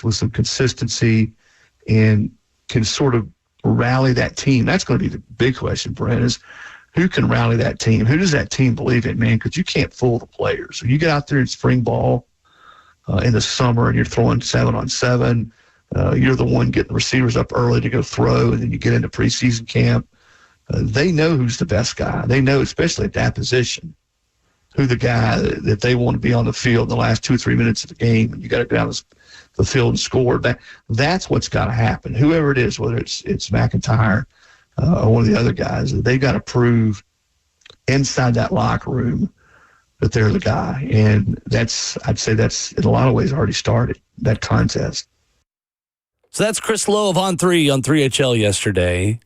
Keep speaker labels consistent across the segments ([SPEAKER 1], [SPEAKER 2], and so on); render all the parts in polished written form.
[SPEAKER 1] with some consistency and can sort of rally that team. That's going to be the big question, Brent, is who can rally that team? Who does that team believe in, man? Because you can't fool the players. When you get out there in spring ball in the summer and you're throwing 7-on-7, you're the one getting the receivers up early to go throw, and then you get into preseason camp. They know who's the best guy. They know, especially at that position, who the guy that they want to be on the field in the last 2 or 3 minutes of the game. And you got to go down the field and score. That's what's got to happen. Whoever it is, whether it's McIntyre or one of the other guys, they've got to prove inside that locker room that they're the guy. And I'd say that's in a lot of ways already started, that contest.
[SPEAKER 2] So that's Chris Lowe of On3 on 3HL yesterday,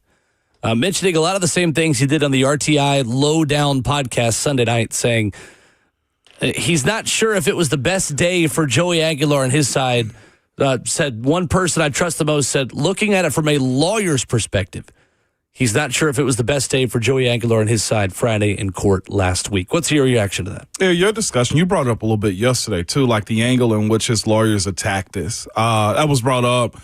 [SPEAKER 2] mentioning a lot of the same things he did on the RTI Lowdown podcast Sunday night, saying he's not sure if it was the best day for Joey Aguilar on his side. Said one person I trust the most said, looking at it from a lawyer's perspective, he's not sure if it was the best day for Joey Aguilar on his side Friday in court last week. What's your reaction to that?
[SPEAKER 3] Yeah, your discussion, you brought it up a little bit yesterday, too, like the angle in which his lawyers attacked this. That was brought up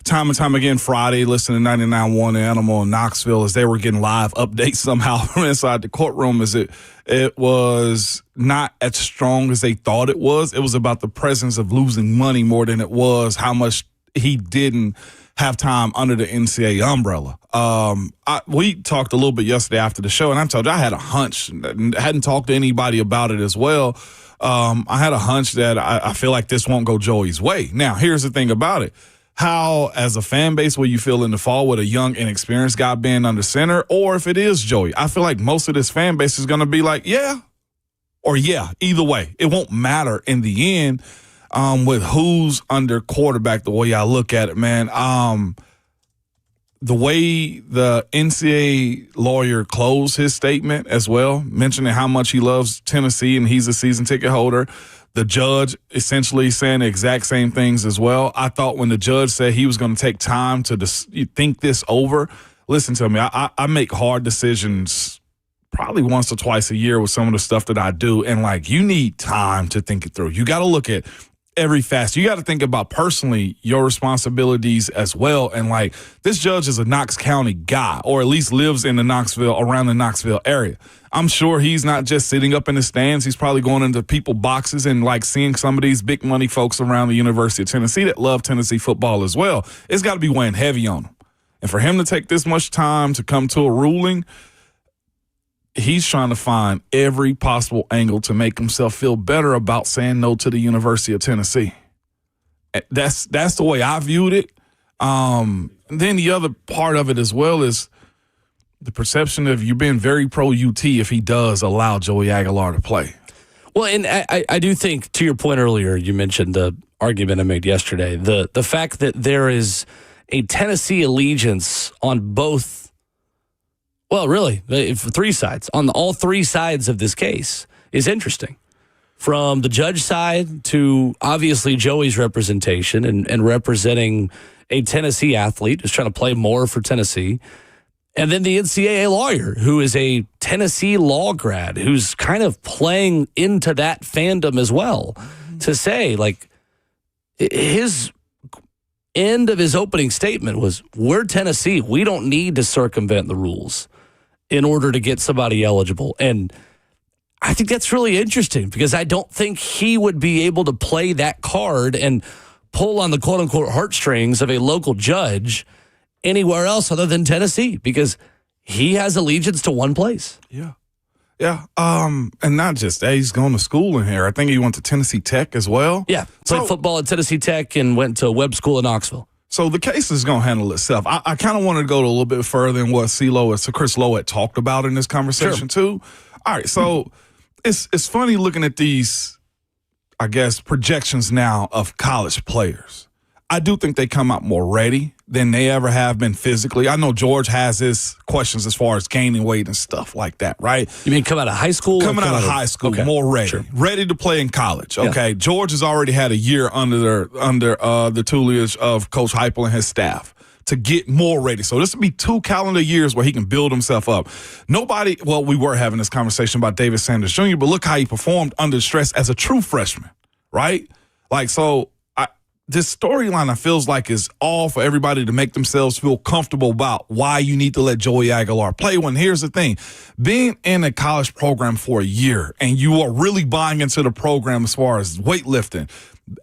[SPEAKER 3] time and time again Friday, listening to 99.1 Animal in Knoxville as they were getting live updates somehow from inside the courtroom. It was not as strong as they thought it was. It was about the presence of losing money more than it was how much he didn't have time under the NCAA umbrella. We talked a little bit yesterday after the show, and I told you I had a hunch. I hadn't talked to anybody about it as well. I had a hunch that I feel like this won't go Joey's way. Now, here's the thing about it. How, as a fan base, will you feel in the fall with a young, inexperienced guy being under center? Or if it is Joey, I feel like most of this fan base is going to be like, yeah, or yeah, either way. It won't matter in the end with who's under quarterback, the way I look at it, man. The way the NCAA lawyer closed his statement as well, mentioning how much he loves Tennessee and he's a season ticket holder. The judge essentially saying the exact same things as well. I thought when the judge said he was going to take time to think this over, listen to me, I make hard decisions probably once or twice a year with some of the stuff that I do. And, like, you need time to think it through. You got to look at every facet. You got to think about personally your responsibilities as well. And, like, this judge is a Knox County guy, or at least lives in around the Knoxville area. I'm sure he's not just sitting up in the stands. He's probably going into people boxes and, like, seeing some of these big money folks around the University of Tennessee that love Tennessee football as well. It's got to be weighing heavy on him. And for him to take this much time to come to a ruling, he's trying to find every possible angle to make himself feel better about saying no to the University of Tennessee. That's the way I viewed it. And then the other part of it as well is the perception of you being very pro-UT if he does allow Joey Aguilar to play.
[SPEAKER 2] Well, and I do think, to your point earlier, you mentioned the argument I made yesterday, the fact that there is a Tennessee allegiance on both, well, really, three sides, on all three sides of this case is interesting. From the judge side to obviously Joey's representation and representing a Tennessee athlete who's trying to play more for Tennessee. And then the NCAA lawyer, who is a Tennessee law grad, who's kind of playing into that fandom as well, to say, like, his end of his opening statement was, we're Tennessee. We don't need to circumvent the rules in order to get somebody eligible. And I think that's really interesting because I don't think he would be able to play that card and pull on the quote-unquote heartstrings of a local judge anywhere else other than Tennessee because he has allegiance to one place.
[SPEAKER 3] Yeah. Yeah. And not just that, he's going to school in here. I think he went to Tennessee Tech as well.
[SPEAKER 2] Yeah. Played football at Tennessee Tech and went to Webb School in Knoxville.
[SPEAKER 3] So the case is going to handle itself. I kind of wanted to go a little bit further than what Chris Lowe had talked about in this conversation too. All right. So it's funny looking at these, I guess, projections now of college players. I do think they come out more ready than they ever have been physically. I know George has his questions as far as gaining weight and stuff like that, right?
[SPEAKER 2] You mean come out of high school?
[SPEAKER 3] Coming out of high school, okay. More ready. Sure. Ready to play in college, okay? Yeah. George has already had a year under the tutelage of Coach Hypel and his staff to get more ready. So this would be 2 calendar years where he can build himself up. We were having this conversation about David Sanders Jr., but look how he performed under stress as a true freshman, right? Like, so this storyline, I feels like, is all for everybody to make themselves feel comfortable about why you need to let Joey Aguilar play. When here's the thing, being in a college program for a year and you are really buying into the program as far as weightlifting,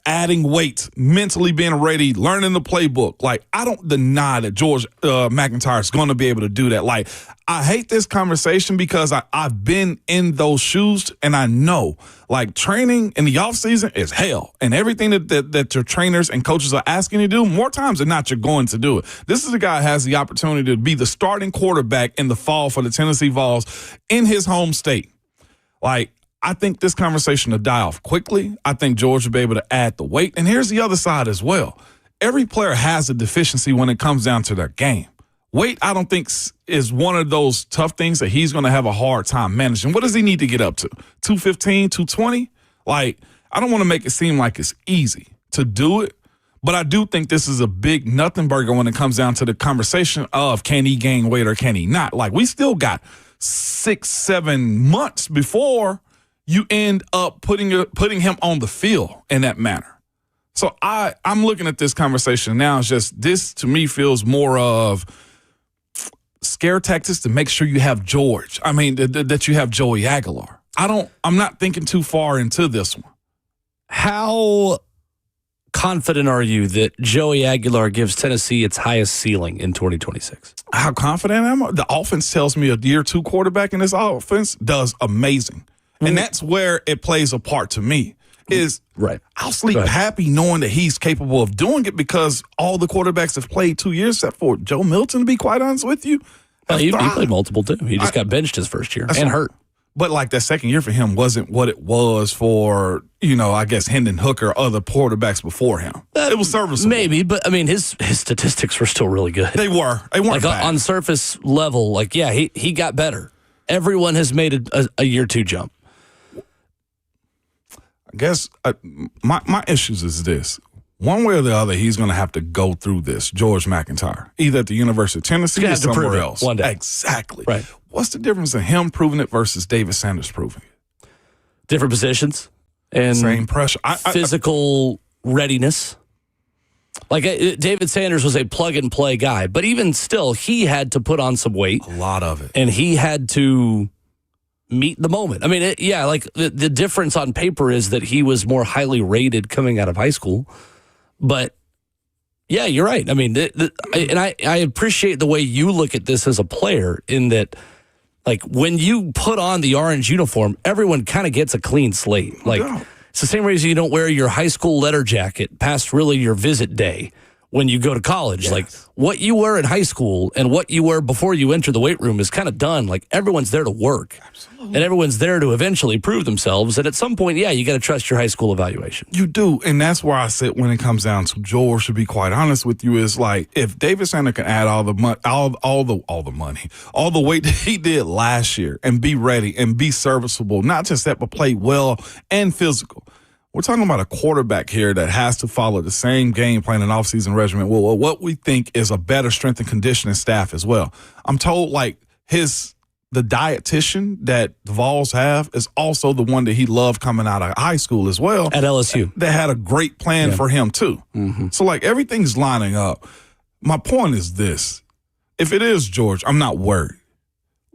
[SPEAKER 3] adding weight, mentally being ready, learning the playbook. Like, I don't deny that George McIntyre is going to be able to do that. Like, I hate this conversation because I've been in those shoes and I know, like, training in the offseason is hell. And everything that your trainers and coaches are asking you to do, more times than not, you're going to do it. This is a guy who has the opportunity to be the starting quarterback in the fall for the Tennessee Vols in his home state. Like, I think this conversation will die off quickly. I think George will be able to add the weight. And here's the other side as well. Every player has a deficiency when it comes down to their game. Weight, I don't think, is one of those tough things that he's going to have a hard time managing. What does he need to get up to? 215, 220? Like, I don't want to make it seem like it's easy to do it, but I do think this is a big nothing burger when it comes down to the conversation of can he gain weight or can he not? Like, we still got 6-7 months before you end up putting him on the field in that manner. So I'm looking at this conversation now. It's just, this to me feels more of scare tactics to make sure you have George. I mean, that you have Joey Aguilar. I'm not thinking too far into this one.
[SPEAKER 2] How confident are you that Joey Aguilar gives Tennessee its highest ceiling in 2026?
[SPEAKER 3] How confident am I? The offense tells me a year 2 quarterback in this offense does amazing. And that's where it plays a part to me is
[SPEAKER 2] right.
[SPEAKER 3] I'll sleep happy knowing that he's capable of doing it because all the quarterbacks have played 2 years, except for Joe Milton, to be quite honest with you.
[SPEAKER 2] Well, he played multiple, too. He just got benched his first year and hurt.
[SPEAKER 3] But, like, that second year for him wasn't what it was for, I guess, Hendon Hooker or other quarterbacks before him. It was serviceable.
[SPEAKER 2] Maybe, but, I mean, his statistics were still really good.
[SPEAKER 3] They were. They weren't bad.
[SPEAKER 2] On surface level, like, yeah, he got better. Everyone has made a year 2 jump.
[SPEAKER 3] I guess my issues is this. One way or the other, he's going to have to go through this, George McIntyre, either at the University of Tennessee or somewhere else.
[SPEAKER 2] One day.
[SPEAKER 3] Exactly.
[SPEAKER 2] Right.
[SPEAKER 3] What's the difference in him proving it versus David Sanders proving it?
[SPEAKER 2] Different positions and
[SPEAKER 3] same pressure.
[SPEAKER 2] Physical readiness. Like, David Sanders was a plug-and-play guy, but even still, he had to put on some weight.
[SPEAKER 3] A lot of it.
[SPEAKER 2] And he had to meet the moment. I mean, the difference on paper is that he was more highly rated coming out of high school. But, yeah, you're right. I mean, I appreciate the way you look at this as a player in that, like, when you put on the orange uniform, everyone kind of gets a clean slate. Like, it's the same reason you don't wear your high school letter jacket past really your visit day when you go to college. Yes. Like, what you wear in high school and what you wear before you enter the weight room is kind of done. Like, everyone's there to work. Absolutely. And everyone's there to eventually prove themselves. And at some point, yeah, you got to trust your high school evaluation.
[SPEAKER 3] You do. And that's where I sit when it comes down to George, to be quite honest with you, is like, if David Sanders can add all the money, all the weight that he did last year and be ready and be serviceable, not just that, but play well and physical. We're talking about a quarterback here that has to follow the same game plan and offseason regimen. Well, what we think is a better strength and conditioning staff as well. I'm told, like, the dietitian that the Vols have is also the one that he loved coming out of high school as well.
[SPEAKER 2] At LSU.
[SPEAKER 3] They had a great plan for him, too.
[SPEAKER 2] Mm-hmm.
[SPEAKER 3] So, like, everything's lining up. My point is this. If it is George, I'm not worried.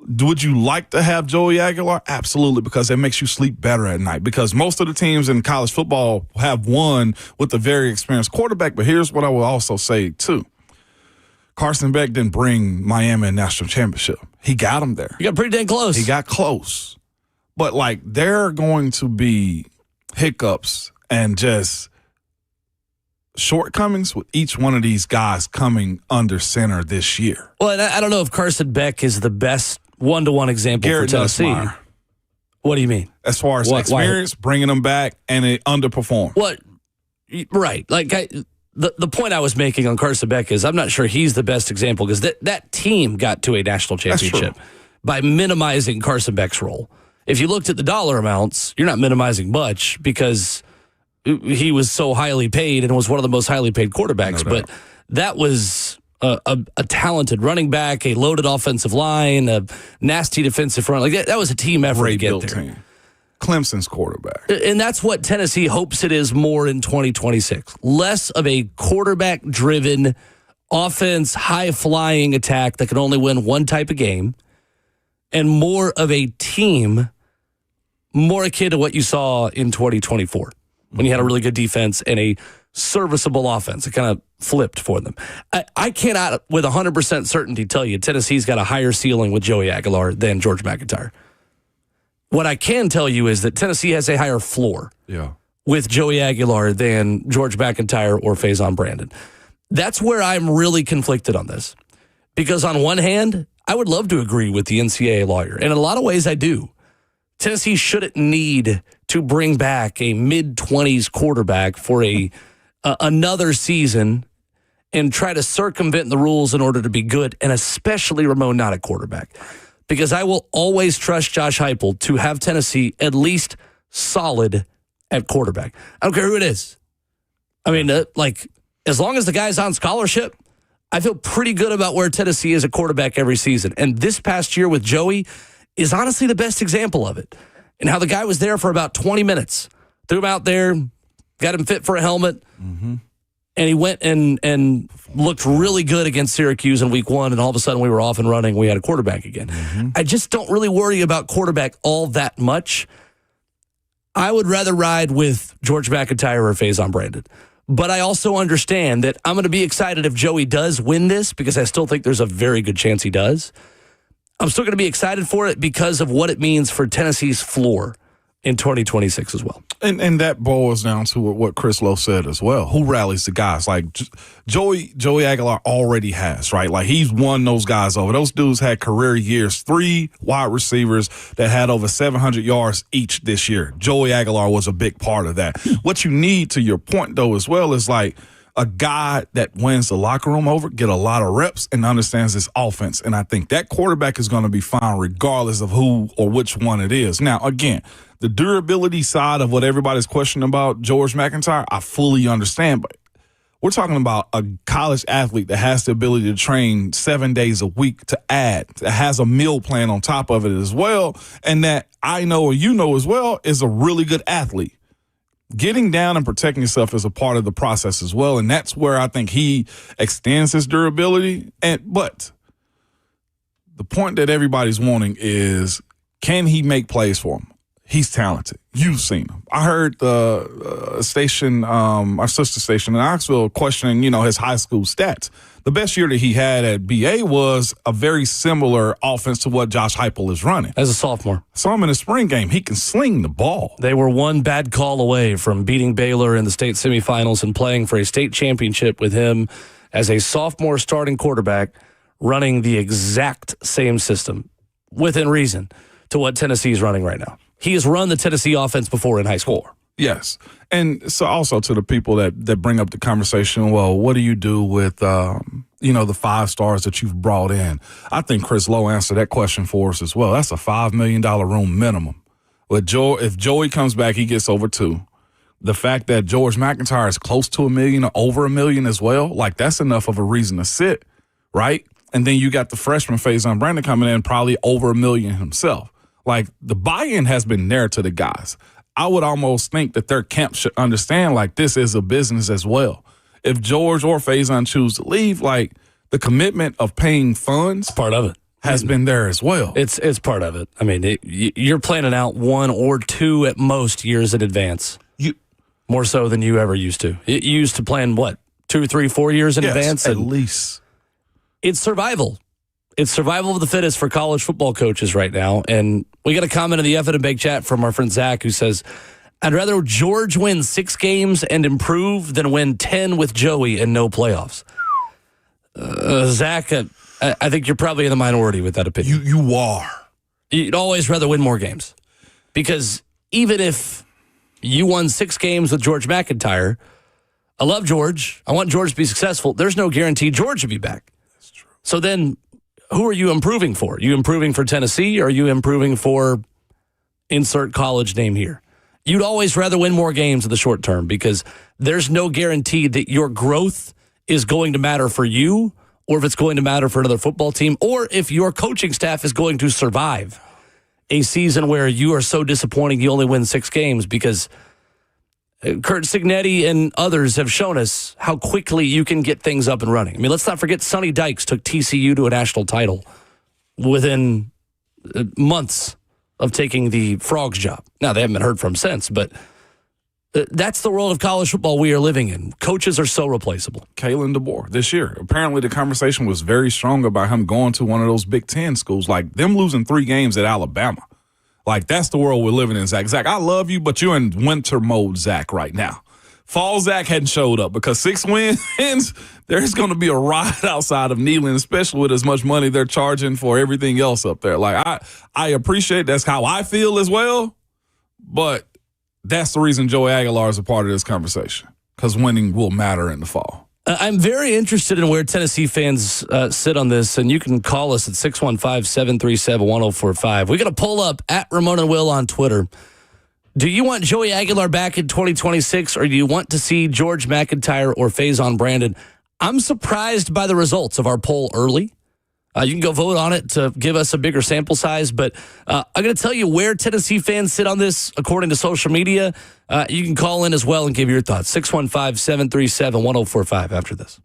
[SPEAKER 3] Would you like to have Joey Aguilar? Absolutely, because it makes you sleep better at night. Because most of the teams in college football have won with a very experienced quarterback. But here's what I will also say, too. Carson Beck didn't bring Miami a national championship. He got them there.
[SPEAKER 2] You got pretty dang close.
[SPEAKER 3] He got close. But, like, there are going to be hiccups and just shortcomings with each one of these guys coming under center this year.
[SPEAKER 2] Well, and I don't know if Carson Beck is the best one-to-one example for Tennessee.
[SPEAKER 3] Nussmeier.
[SPEAKER 2] What do you mean?
[SPEAKER 3] As far as experience, bringing them back, and it underperformed.
[SPEAKER 2] What? Right. Like, the point I was making on Carson Beck is I'm not sure he's the best example because that team got to a national championship by minimizing Carson Beck's role. If you looked at the dollar amounts, you're not minimizing much because he was so highly paid and was one of the most highly paid quarterbacks. No doubt. But that was a talented running back, a loaded offensive line, a nasty defensive front. Like that was a team effort to get there. Team.
[SPEAKER 3] Clemson's quarterback.
[SPEAKER 2] And that's what Tennessee hopes it is more in 2026. Less of a quarterback-driven offense, high-flying attack that can only win one type of game, and more of a team more akin to what you saw in 2024 when you had a really good defense and a serviceable offense. It kind of flipped for them. I cannot, with 100% certainty, tell you Tennessee's got a higher ceiling with Joey Aguilar than George McIntyre. What I can tell you is that Tennessee has a higher floor with Joey Aguilar than George McIntyre or Faison Brandon. That's where I'm really conflicted on this. Because on one hand, I would love to agree with the NCAA lawyer. And in a lot of ways, I do. Tennessee shouldn't need to bring back a mid-20s quarterback for another season and try to circumvent the rules in order to be good, and especially Ramon not at quarterback. Because I will always trust Josh Hypel to have Tennessee at least solid at quarterback. I don't care who it is. I mean, as long as the guy's on scholarship, I feel pretty good about where Tennessee is at quarterback every season. And this past year with Joey is honestly the best example of it. And how the guy was there for about 20 minutes. Threw him out there, got him fit for a helmet, and he went and looked really good against Syracuse in week 1, and all of a sudden we were off and running. We had a quarterback again. I just don't really worry about quarterback all that much. I would rather ride with George McIntyre or Faison Brandon. But I also understand that I'm going to be excited if Joey does win this, because I still think there's a very good chance he does. I'm still going to be excited for it because of what it means for Tennessee's floor in 2026 as well.
[SPEAKER 3] And that boils down to what Chris Lowe said as well. Who rallies the guys? Like Joey Aguilar already has, right? Like he's won those guys over. Those dudes had career years, 3 wide receivers that had over 700 yards each this year. Joey Aguilar was a big part of that. What you need, to your point, though, as well, is like a guy that wins the locker room over, get a lot of reps, and understands this offense. And I think that quarterback is going to be fine regardless of who or which one it is. Now, again, the durability side of what everybody's questioning about George McIntyre, I fully understand. But we're talking about a college athlete that has the ability to train 7 days a week, that has a meal plan on top of it as well, and that I know or you know as well is a really good athlete. Getting down and protecting yourself is a part of the process as well, and that's where I think he extends his durability. But the point that everybody's wanting is, can he make plays for him? He's talented. You've seen him. I heard the station, our sister station in Knoxville, questioning, his high school stats. The best year that he had at BA was a very similar offense to what Josh Hypel is running.
[SPEAKER 2] As a sophomore.
[SPEAKER 3] Saw him in the spring game. He can sling the ball.
[SPEAKER 2] They were one bad call away from beating Baylor in the state semifinals and playing for a state championship with him as a sophomore starting quarterback running the exact same system, within reason, to what Tennessee is running right now. He has run the Tennessee offense before in high school.
[SPEAKER 3] Yes. And so also to the people that bring up the conversation, well, what do you do with, the 5 stars that you've brought in? I think Chris Lowe answered that question for us as well. That's a $5 million room minimum. But if Joey comes back, he gets over 2. The fact that George McIntyre is close to $1 million or over $1 million as well, like that's enough of a reason to sit, right? And then you got the freshman Faison Brandon coming in, probably over $1 million himself. Like, the buy-in has been there to the guys. I would almost think that their camp should understand, like, this is a business as well. If George or Faison choose to leave, like, the commitment of paying funds
[SPEAKER 2] part of it
[SPEAKER 3] has been there as well.
[SPEAKER 2] It's part of it. I mean, you're planning out 1 or 2 at most years in advance. More so than you ever used to. You used to plan, 2, 3, 4 years in advance?
[SPEAKER 3] At least.
[SPEAKER 2] It's survival. It's survival of the fittest for college football coaches right now. And we got a comment in the F and Bake chat from our friend Zach, who says, I'd rather George win 6 games and improve than win 10 with Joey and no playoffs. Zach, I think you're probably in the minority with that opinion.
[SPEAKER 3] You are.
[SPEAKER 2] You'd always rather win more games. Because even if you won 6 games with George McIntyre, I love George. I want George to be successful. There's no guarantee George will be back.
[SPEAKER 3] That's true.
[SPEAKER 2] So then, who are you improving for? Are you improving for Tennessee, or are you improving for insert college name here? You'd always rather win more games in the short term, because there's no guarantee that your growth is going to matter for you, or if it's going to matter for another football team, or if your coaching staff is going to survive. a season where you are so disappointing you only win 6 games, because Kurt Signetti and others have shown us how quickly you can get things up and running. I mean, let's not forget Sonny Dykes took TCU to a national title within months of taking the Frogs job. Now, they haven't been heard from since, but that's the world of college football we are living in. Coaches are so replaceable.
[SPEAKER 3] Kalen DeBoer this year. Apparently, the conversation was very strong about him going to one of those Big Ten schools, like them losing 3 games at Alabama. Like, that's the world we're living in, Zach. Zach, I love you, but you're in winter mode, Zach, right now. Fall Zach hadn't showed up because 6 wins, there's going to be a ride outside of Neyland, especially with as much money they're charging for everything else up there. Like, I appreciate that's how I feel as well, but that's the reason Joey Aguilar is a part of this conversation, because winning will matter in the fall.
[SPEAKER 2] I'm very interested in where Tennessee fans sit on this, and you can call us at 615-737-1045. We're going to pull up at Ramon and Will on Twitter. Do you want Joey Aguilar back in 2026, or do you want to see George McIntyre or Faison Brandon? I'm surprised by the results of our poll early. You can go vote on it to give us a bigger sample size, but I'm going to tell you where Tennessee fans sit on this according to social media. You can call in as well and give your thoughts. 615-737-1045 after this.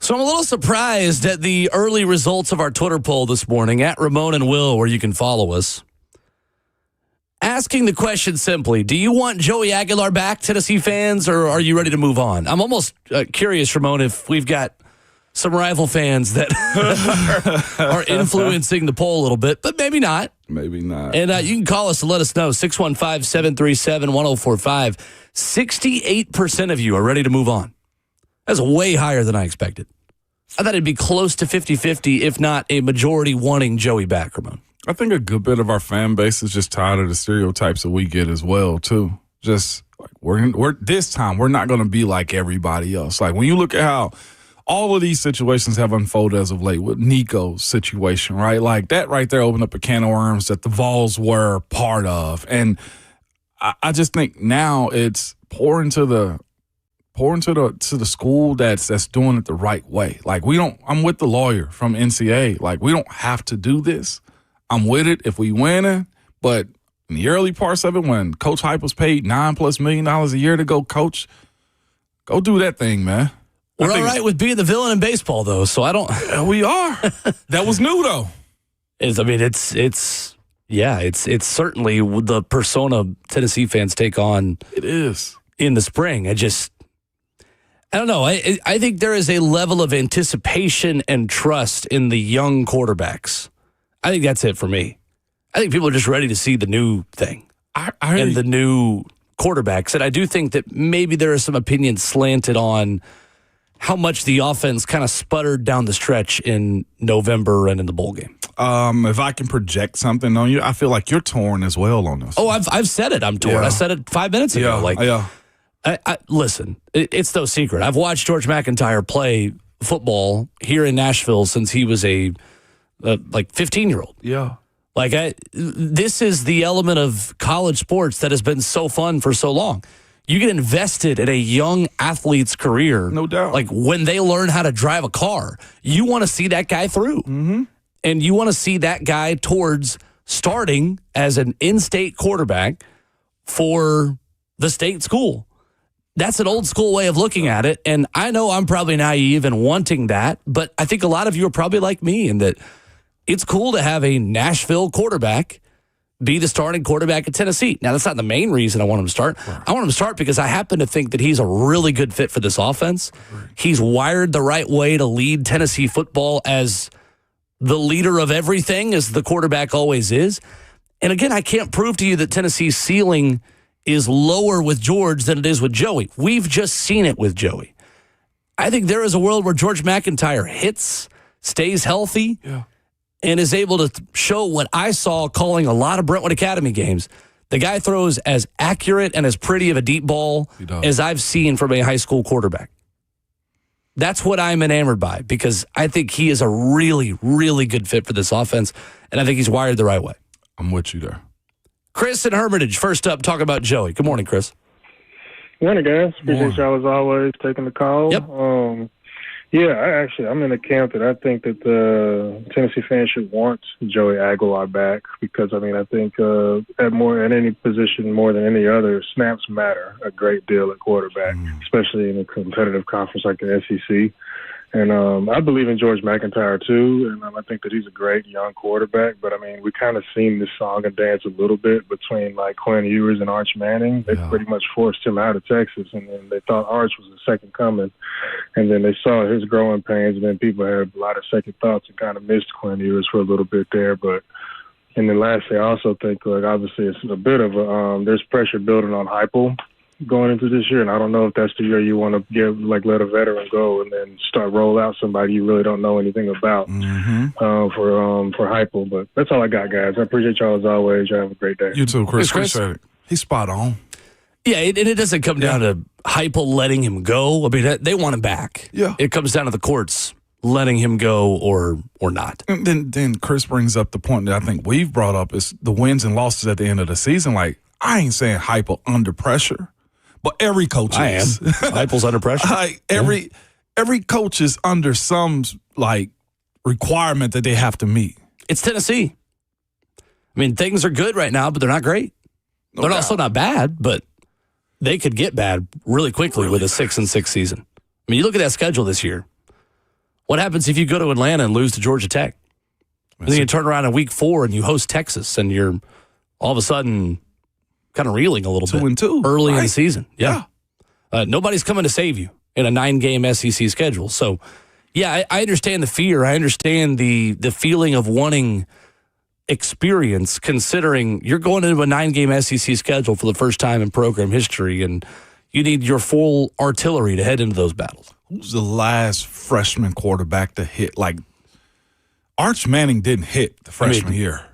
[SPEAKER 2] So I'm a little surprised at the early results of our Twitter poll this morning at Ramon and Will, where you can follow us. Asking the question simply, do you want Joey Aguilar back, Tennessee fans, or are you ready to move on? I'm almost curious, Ramon, if we've got some rival fans that are influencing the poll a little bit, but maybe not.
[SPEAKER 3] Maybe not.
[SPEAKER 2] And you can call us and let us know, 615-737-1045. 68% of you are ready to move on. That's way higher than I expected. I thought it'd be close to 50-50, if not a majority wanting Joey back, Ramon.
[SPEAKER 3] I think a good bit of our fan base is just tired of the stereotypes that we get as well, too. Just like we're this time, we're not going to be like everybody else. Like when you look at how all of these situations have unfolded as of late with Nico's situation, right? Like that right there opened up a can of worms that the Vols were part of. And I just think now it's pour into the school that's doing it the right way. Like I'm with the lawyer from NCAA. Like we don't have to do this. I'm with it if we win it. But in the early parts of it, when Coach Hypel's paid $9+ million a year to go coach, go do that thing, man.
[SPEAKER 2] We're all right with being the villain in baseball, though, so I don't.
[SPEAKER 3] We are. That was new, though.
[SPEAKER 2] It's certainly the persona Tennessee fans take on.
[SPEAKER 3] It is
[SPEAKER 2] in the spring. I don't know. I think there is a level of anticipation and trust in the young quarterbacks. I think that's it for me. I think people are just ready to see the new thing and the new quarterbacks. And I do think that maybe there are some opinions slanted on how much the offense kind of sputtered down the stretch in November and in the bowl game.
[SPEAKER 3] If I can project something on you, I feel like you're torn as well on this.
[SPEAKER 2] Oh, I've said it. I'm torn. Yeah. I said it 5 minutes ago. Listen, it's no secret. I've watched George McIntyre play football here in Nashville since he was a 15-year-old.
[SPEAKER 3] Yeah.
[SPEAKER 2] This is the element of college sports that has been so fun for so long. You get invested in a young athlete's career.
[SPEAKER 3] No doubt.
[SPEAKER 2] Like when they learn how to drive a car, you want to see that guy through.
[SPEAKER 3] Mm-hmm.
[SPEAKER 2] And you want to see that guy towards starting as an in-state quarterback for the state school. That's an old school way of looking at it. And I know I'm probably naive in wanting that, but I think a lot of you are probably like me in that it's cool to have a Nashville quarterback be the starting quarterback at Tennessee. Now, that's not the main reason I want him to start. Right. I want him to start because I happen to think that he's a really good fit for this offense. Right. He's wired the right way to lead Tennessee football as the leader of everything, as the quarterback always is. And again, I can't prove to you that Tennessee's ceiling is lower with George than it is with Joey. We've just seen it with Joey. I think there is a world where George McIntyre hits, stays healthy, and is able to show what I saw calling a lot of Brentwood Academy games. The guy throws as accurate and as pretty of a deep ball as I've seen from a high school quarterback. That's what I'm enamored by because I think he is a really, really good fit for this offense, and I think he's wired the right way.
[SPEAKER 3] I'm with you there.
[SPEAKER 2] Chris in Hermitage, first up, talk about Joey. Good morning, Chris.
[SPEAKER 4] Good morning, guys. Appreciate y'all as always taking the call.
[SPEAKER 2] Yep.
[SPEAKER 4] I'm in the camp that I think that the Tennessee fans should want Joey Aguilar back because, I think at any position more than any other, snaps matter a great deal at quarterback, especially in a competitive conference like the SEC. And I believe in George McIntyre, too, and I think that he's a great young quarterback. But, we kind of seen this song and dance a little bit between, Quinn Ewers and Arch Manning. They pretty much forced him out of Texas, and then they thought Arch was the second coming. And then they saw his growing pains, and then people had a lot of second thoughts and kind of missed Quinn Ewers for a little bit there. And then lastly, I also think, obviously it's a bit of there's pressure building on Hypel going into this year, and I don't know if that's the year you want to let a veteran go and then roll out somebody you really don't know anything about for Hypel. But that's all I got, guys. I appreciate y'all as always. Y'all have a great day.
[SPEAKER 3] You too, Chris. Appreciate it. He's spot on.
[SPEAKER 2] Yeah, and it doesn't come down to Hypel letting him go. They want him back.
[SPEAKER 3] Yeah,
[SPEAKER 2] it comes down to the courts letting him go or not.
[SPEAKER 3] And then Chris brings up the point that I think we've brought up is the wins and losses at the end of the season. I ain't saying Hypel under pressure. But every coach
[SPEAKER 2] I
[SPEAKER 3] is.
[SPEAKER 2] Hypel's under pressure.
[SPEAKER 3] Every coach is under some requirement that they have to meet.
[SPEAKER 2] It's Tennessee. Things are good right now, but they're not great. They're also not bad, but they could get bad really quickly with a 6-6 season. You look at that schedule this year. What happens if you go to Atlanta and lose to Georgia Tech? And then you turn around in week 4 and you host Texas, and you're all of a sudden kind of reeling a little bit
[SPEAKER 3] 2-2
[SPEAKER 2] early in the season. Yeah. Nobody's coming to save you in a 9-game SEC schedule. So, yeah, I understand the fear. I understand the feeling of wanting experience, considering you're going into a 9-game SEC schedule for the first time in program history, and you need your full artillery to head into those battles.
[SPEAKER 3] Who's the last freshman quarterback to hit? Like, Arch Manning didn't hit the freshman year.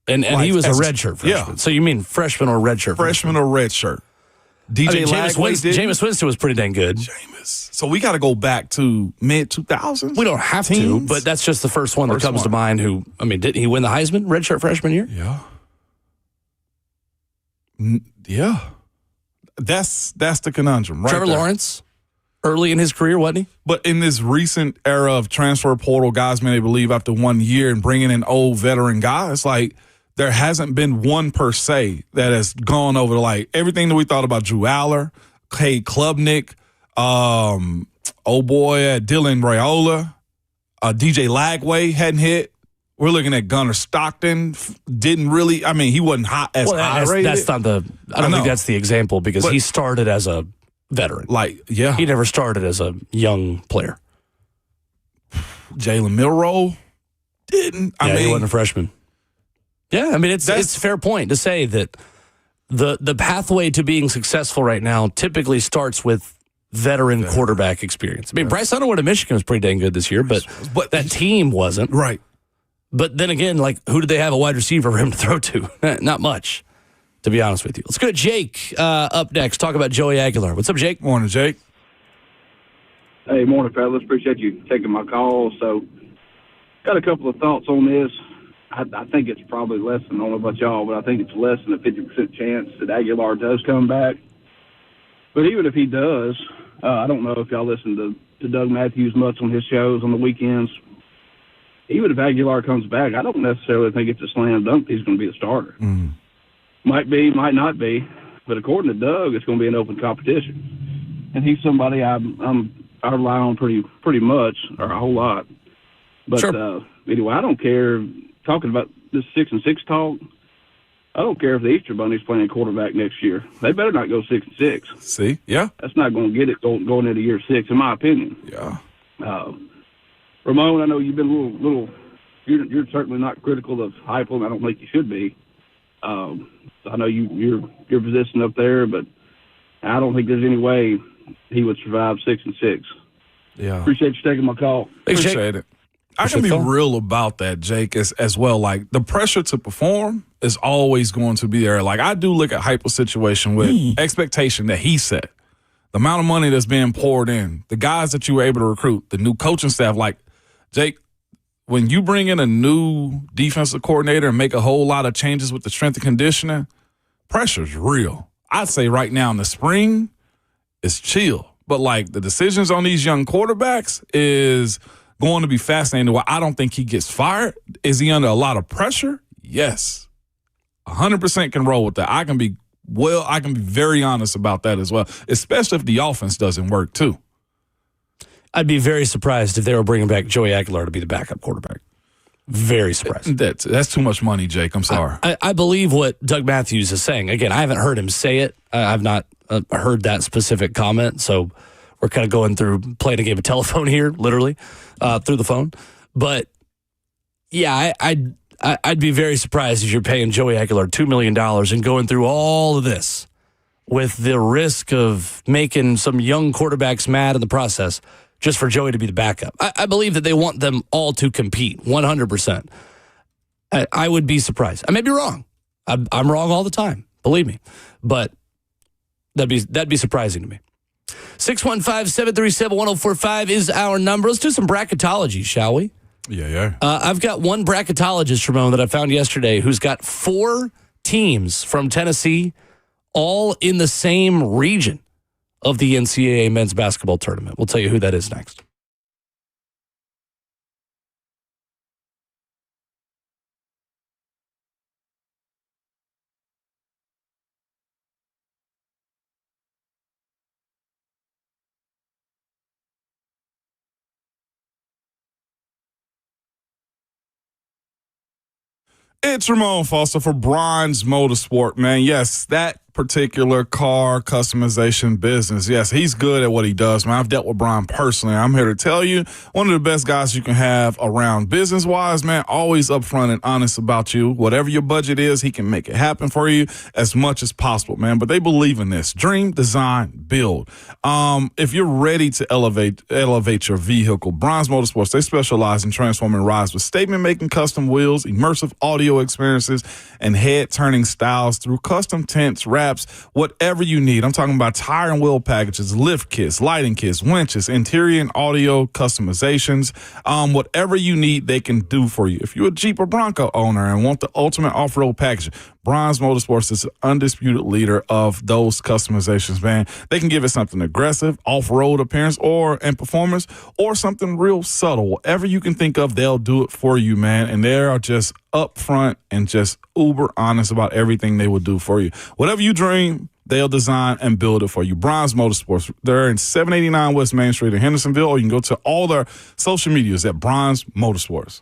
[SPEAKER 2] And like, he was a redshirt freshman. Yeah. So you mean freshman or redshirt?
[SPEAKER 3] Freshman or redshirt. DJ
[SPEAKER 2] Jameis Winston was pretty dang good.
[SPEAKER 3] So we got to go back to mid-2000s?
[SPEAKER 2] We don't have to, but that's just the first one that comes to mind who, didn't he win the Heisman redshirt freshman year?
[SPEAKER 3] Yeah. Yeah. That's the conundrum, right?
[SPEAKER 2] Trevor Lawrence, early in his career, wasn't he?
[SPEAKER 3] But in this recent era of transfer portal, guys being able to leave after 1 year and bringing in old veteran guys, like, there hasn't been one per se that has gone over like everything that we thought about Drew Aller, Cade Klubnik, Dylan Raiola, DJ Lagway hadn't hit. We're looking at Gunnar Stockton. Didn't really. He wasn't high rated.
[SPEAKER 2] That's not the. I don't think that's the example because he started as a veteran. He never started as a young player.
[SPEAKER 3] Jalen Milroe didn't.
[SPEAKER 2] He wasn't a freshman. Yeah, it's a fair point to say that the pathway to being successful right now typically starts with veteran quarterback experience. Bryce Underwood at Michigan was pretty dang good this year, but that team wasn't.
[SPEAKER 3] Right.
[SPEAKER 2] But then again, who did they have a wide receiver for him to throw to? Not much, to be honest with you. Let's go to Jake up next. Talk about Joey Aguilar. What's up, Jake?
[SPEAKER 3] Morning, Jake.
[SPEAKER 5] Hey, morning, fellas. Appreciate you taking my call. So, got a couple of thoughts on this. I think it's probably less than, I don't know about y'all, but I think it's less than a 50% chance that Aguilar does come back. But even if he does, I don't know if y'all listen to Doug Matthews much on his shows on the weekends. Even if Aguilar comes back, I don't necessarily think it's a slam dunk he's going to be a starter.
[SPEAKER 3] Mm.
[SPEAKER 5] Might be, might not be. But according to Doug, it's going to be an open competition. And he's somebody I rely on pretty much, or a whole lot. But
[SPEAKER 2] sure.
[SPEAKER 5] Anyway, I don't care. Talking about this 6-6 talk, I don't care if the Easter Bunny's playing quarterback next year. They better not go 6-6.
[SPEAKER 3] See, yeah,
[SPEAKER 5] that's not going to get it going into year 6, in my opinion.
[SPEAKER 3] Yeah.
[SPEAKER 5] Ramon, I know you've been a little. You're certainly not critical of Hypel, and I don't think you should be. I know you're positioned up there, but I don't think there's any way he would survive 6-6.
[SPEAKER 3] Yeah.
[SPEAKER 5] Appreciate you taking my call.
[SPEAKER 3] Appreciate it. I can be real about that, Jake, as well. Like, the pressure to perform is always going to be there. Like, I do look at Hypel's situation with expectation that he set. The amount of money that's being poured in, the guys that you were able to recruit, the new coaching staff. Like, Jake, when you bring in a new defensive coordinator and make a whole lot of changes with the strength and conditioning, pressure's real. I'd say right now in the spring, it's chill. But, like, the decisions on these young quarterbacks is going to be fascinating. Why I don't think he gets fired. Is he under a lot of pressure? Yes. 100% can roll with that. I can be very honest about that as well, especially if the offense doesn't work too.
[SPEAKER 2] I'd be very surprised if they were bringing back Joey Aguilar to be the backup quarterback. Very surprised.
[SPEAKER 3] That's too much money, Jake. I'm sorry.
[SPEAKER 2] I believe what Doug Matthews is saying. Again, I haven't heard him say it. I've not heard that specific comment, so we're kind of going through, playing a game of telephone here, literally, through the phone. But, yeah, I'd be very surprised if you're paying Joey Aguilar $2 million and going through all of this with the risk of making some young quarterbacks mad in the process just for Joey to be the backup. I believe that they want them all to compete 100%. I would be surprised. I may be wrong. I'm wrong all the time, believe me. But that'd be surprising to me. 615-737-1045 is our number. Let's do some bracketology, shall we?
[SPEAKER 3] Yeah.
[SPEAKER 2] I've got one bracketologist, Ramon, that I found yesterday who's got 4 teams from Tennessee all in the same region of the NCAA men's basketball tournament. We'll tell you who that is next.
[SPEAKER 3] It's Ramon Foster for Bronze Motorsport, man. Yes, that particular car customization business. Yes, he's good at what he does, man. I've dealt with Brian personally. I'm here to tell you, one of the best guys you can have around business-wise, man, always upfront and honest about you. Whatever your budget is, he can make it happen for you as much as possible, man. But they believe in this. Dream, design, build. If you're ready to elevate your vehicle, Bronze Motorsports, they specialize in transforming rides with statement-making custom wheels, immersive audio experiences, and head-turning styles through custom tents, wraps, whatever you need. I'm talking about tire and wheel packages, lift kits, lighting kits, winches, interior and audio customizations. Whatever you need, they can do for you. If you're a Jeep or Bronco owner and want the ultimate off-road package, Bronze Motorsports is the undisputed leader of those customizations, man. They can give it something aggressive, off-road appearance and performance, or something real subtle. Whatever you can think of, they'll do it for you, man. And they are just upfront and just uber honest about everything they will do for you. Whatever you dream, they'll design and build it for you. Bronze Motorsports. They're in 789 West Main Street in Hendersonville, or you can go to all their social medias at Bronze Motorsports.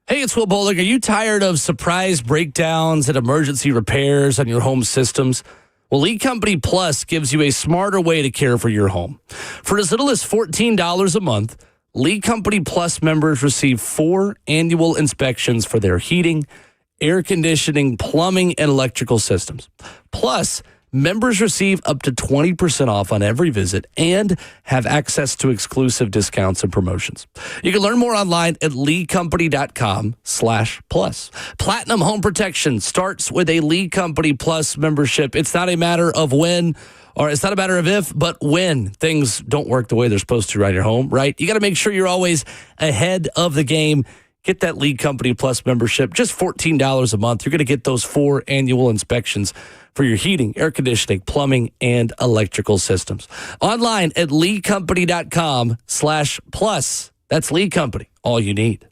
[SPEAKER 2] Hey, it's Will Bowling. Are you tired of surprise breakdowns and emergency repairs on your home systems? Well, Lead Company Plus gives you a smarter way to care for your home. For as little as $14 a month, Lead Company Plus members receive 4 annual inspections for their heating, air conditioning, plumbing, and electrical systems. Plus, members receive up to 20% off on every visit and have access to exclusive discounts and promotions. You can learn more online at leadcompany.com/plus. Platinum Home Protection starts with a Lead Company Plus membership. It's not a matter of when, or it's not a matter of if, but when things don't work the way they're supposed to around your home, right? You got to make sure you're always ahead of the game. Get that Lead Company Plus membership, just $14 a month. You're going to get those 4 annual inspections for your heating, air conditioning, plumbing, and electrical systems. Online at leadcompany.com/plus. That's Lead Company, all you need.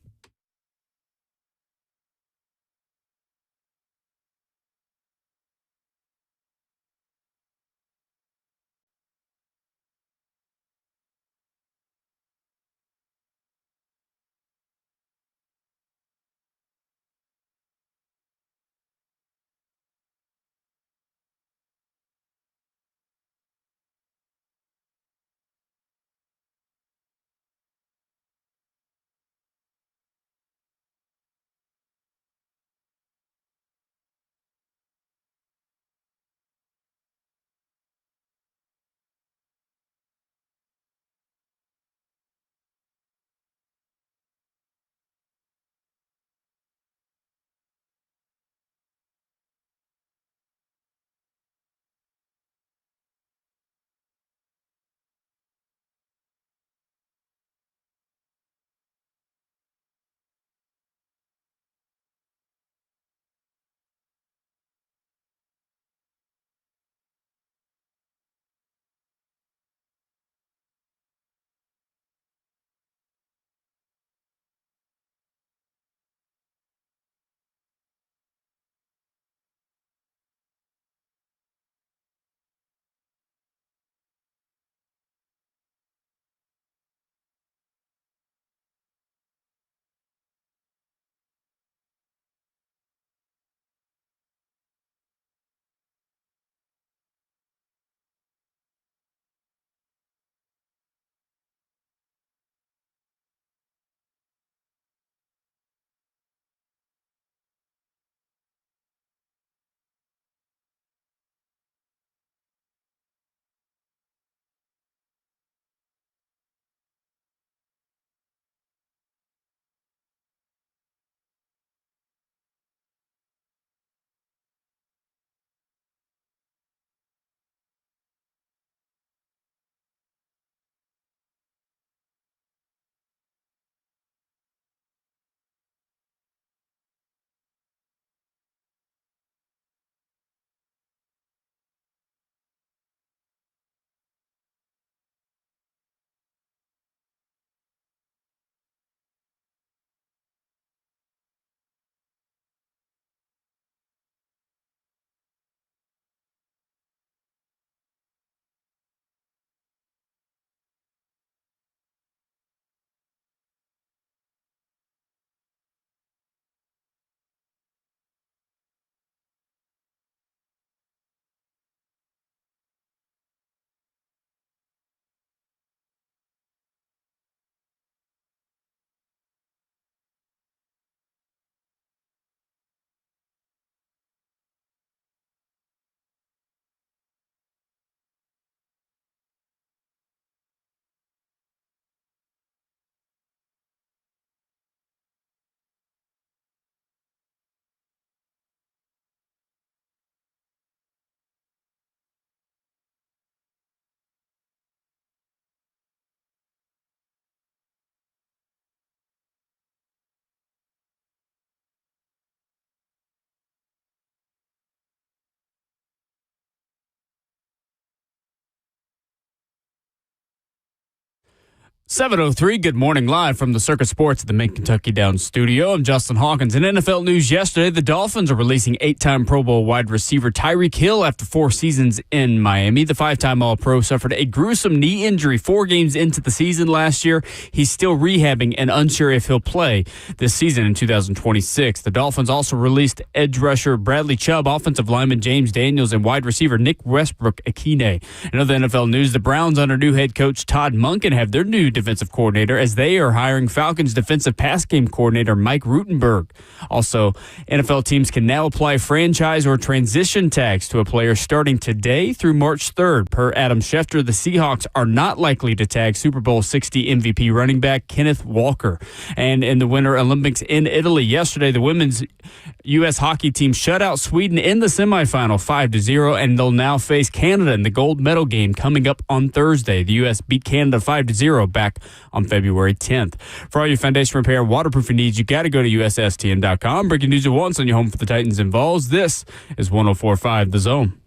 [SPEAKER 6] 7:03, good morning, live from the Circuit Sports at the Make Kentucky Down studio. I'm Justin Hawkins. In NFL news yesterday, the Dolphins are releasing 8-time Pro Bowl wide receiver Tyreek Hill after 4 seasons in Miami. The 5-time All-Pro suffered a gruesome knee injury 4 games into the season last year. He's still rehabbing and unsure if he'll play this season in 2026. The Dolphins also released edge rusher Bradley Chubb, offensive lineman James Daniels, and wide receiver Nick Westbrook-Akine. In other NFL news, the Browns under new head coach Todd Monken have their new defensive coordinator as they are hiring Falcons defensive pass game coordinator Mike Rutenberg. Also, NFL teams can now apply franchise or transition tags to a player starting today through March 3rd. Per Adam Schefter, the Seahawks are not likely to tag Super Bowl 60 MVP running back Kenneth Walker. And in the Winter Olympics in Italy yesterday, the women's U.S. hockey team shut out Sweden in the semifinal 5-0, and they'll now face Canada in the gold medal game coming up on Thursday. The U.S. beat Canada 5-0 back on February 10th. For all your foundation repair waterproofing needs, you got to go to USSTN.com. Breaking news at once on your home for the Titans and Vols. This is 104.5 The Zone.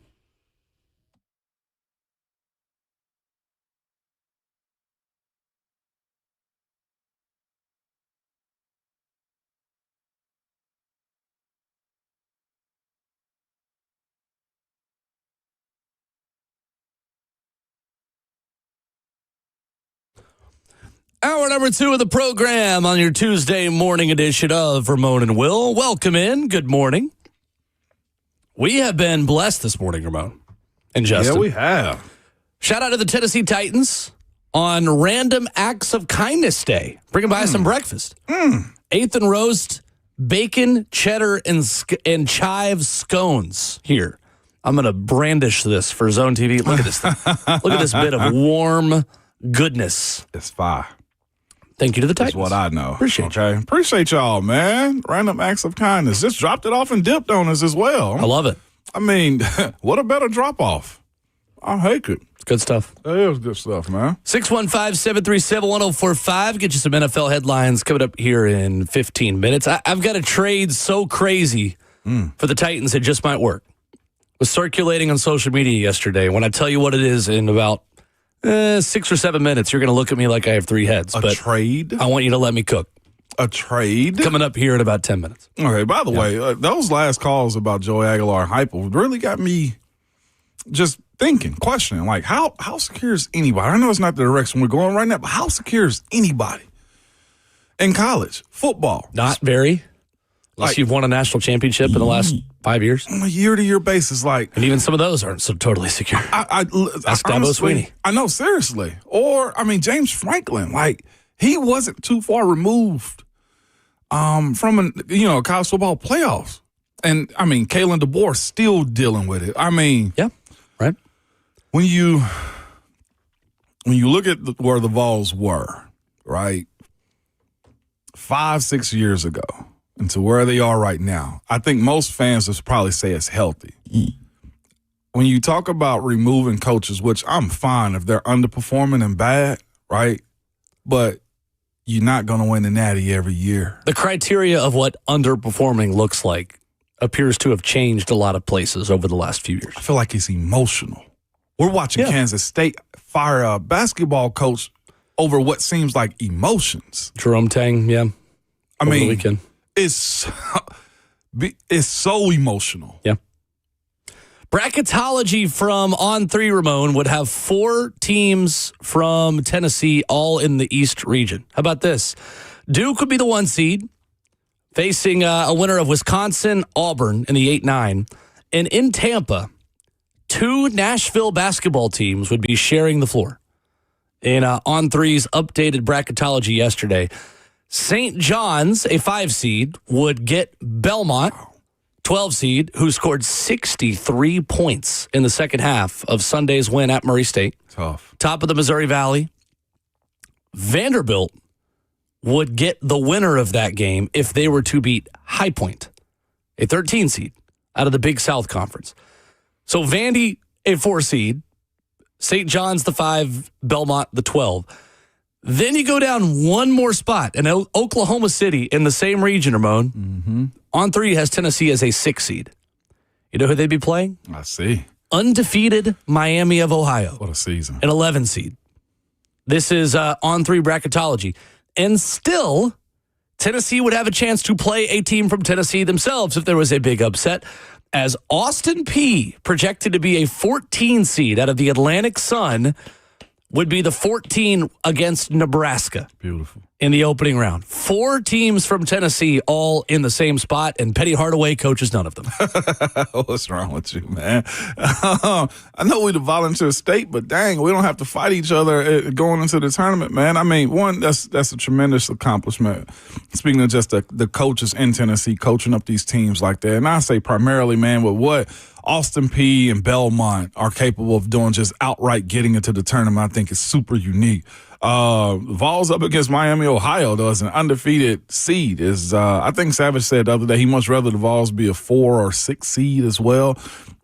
[SPEAKER 2] Hour number 2 of the program on your Tuesday morning edition of Ramon and Will. Welcome in. Good morning. We have been blessed this morning, Ramon and Justin.
[SPEAKER 3] Yeah, we have.
[SPEAKER 2] Shout out to the Tennessee Titans on Random Acts of Kindness Day. Bringing by some breakfast. Eighth and roast, bacon, cheddar, and chive scones here. I'm going to brandish this for Zone TV. Look at this thing. Look at this bit of warm goodness.
[SPEAKER 3] It's fire.
[SPEAKER 2] Thank you to the Titans.
[SPEAKER 3] That's what I know.
[SPEAKER 2] Appreciate
[SPEAKER 3] you. Appreciate y'all, man. Random acts of kindness. Just dropped it off and dipped on us as well.
[SPEAKER 2] I love it.
[SPEAKER 3] I mean, what a better drop off. I hate it.
[SPEAKER 2] It's good stuff.
[SPEAKER 3] That is good stuff, man.
[SPEAKER 2] 615-737-1045. Get you some NFL headlines coming up here in 15 minutes. I've got a trade so crazy for the Titans, it just might work. It was circulating on social media yesterday. When I tell you what it is in about 6 or 7 minutes, you're going to look at me like I have 3 heads.
[SPEAKER 3] A trade?
[SPEAKER 2] I want you to let me cook.
[SPEAKER 3] A trade?
[SPEAKER 2] Coming up here in about 10 minutes.
[SPEAKER 3] Okay, by the way, those last calls about Joey Aguilar and Hypel really got me just thinking, questioning, like, how secure is anybody? I know it's not the direction we're going right now, but how secure is anybody in college football?
[SPEAKER 2] Not very. Unless you've won a national championship in the last 5 years.
[SPEAKER 3] On a year-to-year basis, like...
[SPEAKER 2] And even some of those aren't so totally secure.
[SPEAKER 3] That's
[SPEAKER 2] Dabo Sweeney.
[SPEAKER 3] I know, seriously. Or, I mean, James Franklin, like, he wasn't too far removed from, college football playoffs. And, I mean, Kalen DeBoer still dealing with it. I mean...
[SPEAKER 2] Yeah, right.
[SPEAKER 3] When you look at where the Vols were, right, 5-6 years ago, and to where they are right now, I think most fans would probably say it's healthy. When you talk about removing coaches, which I'm fine if they're underperforming and bad, right? But you're not going to win the Natty every year.
[SPEAKER 2] The criteria of what underperforming looks like appears to have changed a lot of places over the last few years.
[SPEAKER 3] I feel like it's emotional. We're watching Kansas State fire a basketball coach over what seems like emotions.
[SPEAKER 2] Jerome Tang, yeah.
[SPEAKER 3] I mean,
[SPEAKER 2] the weekend.
[SPEAKER 3] It's so emotional.
[SPEAKER 2] Yeah. Bracketology from On3, Ramon, would have 4 teams from Tennessee all in the East region. How about this? Duke would be the 1 seed, facing a winner of Wisconsin, Auburn in the 8-9. And in Tampa, 2 Nashville basketball teams would be sharing the floor. In On3's updated bracketology yesterday, St. John's, a 5 seed, would get Belmont, 12 seed, who scored 63 points in the second half of Sunday's win at Murray State.
[SPEAKER 3] Tough.
[SPEAKER 2] Top of the Missouri Valley. Vanderbilt would get the winner of that game if they were to beat High Point, a 13 seed out of the Big South Conference. So Vandy, a 4 seed, St. John's the 5, Belmont the 12. Then you go down one more spot, and Oklahoma City in the same region, Ramon.
[SPEAKER 3] Mm-hmm.
[SPEAKER 2] On3 has Tennessee as a 6 seed. You know who they'd be playing?
[SPEAKER 3] I see.
[SPEAKER 2] Undefeated Miami of Ohio.
[SPEAKER 3] What a season.
[SPEAKER 2] An 11 seed. This is on 3 bracketology. And still, Tennessee would have a chance to play a team from Tennessee themselves if there was a big upset, as Austin Peay, projected to be a 14 seed out of the Atlantic Sun, would be the 14 against Nebraska.
[SPEAKER 3] Beautiful.
[SPEAKER 2] In the opening round. 4 teams from Tennessee all in the same spot, and Petty Hardaway coaches none of them.
[SPEAKER 3] What's wrong with you, man? I know we're the volunteer state, but dang, we don't have to fight each other going into the tournament, man. I mean, one, that's a tremendous accomplishment. Speaking of just the coaches in Tennessee coaching up these teams like that, and I say primarily, man, with what Austin Peay and Belmont are capable of doing, just outright getting into the tournament, I think is super unique. Vols up against Miami, Ohio, though, as an undefeated seed. I think Savage said the other day he much rather the Vols be a 4 or 6 seed as well.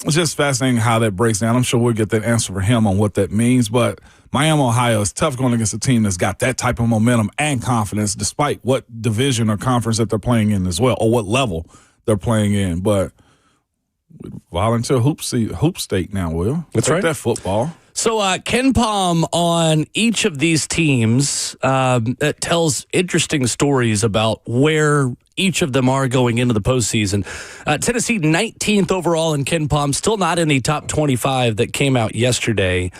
[SPEAKER 3] It's just fascinating how that breaks down. I'm sure we'll get that answer for him on what that means. But Miami, Ohio is tough going against a team that's got that type of momentum and confidence, despite what division or conference that they're playing in as well, or what level they're playing in. But volunteer hoop state now, Will.
[SPEAKER 2] That's
[SPEAKER 3] Take
[SPEAKER 2] right.
[SPEAKER 3] That football.
[SPEAKER 2] So Ken Pom on each of these teams that tells interesting stories about where each of them are going into the postseason. Tennessee 19th overall in Ken Pom, still not in the top 25 that came out yesterday.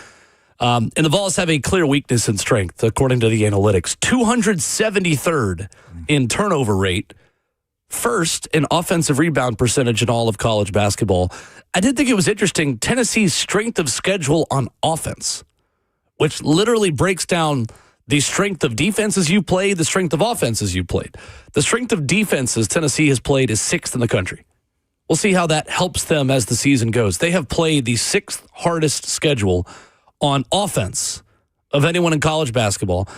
[SPEAKER 2] And the Vols have a clear weakness in strength, according to the analytics. 273rd in turnover rate. First in offensive rebound percentage in all of college basketball. I did think it was interesting, Tennessee's strength of schedule on offense, which literally breaks down the strength of defenses you played, the strength of offenses you played. The strength of defenses Tennessee has played is 6th in the country. We'll see how that helps them as the season goes. They have played the 6th hardest schedule on offense of anyone in college basketball.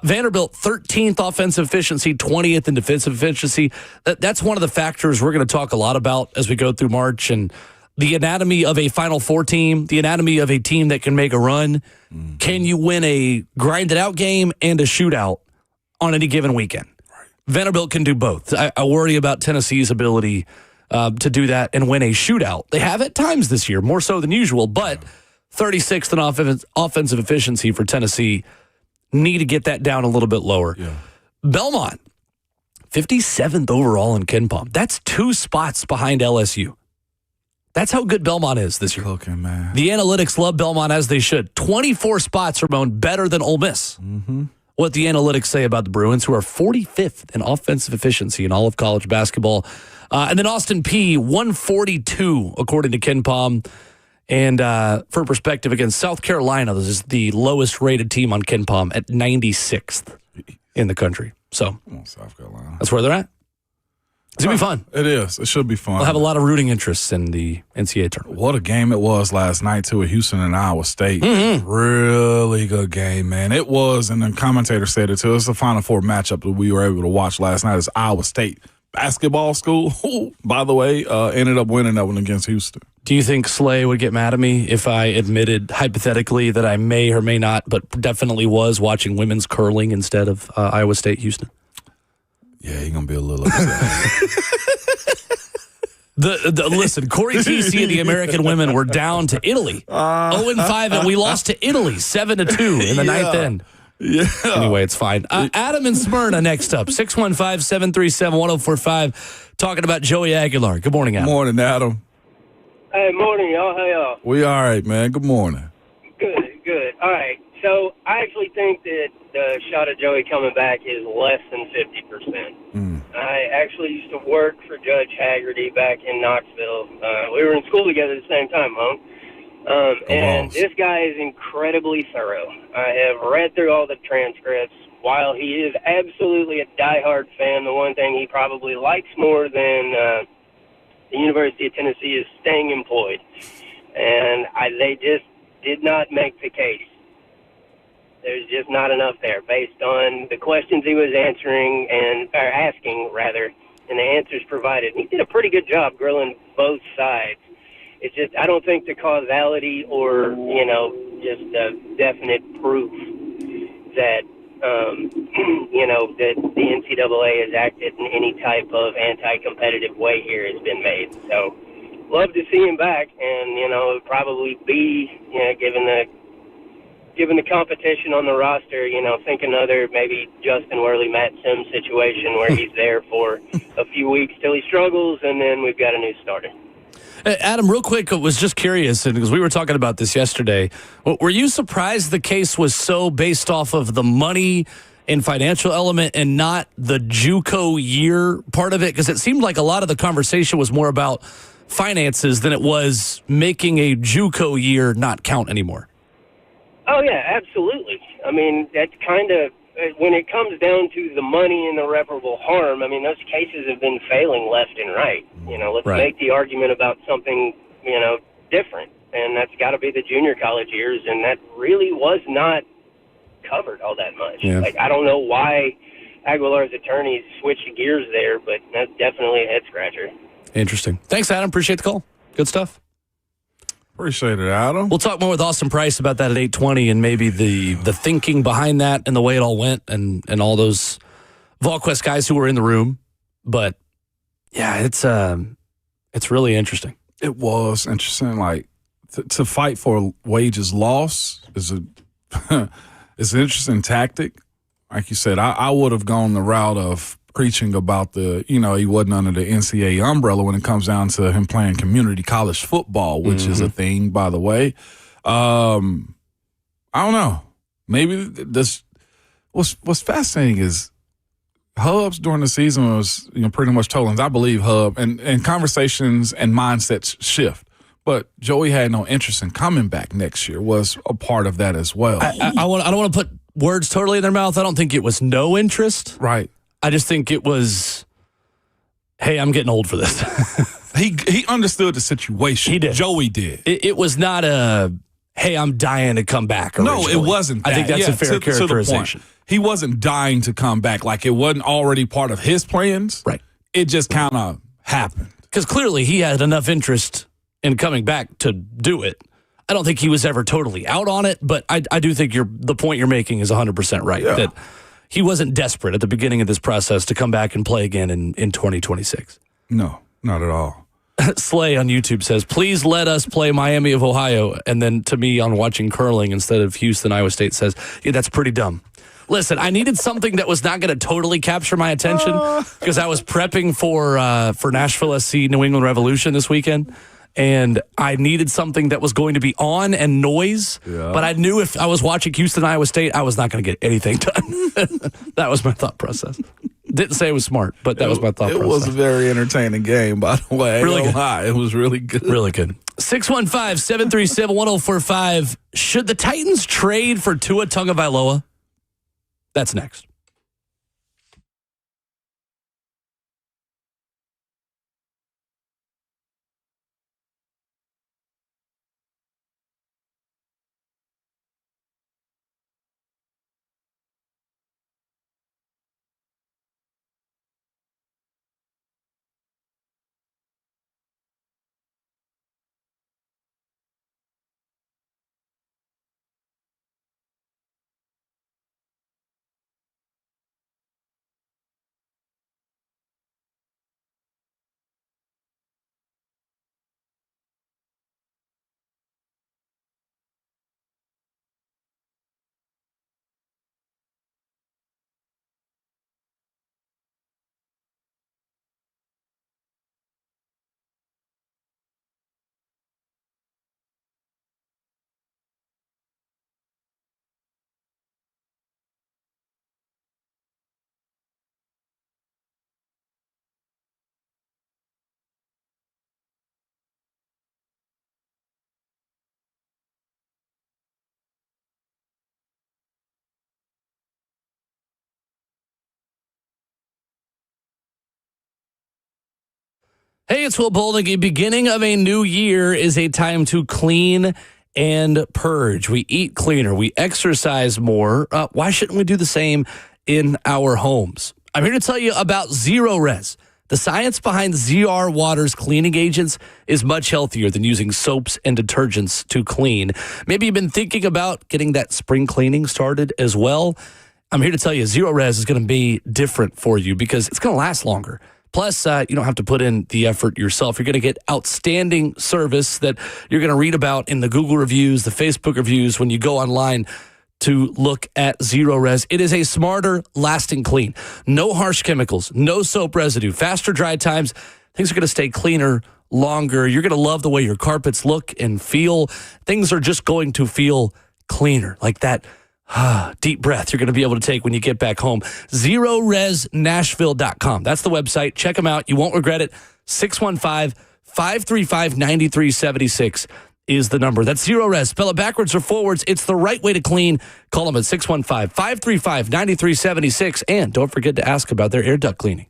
[SPEAKER 2] Vanderbilt, 13th offensive efficiency, 20th in defensive efficiency. That's one of the factors we're going to talk a lot about as we go through March, and the anatomy of a Final Four team, the anatomy of a team that can make a run. Mm-hmm. Can you win a grinded-out game and a shootout on any given weekend? Right. Vanderbilt can do both. I worry about Tennessee's ability to do that and win a shootout. They have at times this year, more so than usual, but 36th in offensive efficiency for Tennessee. Need to get that down a little bit lower. Yeah. Belmont, 57th overall in Ken Pom. That's 2 spots behind LSU. That's how good Belmont is this year.
[SPEAKER 3] Cooking, man.
[SPEAKER 2] The analytics love Belmont as they should. 24 spots, Ramon, better than Ole Miss. Mm-hmm. What the analytics say about the Bruins, who are 45th in offensive efficiency in all of college basketball. And then Austin Peay, 142, according to Ken Pom. And for perspective, against South Carolina, this is the lowest rated team on Ken Pom at 96th in the country. So
[SPEAKER 3] South Carolina.
[SPEAKER 2] That's where they're at. It's going to be fun.
[SPEAKER 3] It is. It should be fun.
[SPEAKER 2] We'll have a lot of rooting interests in the NCAA tournament.
[SPEAKER 3] What a game it was last night, too, at Houston and Iowa State. Mm-hmm. Really good game, man. It was, and the commentator said it, too. It's the Final Four matchup that we were able to watch last night. It's Iowa State basketball school, who, by the way, ended up winning that one against Houston.
[SPEAKER 2] Do you think Slay would get mad at me if I admitted hypothetically that I may or may not, but definitely was watching women's curling instead of Iowa State Houston?
[SPEAKER 3] Yeah, you're going to be a little upset.
[SPEAKER 2] Listen, Corey TC and the American women were down to Italy. 0-5, and we lost to Italy 7-2 in the ninth end.
[SPEAKER 3] Yeah.
[SPEAKER 2] Anyway, it's fine. Adam in Smyrna next up, 615-737-1045, talking about Joey Aguilar. Good morning, Adam.
[SPEAKER 3] Morning, Adam.
[SPEAKER 7] Hey, morning, y'all. How y'all?
[SPEAKER 3] We all right, man. Good morning.
[SPEAKER 7] Good. All right. So I actually think that the shot of Joey coming back is less than 50%. I actually used to work for Judge Haggerty back in Knoxville. We were in school together at the same time, Mom. And this guy is incredibly thorough. I have read through all the transcripts. While he is absolutely a diehard fan, the one thing he probably likes more than the University of Tennessee is staying employed. And they just did not make the case. There's just not enough there based on the questions he was asking, and the answers provided. He did a pretty good job grilling both sides. It's just I don't think the causality or, just definite proof that, that the NCAA has acted in any type of anti-competitive way here has been made. So love to see him back, and, it would probably be, given the given the competition on the roster, think another maybe Justin Worley, Matt Sims situation where he's there for a few weeks till he struggles, and then we've got a new starter.
[SPEAKER 2] Adam, real quick, I was just curious, and because we were talking about this yesterday, were you surprised the case was so based off of the money and financial element and not the JUCO year part of it? Because it seemed like a lot of the conversation was more about finances than it was making a JUCO year not count anymore.
[SPEAKER 7] Oh, yeah, absolutely. I mean, that's kind of, when it comes down to the money and the irreparable harm, I mean, those cases have been failing left and right. Let's make the argument about something, different. And that's got to be the junior college years. And that really was not covered all that much.
[SPEAKER 2] Yeah.
[SPEAKER 7] I don't know why Aguilar's attorneys switched gears there, but that's definitely a head scratcher.
[SPEAKER 2] Interesting. Thanks, Adam. Appreciate the call. Good stuff.
[SPEAKER 3] Appreciate it, Adam.
[SPEAKER 2] We'll talk more with Austin Price about that at 8:20 and maybe the thinking behind that and the way it all went and all those VolQuest guys who were in the room. But yeah, it's really interesting.
[SPEAKER 3] It was interesting. Like to fight for wages loss is it's an interesting tactic. Like you said, I would have gone the route of preaching about he wasn't under the NCAA umbrella when it comes down to him playing community college football, which is a thing, by the way. I don't know. Maybe this. What's fascinating is Hubs during the season was pretty much told him, I believe Hub and conversations and mindsets shift. But Joey had no interest in coming back next year was a part of that as well.
[SPEAKER 2] I don't want to put words totally in their mouth. I don't think it was no interest.
[SPEAKER 3] Right.
[SPEAKER 2] I just think it was, hey, I'm getting old for this.
[SPEAKER 3] He understood the situation.
[SPEAKER 2] He did.
[SPEAKER 3] Joey did.
[SPEAKER 2] It was not a, hey, I'm dying to come back. Originally.
[SPEAKER 3] No, it wasn't that.
[SPEAKER 2] I think that's a fair characterization.
[SPEAKER 3] To the point. He wasn't dying to come back. Like it wasn't already part of his plans.
[SPEAKER 2] Right.
[SPEAKER 3] It just kind of happened.
[SPEAKER 2] Because clearly he had enough interest in coming back to do it. I don't think he was ever totally out on it, but I do think the point you're making is 100% right.
[SPEAKER 3] Yeah.
[SPEAKER 2] That he wasn't desperate at the beginning of this process to come back and play again in 2026.
[SPEAKER 3] No, not at all.
[SPEAKER 2] Slay on YouTube says, please let us play Miami of Ohio. And then to me on watching curling instead of Houston, Iowa State says, yeah, that's pretty dumb. Listen, I needed something that was not going to totally capture my attention because I was prepping for Nashville SC New England Revolution this weekend. And I needed something that was going to be on and noise. Yeah. But I knew if I was watching Houston, Iowa State, I was not going to get anything done. That was my thought process. Didn't say it was smart, but that was my thought process.
[SPEAKER 3] It was a very entertaining game, by the way.
[SPEAKER 2] Really good.
[SPEAKER 3] It was really good.
[SPEAKER 2] Really good. 615-737-1045. Should the Titans trade for Tua Tagovailoa? That's next. Hey, it's Will Boldig. A beginning of a new year is a time to clean and purge. We eat cleaner. We exercise more. Why shouldn't we do the same in our homes? I'm here to tell you about Zero Res. The science behind ZR Water's cleaning agents is much healthier than using soaps and detergents to clean. Maybe you've been thinking about getting that spring cleaning started as well. I'm here to tell you Zero Res is going to be different for you because it's going to last longer. Plus, you don't have to put in the effort yourself. You're going to get outstanding service that you're going to read about in the Google reviews, the Facebook reviews when you go online to look at Zero Res. It is a smarter, lasting clean. No harsh chemicals, no soap residue, faster dry times. Things are going to stay cleaner longer. You're going to love the way your carpets look and feel. Things are just going to feel cleaner, like that deep breath you're going to be able to take when you get back home. ZeroResNashville.com. That's the website. Check them out. You won't regret it. 615-535-9376 is the number. That's Zero Res. Spell it backwards or forwards. It's the right way to clean. Call them at 615-535-9376. And don't forget to ask about their air duct cleaning.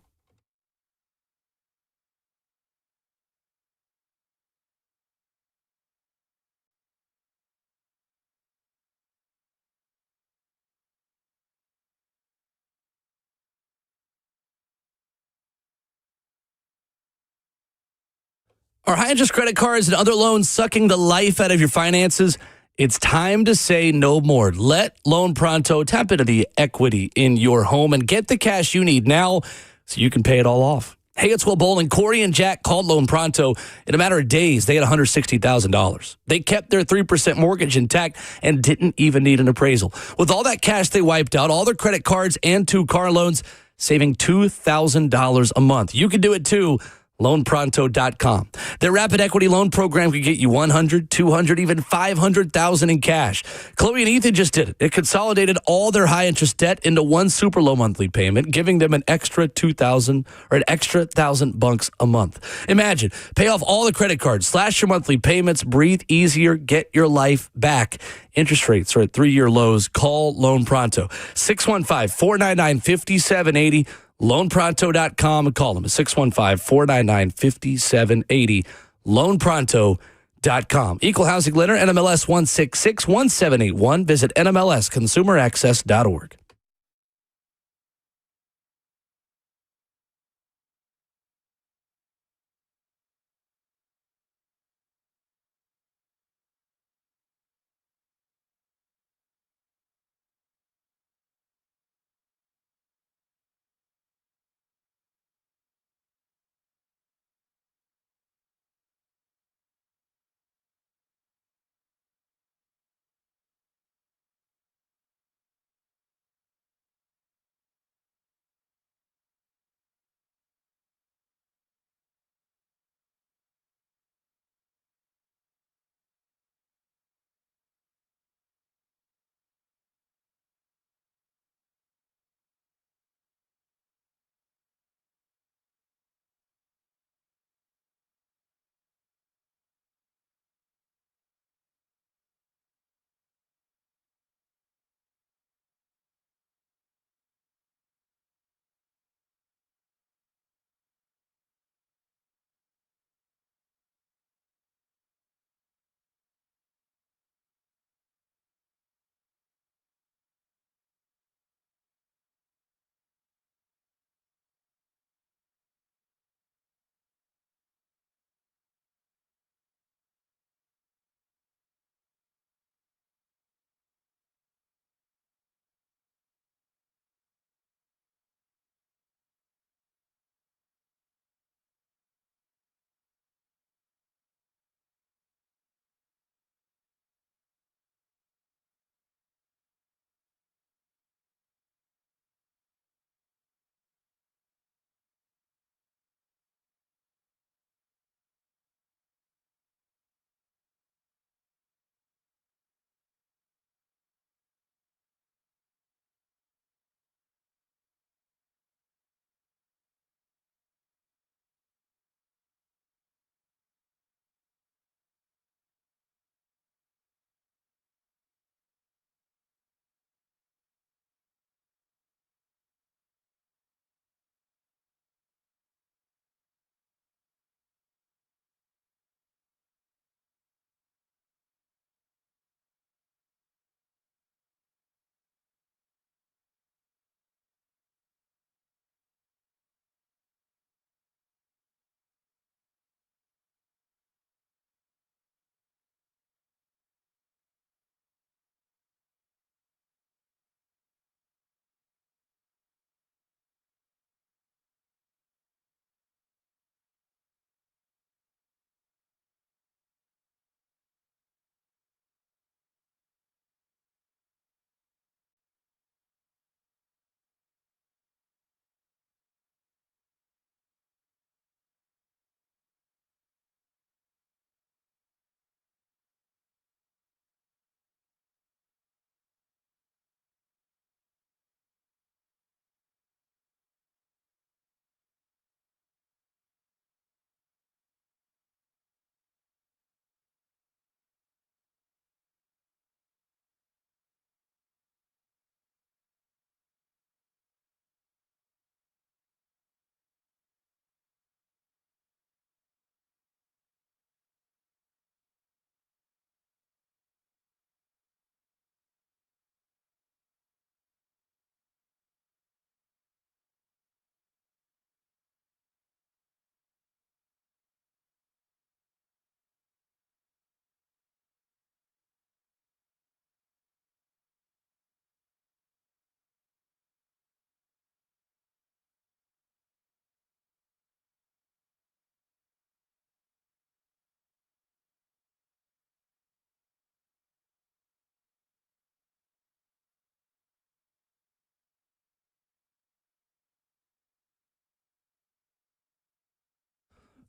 [SPEAKER 2] Are high-interest credit cards and other loans sucking the life out of your finances? It's time to say no more. Let Loan Pronto tap into the equity in your home and get the cash you need now so you can pay it all off. Hey, it's Will Bowling. Corey and Jack called Loan Pronto. In a matter of days, they had $160,000. They kept their 3% mortgage intact and didn't even need an appraisal. With all that cash they wiped out, all their credit cards and 2 car loans, saving $2,000 a month. You can do it too. LoanPronto.com. Their rapid equity loan program could get you $100,000, $200,000, even $500,000 in cash. Chloe and Ethan just did it. It consolidated all their high interest debt into one super low monthly payment, giving them an extra $2,000 or an extra $1,000 a month. Imagine, pay off all the credit cards, slash your monthly payments, breathe easier, get your life back. Interest rates are at 3-year lows. Call Loan Pronto. 615-499-5780. LoanPronto.com and call them at 615-499-5780. LoanPronto.com. Equal housing lender, NMLS 1661781. Visit NMLSConsumerAccess.org.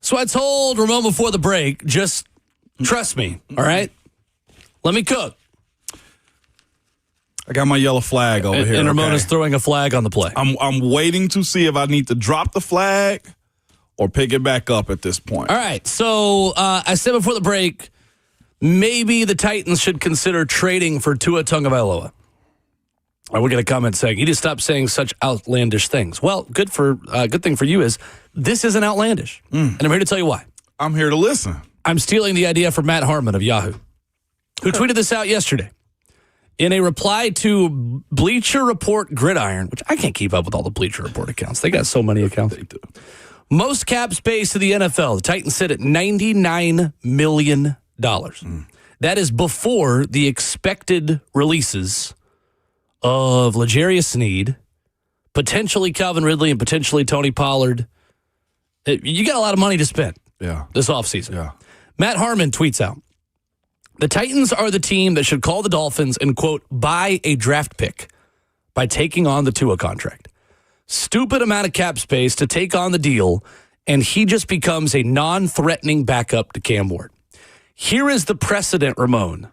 [SPEAKER 2] So I told Ramon before the break, just trust me, all right? Let me cook.
[SPEAKER 3] I got my yellow flag over here.
[SPEAKER 2] And Ramon is throwing a flag on the play.
[SPEAKER 3] I'm waiting to see if I need to drop the flag or pick it back up at this point.
[SPEAKER 2] All right. So I said before the break, maybe the Titans should consider trading for Tua Tagovailoa. We get a comment saying, you need to stop saying such outlandish things. Well, good thing for you is this isn't outlandish. And I'm here to tell you why.
[SPEAKER 3] I'm here to listen.
[SPEAKER 2] I'm stealing the idea from Matt Harmon of Yahoo, who tweeted this out yesterday. In a reply to Bleacher Report Gridiron, which I can't keep up with all the Bleacher Report accounts. They got so many accounts.
[SPEAKER 3] They do.
[SPEAKER 2] Most cap space in the NFL. The Titans sit at $99 million. That is before the expected releases of L'Jarius Sneed, potentially Calvin Ridley, and potentially Tony Pollard. You got a lot of money to spend this offseason.
[SPEAKER 3] Yeah.
[SPEAKER 2] Matt Harmon tweets out, the Titans are the team that should call the Dolphins and, quote, buy a draft pick by taking on the Tua contract. Stupid amount of cap space to take on the deal, and he just becomes a non-threatening backup to Cam Ward. Here is the precedent, Ramon,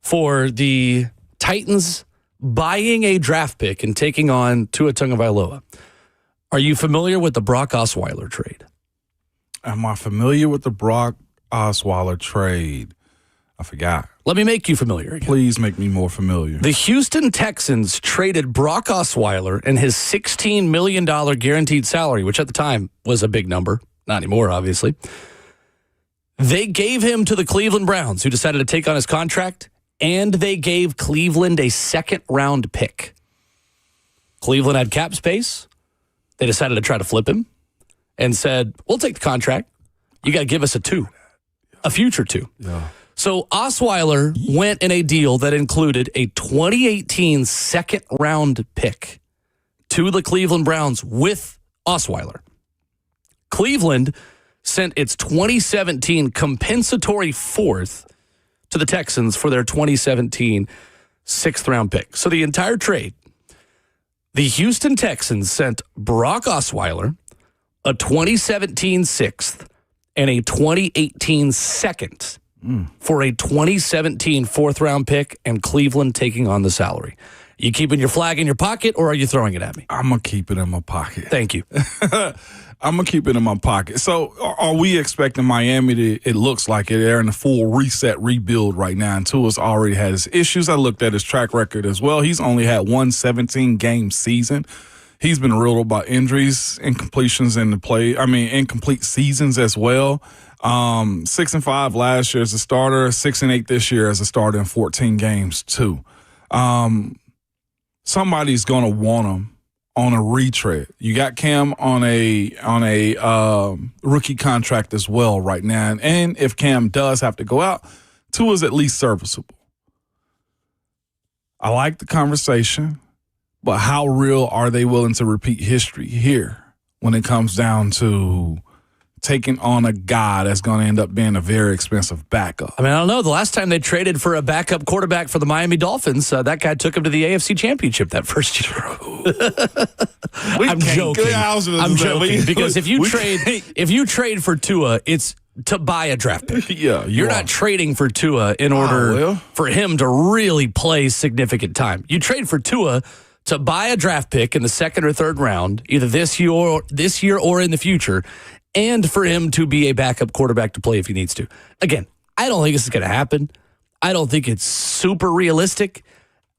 [SPEAKER 2] for the Titans buying a draft pick and taking on Tua Tagovailoa. Are you familiar with the Brock Osweiler trade?
[SPEAKER 3] Am I familiar with the Brock Osweiler trade? I forgot.
[SPEAKER 2] Let me make you familiar again.
[SPEAKER 3] Please make me more familiar.
[SPEAKER 2] The Houston Texans traded Brock Osweiler and his $16 million guaranteed salary, which at the time was a big number. Not anymore, obviously. They gave him to the Cleveland Browns, who decided to take on his contract, and they gave Cleveland a second-round pick. Cleveland had cap space. They decided to try to flip him and said, we'll take the contract. You got to give us a future 2.
[SPEAKER 3] Yeah.
[SPEAKER 2] So Osweiler went in a deal that included a 2018 second-round pick to the Cleveland Browns with Osweiler. Cleveland sent its 2017 compensatory 4th to the Texans for their 2017 6th-round pick. So the entire trade, the Houston Texans sent Brock Osweiler, a 2017 6th, and a 2018 2nd for a 2017 4th-round pick, and Cleveland taking on the salary. You keeping your flag in your pocket, or are you throwing it at me?
[SPEAKER 3] I'm going to keep it in my pocket.
[SPEAKER 2] Thank you.
[SPEAKER 3] I'm going to keep it in my pocket. So are we expecting Miami to, it looks like they're in a full reset rebuild right now, and Tua's already had his issues. I looked at his track record as well. He's only had one 17-game season. He's been riddled by injuries, incompletions in the play. I mean, incomplete seasons as well. 6-5 last year as a starter, 6-8 this year as a starter in 14 games too. Somebody's going to want him on a retread. You got Cam on a rookie contract as well right now. And if Cam does have to go out, Tua's at least serviceable. I like the conversation, but how real are they willing to repeat history here when it comes down to taking on a guy that's going to end up being a very expensive backup?
[SPEAKER 2] I mean, I don't know. The last time they traded for a backup quarterback for the Miami Dolphins, that guy took him to the AFC Championship that first year. I'm joking. I'm joking because if you trade for Tua, it's to buy a draft pick.
[SPEAKER 3] Yeah,
[SPEAKER 2] you're not trading for Tua in order for him to really play significant time. You trade for Tua to buy a draft pick in the 2nd or 3rd round, either this year or in the future, and for him to be a backup quarterback to play if he needs to. Again, I don't think this is going to happen. I don't think it's super realistic.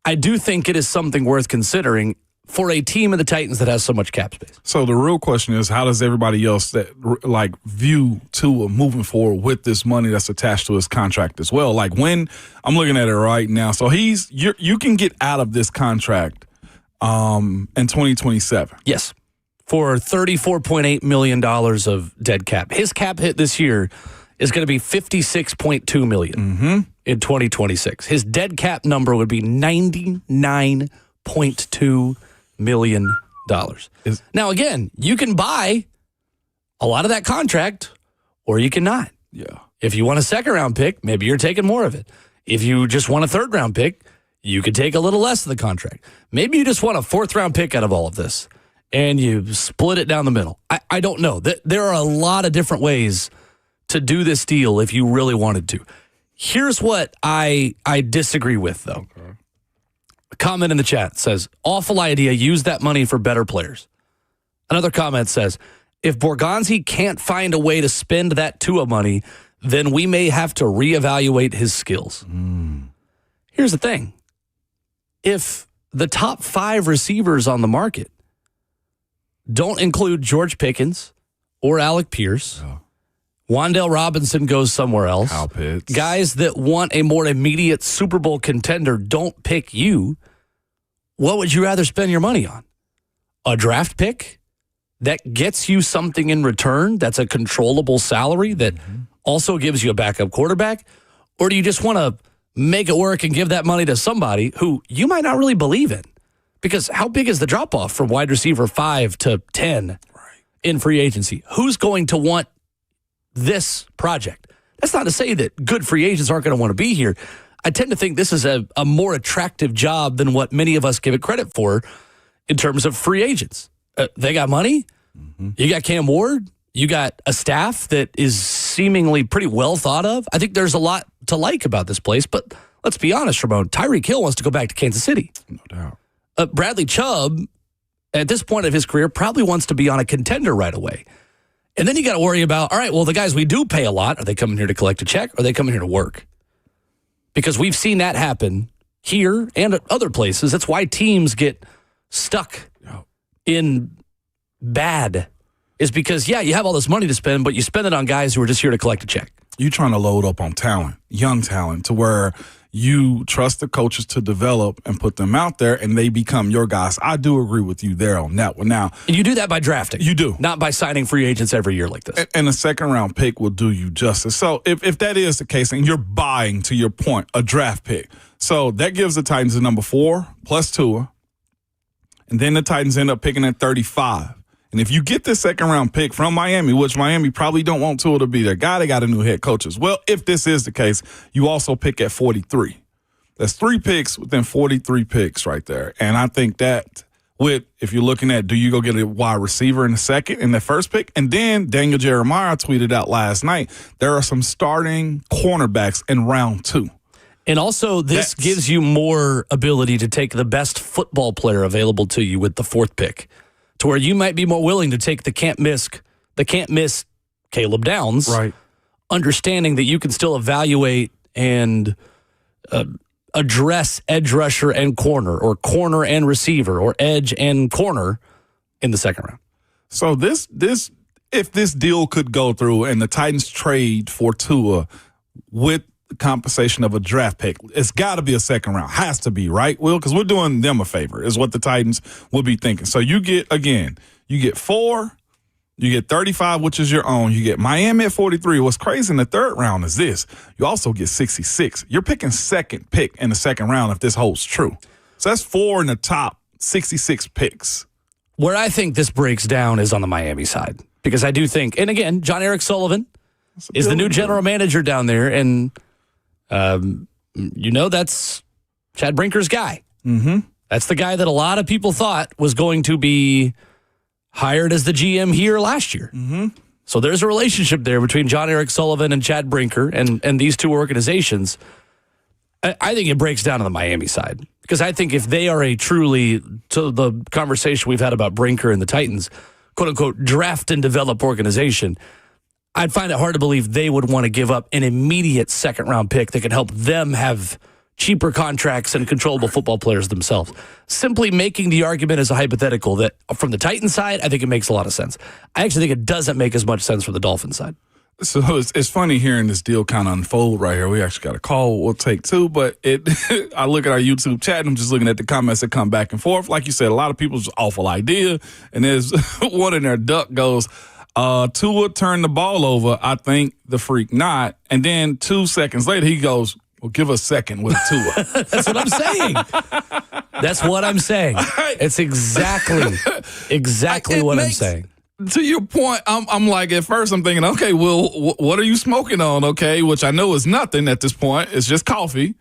[SPEAKER 2] I do think it is something worth considering for a team of the Titans that has so much cap space.
[SPEAKER 3] So the real question is, how does everybody else that view Tua moving forward with this money that's attached to his contract as well? Like, when I'm looking at it right now, so you can get out of this contract in 2027.
[SPEAKER 2] Yes. For $34.8 million of dead cap. His cap hit this year is going to be $56.2 million in 2026. His dead cap number would be $99.2 million. Now, again, you can buy a lot of that contract or you cannot.
[SPEAKER 3] Yeah.
[SPEAKER 2] If you want a 2nd-round pick, maybe you're taking more of it. If you just want a 3rd-round pick, you could take a little less of the contract. Maybe you just want a 4th-round pick out of all of this. and you split it down the middle. I don't know. There are a lot of different ways to do this deal if you really wanted to. Here's what I disagree with, though. Okay. A comment in the chat says, awful idea, use that money for better players. Another comment says, if Borgonzi can't find a way to spend that Tua money, then we may have to reevaluate his skills. Here's the thing. If the top 5 receivers on the market don't include George Pickens or Alec Pierce, Wan'Dale Robinson goes somewhere else,
[SPEAKER 3] Kyle Pitts.
[SPEAKER 2] Guys that want a more immediate Super Bowl contender don't pick you, what would you rather spend your money on? A draft pick that gets you something in return that's a controllable salary that also gives you a backup quarterback? Or do you just want to make it work and give that money to somebody who you might not really believe in? Because how big is the drop-off from wide receiver 5 to 10 in free agency? Who's going to want this project? That's not to say that good free agents aren't going to want to be here. I tend to think this is a more attractive job than what many of us give it credit for in terms of free agents. They got money. You got Cam Ward. You got a staff that is seemingly pretty well thought of. I think there's a lot to like about this place, but let's be honest, Ramon. Tyreek Hill wants to go back to Kansas City.
[SPEAKER 3] No doubt.
[SPEAKER 2] Bradley Chubb, at this point of his career, probably wants to be on a contender right away. And then you got to worry about, all right, well, the guys we do pay a lot, are they coming here to collect a check or are they coming here to work? Because we've seen that happen here and at other places. That's why teams get stuck in bad, is because, yeah, you have all this money to spend, but you spend it on guys who are just here to collect a check.
[SPEAKER 3] You're trying to load up on talent, young talent, to where you trust the coaches to develop and put them out there, and they become your guys. I do agree with you there on that one. Now,
[SPEAKER 2] and you do that by drafting.
[SPEAKER 3] You do.
[SPEAKER 2] Not by signing free agents every year like this.
[SPEAKER 3] And a second-round pick will do you justice. So if that is the case, and you're buying, to your point, a draft pick, so that gives the Titans a number 4 plus Tua, and then the Titans end up picking at 35. And if you get this second-round pick from Miami, which Miami probably don't want Tua to be their guy, they got a new head coach as well. If this is the case, you also pick at 43. That's 3 picks within 43 picks right there. And I think that if you're looking at, do you go get a wide receiver in the second, in the first pick? And then Daniel Jeremiah tweeted out last night, there are some starting cornerbacks in round 2.
[SPEAKER 2] And also, this gives you more ability to take the best football player available to you with the 4th pick, to where you might be more willing to take the can't miss Caleb Downs, right? Understanding that you can still evaluate and address edge rusher and corner, or corner and receiver, or edge and corner in the second round.
[SPEAKER 3] So if this deal could go through and the Titans trade for Tua with the compensation of a draft pick, it's got to be a second round. Has to be, right, Will? Because we're doing them a favor, is what the Titans will be thinking. So you get 4, you get 35, which is your own. You get Miami at 43. What's crazy in the third round is this. You also get 66. You're picking second pick in the second round if this holds true. So that's 4 in the top 66 picks.
[SPEAKER 2] Where I think this breaks down is on the Miami side. Because I do think, and again, John Eric Sullivan is the new general manager down there, and that's Chad Brinker's guy. Mm-hmm. That's the guy that a lot of people thought was going to be hired as the GM here last year. Mm-hmm. So there's a relationship there between John Eric Sullivan and Chad Brinker and these two organizations. I think it breaks down on the Miami side, because I think if they are to the conversation we've had about Brinker and the Titans, quote unquote, draft and develop organization, I'd find it hard to believe they would want to give up an immediate second round pick that could help them have cheaper contracts and controllable football players themselves. Simply making the argument as a hypothetical that from the Titans side, I think it makes a lot of sense. I actually think it doesn't make as much sense from the Dolphins side.
[SPEAKER 3] So it's funny hearing this deal kind of unfold right here. We actually got a call we'll take too, but I look at our YouTube chat and I'm just looking at the comments that come back and forth. Like you said, a lot of people's awful idea. And there's one in there, Duck goes, Tua turned the ball over, I think the freak not. And then 2 seconds later, he goes, well, give us a second with Tua.
[SPEAKER 2] That's what I'm saying. That's what I'm saying. It's exactly what I'm saying.
[SPEAKER 3] To your point, I'm like, at first I'm thinking, okay, well, what are you smoking on? Okay, which I know is nothing at this point. It's just coffee.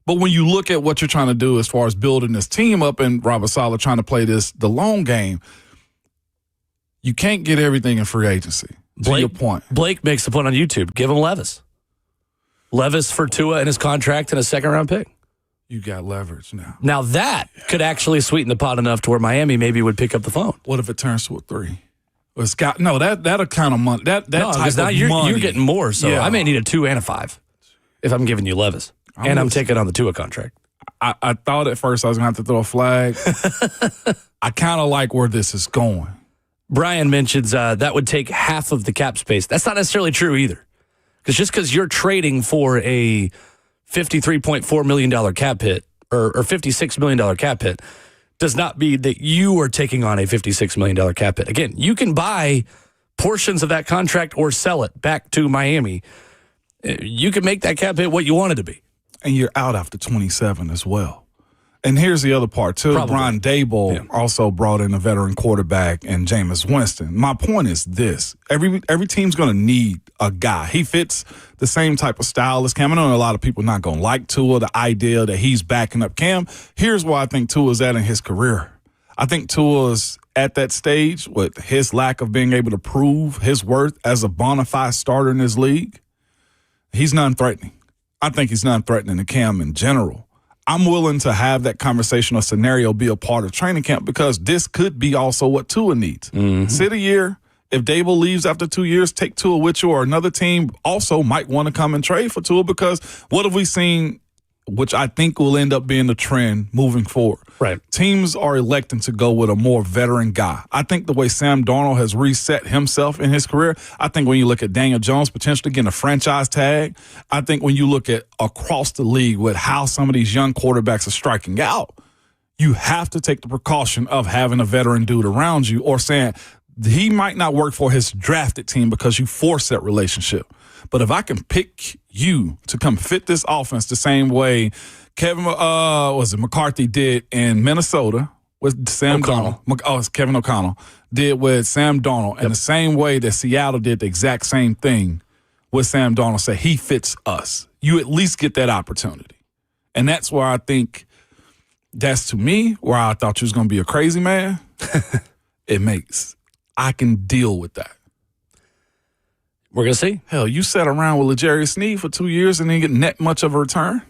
[SPEAKER 3] But when you look at what you're trying to do as far as building this team up and Robert Saleh trying to play the long game, You can't get everything in free agency. To your point.
[SPEAKER 2] Blake makes the point on YouTube. Give him Levis. Levis for Tua and his contract and a second-round pick.
[SPEAKER 3] You got leverage now.
[SPEAKER 2] Now that could actually sweeten the pot enough to where Miami maybe would pick up the phone.
[SPEAKER 3] What if it turns to a 3? It's got that kind of money. That type of money.
[SPEAKER 2] You're getting more. So I may need a 2 and a 5 if I'm giving you Levis, I'm taking on the Tua contract.
[SPEAKER 3] I thought at first I was going to have to throw a flag. I kind of like where this is going.
[SPEAKER 2] Brian mentions that would take half of the cap space. That's not necessarily true either. Because you're trading for a $53.4 million cap hit or $56 million cap hit does not mean that you are taking on a $56 million cap hit. Again, you can buy portions of that contract or sell it back to Miami. You can make that cap hit what you want it to be.
[SPEAKER 3] And you're out after 27 as well. And here's the other part, too.
[SPEAKER 2] Probably.
[SPEAKER 3] Brian Dable also brought in a veteran quarterback and Jameis Winston. My point is this. Every team's going to need a guy. He fits the same type of style as Cam. I know a lot of people not going to like Tua, the idea that he's backing up Cam. Here's where I think Tua's at in his career. I think Tua's at that stage with his lack of being able to prove his worth as a bona fide starter in this league. He's non-threatening. I think he's non-threatening to Cam in general. I'm willing to have that conversation or scenario be a part of training camp because this could be also what Tua needs. Mm-hmm. Sit a year. If Dable leaves after 2 years, take Tua with you, or another team also might want to come and trade for Tua because what have we seen, which I think will end up being the trend moving forward.
[SPEAKER 2] Right.
[SPEAKER 3] Teams are electing to go with a more veteran guy. I think the way Sam Darnold has reset himself in his career, I think when you look at Daniel Jones potentially getting a franchise tag, I think when you look at across the league with how some of these young quarterbacks are striking out, you have to take the precaution of having a veteran dude around you or saying he might not work for his drafted team because you force that relationship. But if I can pick you to come fit this offense the same way McCarthy did in Minnesota with Sam Darnold. It's Kevin O'Connell did with Sam Darnold. And the same way that Seattle did the exact same thing with Sam Darnold, say he fits us. You at least get that opportunity. And that's where I think that's to me where I thought you was going to be a crazy man. I can deal with that.
[SPEAKER 2] We're going to see.
[SPEAKER 3] Hell, you sat around with L'Jarius Sneed for 2 years and didn't get net much of a return.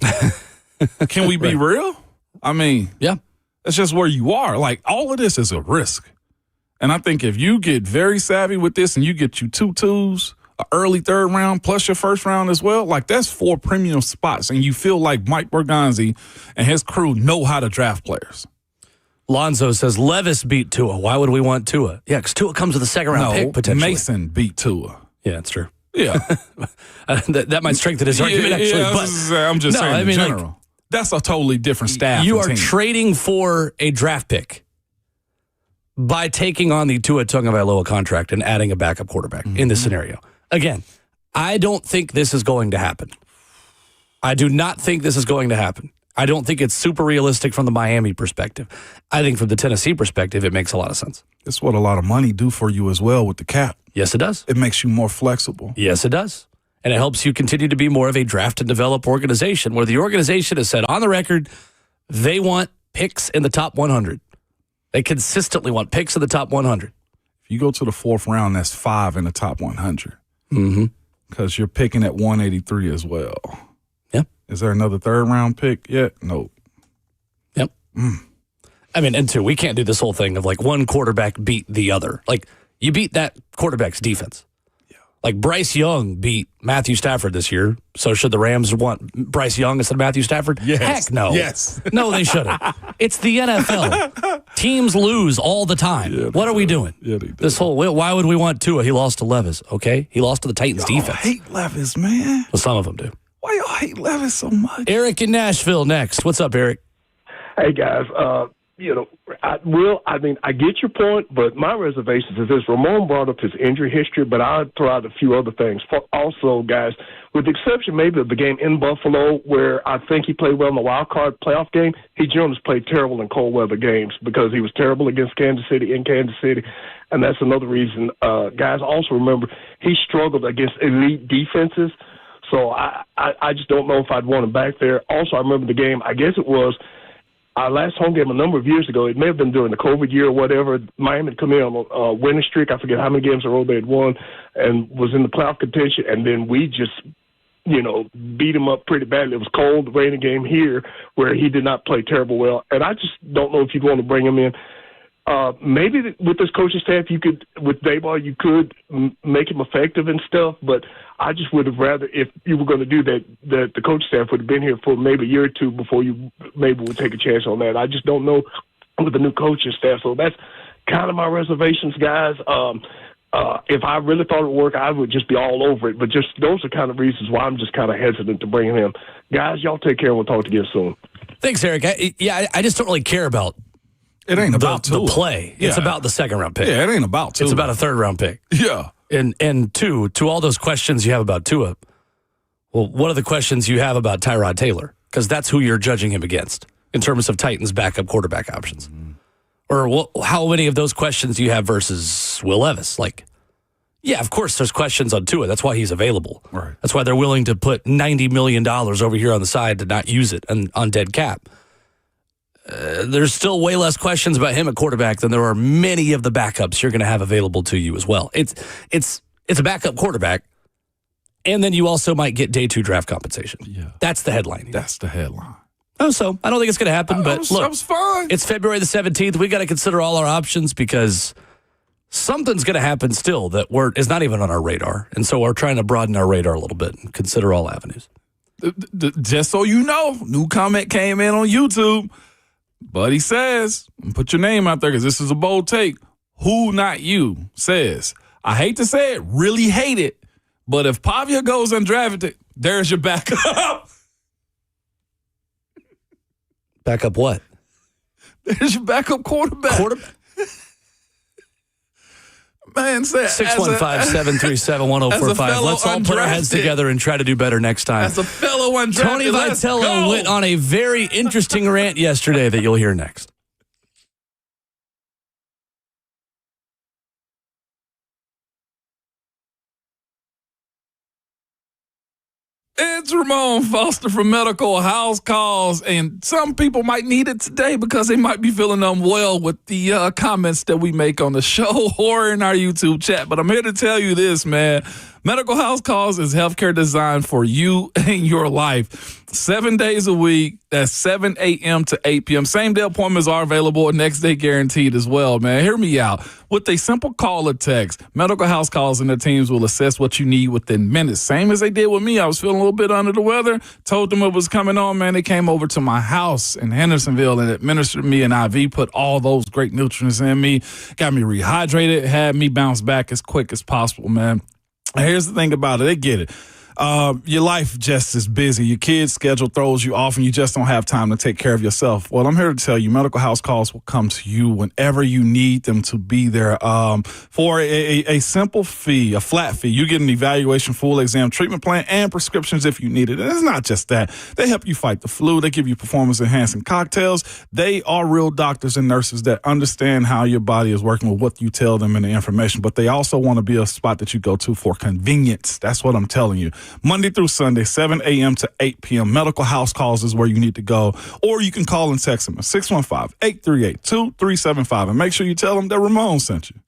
[SPEAKER 3] Can we be real? I mean, that's just where you are. Like, all of this is a risk. And I think if you get very savvy with this and you get you 2 twos, an early 3rd round plus your 1st round as well, like that's 4 premium spots. And you feel like Mike Berganzi and his crew know how to draft players.
[SPEAKER 2] Lonzo says Levis beat Tua. Why would we want Tua? Yeah, because Tua comes with a 2nd round pick potentially.
[SPEAKER 3] Mason beat Tua.
[SPEAKER 2] Yeah, that's true.
[SPEAKER 3] Yeah.
[SPEAKER 2] that might strengthen his argument, actually. But
[SPEAKER 3] I'm just saying in general. Like, that's a totally different staff.
[SPEAKER 2] You are trading for a draft pick by taking on the Tua Tagovailoa contract and adding a backup quarterback in this scenario. Again, I don't think this is going to happen. I do not think this is going to happen. I don't think it's super realistic from the Miami perspective. I think from the Tennessee perspective, it makes a lot of sense.
[SPEAKER 3] It's what a lot of money do for you as well with the cap.
[SPEAKER 2] Yes, it does.
[SPEAKER 3] It makes you more flexible.
[SPEAKER 2] Yes, it does. And it helps you continue to be more of a draft and develop organization where the organization has said on the record they want picks in the top 100. They consistently want picks in the top 100.
[SPEAKER 3] If you go to the 4th round, that's 5 in the top 100.
[SPEAKER 2] Mm-hmm.
[SPEAKER 3] Because you're picking at 183 as well.
[SPEAKER 2] Yep.
[SPEAKER 3] Is there another 3rd round pick yet? No.
[SPEAKER 2] Yep. I mean, and 2, we can't do this whole thing of like one quarterback beat the other. Like, you beat that quarterback's defense. Yeah. Like, Bryce Young beat Matthew Stafford this year. So should the Rams want Bryce Young instead of Matthew Stafford?
[SPEAKER 3] Yes.
[SPEAKER 2] Heck no.
[SPEAKER 3] Yes.
[SPEAKER 2] No, they shouldn't. It's the NFL. Teams lose all the time. Yeah, what are we doing?
[SPEAKER 3] Yeah, they do.
[SPEAKER 2] This whole, why would we want Tua? He lost to Levis, okay? He lost to the Titans defense.
[SPEAKER 3] I hate Levis, man.
[SPEAKER 2] Well, some of them do.
[SPEAKER 3] Why y'all hate Levis so much?
[SPEAKER 2] Eric in Nashville next. What's up, Eric?
[SPEAKER 8] Hey, guys. I get your point, but my reservations is this. Ramon brought up his injury history, but I'll throw out a few other things. Also, guys, with the exception maybe of the game in Buffalo where I think he played well in the wild card playoff game, he generally played terrible in cold weather games because he was terrible against Kansas City in Kansas City, and that's another reason. Guys, also remember, he struggled against elite defenses, so I just don't know if I'd want him back there. Also, I remember the game, I guess it was our last home game a number of years ago, it may have been during the COVID year or whatever, Miami had come in on a winning streak. I forget how many games in a row they had won and was in the playoff contention. And then we just, beat him up pretty badly. It was cold, raining game here where he did not play terrible well. And I just don't know if you'd want to bring him in. Maybe with this coaching staff, with Daboll, you could make him effective and stuff, but I just would have rather, if you were going to do that the coaching staff would have been here for maybe a year or two before you maybe would take a chance on that. I just don't know with the new coaching staff. So that's kind of my reservations, guys. If I really thought it would work, I would just be all over it. But just those are kind of reasons why I'm just kind of hesitant to bring him in. Guys, y'all take care, and we'll talk again soon.
[SPEAKER 2] Thanks, Eric. I just don't really care about
[SPEAKER 3] it. Ain't about
[SPEAKER 2] the play. Yeah. It's about the second-round pick.
[SPEAKER 3] Yeah, it ain't about Tua.
[SPEAKER 2] It's about a third-round pick.
[SPEAKER 3] Yeah.
[SPEAKER 2] And two, to all those questions you have about Tua, well, what are the questions you have about Tyrod Taylor? Because that's who you're judging him against in terms of Titans' backup quarterback options. Mm-hmm. Or how many of those questions do you have versus Will Levis? Yeah, of course there's questions on Tua. That's why he's available.
[SPEAKER 3] Right.
[SPEAKER 2] That's why they're willing to put $90 million over here on the side to not use it on dead cap. There's still way less questions about him at quarterback than there are many of the backups you're going to have available to you as well. It's a backup quarterback, and then you also might get day 2 draft compensation.
[SPEAKER 3] Yeah.
[SPEAKER 2] That's the headline.
[SPEAKER 3] That's the headline.
[SPEAKER 2] So I don't think it's going to happen, but look,
[SPEAKER 3] that was fine.
[SPEAKER 2] It's February the 17th. We got to consider all our options because something's going to happen still that is not even on our radar. And so we're trying to broaden our radar a little bit and consider all avenues.
[SPEAKER 3] Just so you know, new comment came in on YouTube. Buddy says, put your name out there because this is a bold take. Who, not you, says, I hate to say it, really hate it, but if Pavia goes undrafted, there's your backup.
[SPEAKER 2] Backup what?
[SPEAKER 3] There's your backup quarterback. Man, say
[SPEAKER 2] 615-737-1045. Let's all put our heads together and try to do better next time.
[SPEAKER 3] As a fellow undrafted,
[SPEAKER 2] Tony Vitello went on a very interesting rant yesterday that you'll hear next.
[SPEAKER 3] It's Ramon Foster from Medical House Calls, and some people might need it today because they might be feeling unwell with the comments that we make on the show or in our YouTube chat. But I'm here to tell you this, man. Medical House Calls is healthcare designed for you and your life. 7 days a week. That's 7 a.m. to 8 p.m. Same-day appointments are available and next-day guaranteed as well, man. Hear me out. With a simple call or text, Medical House Calls and their teams will assess what you need within minutes. Same as they did with me. I was feeling a little bit under the weather. Told them it was coming on, man. They came over to my house in Hendersonville and administered me an IV, put all those great nutrients in me, got me rehydrated, had me bounce back as quick as possible, man. Here's the thing about it. They get it. Your life just is busy. Your kid's schedule throws you off and you just don't have time to take care of yourself. Well, I'm here to tell you, Medical House Calls will come to you whenever you need them to be there for a simple fee, a flat fee. You get an evaluation, full exam, treatment plan, and prescriptions if you need it. And it's not just that. They help you fight the flu. They give you performance-enhancing cocktails. They are real doctors and nurses that understand how your body is working with what you tell them and the information. But they also want to be a spot that you go to for convenience. That's what I'm telling you. Monday through Sunday, 7 a.m. to 8 p.m. Medical House Calls is where you need to go. Or you can call and text them at 615-838-2375. And make sure you tell them that Ramon sent you.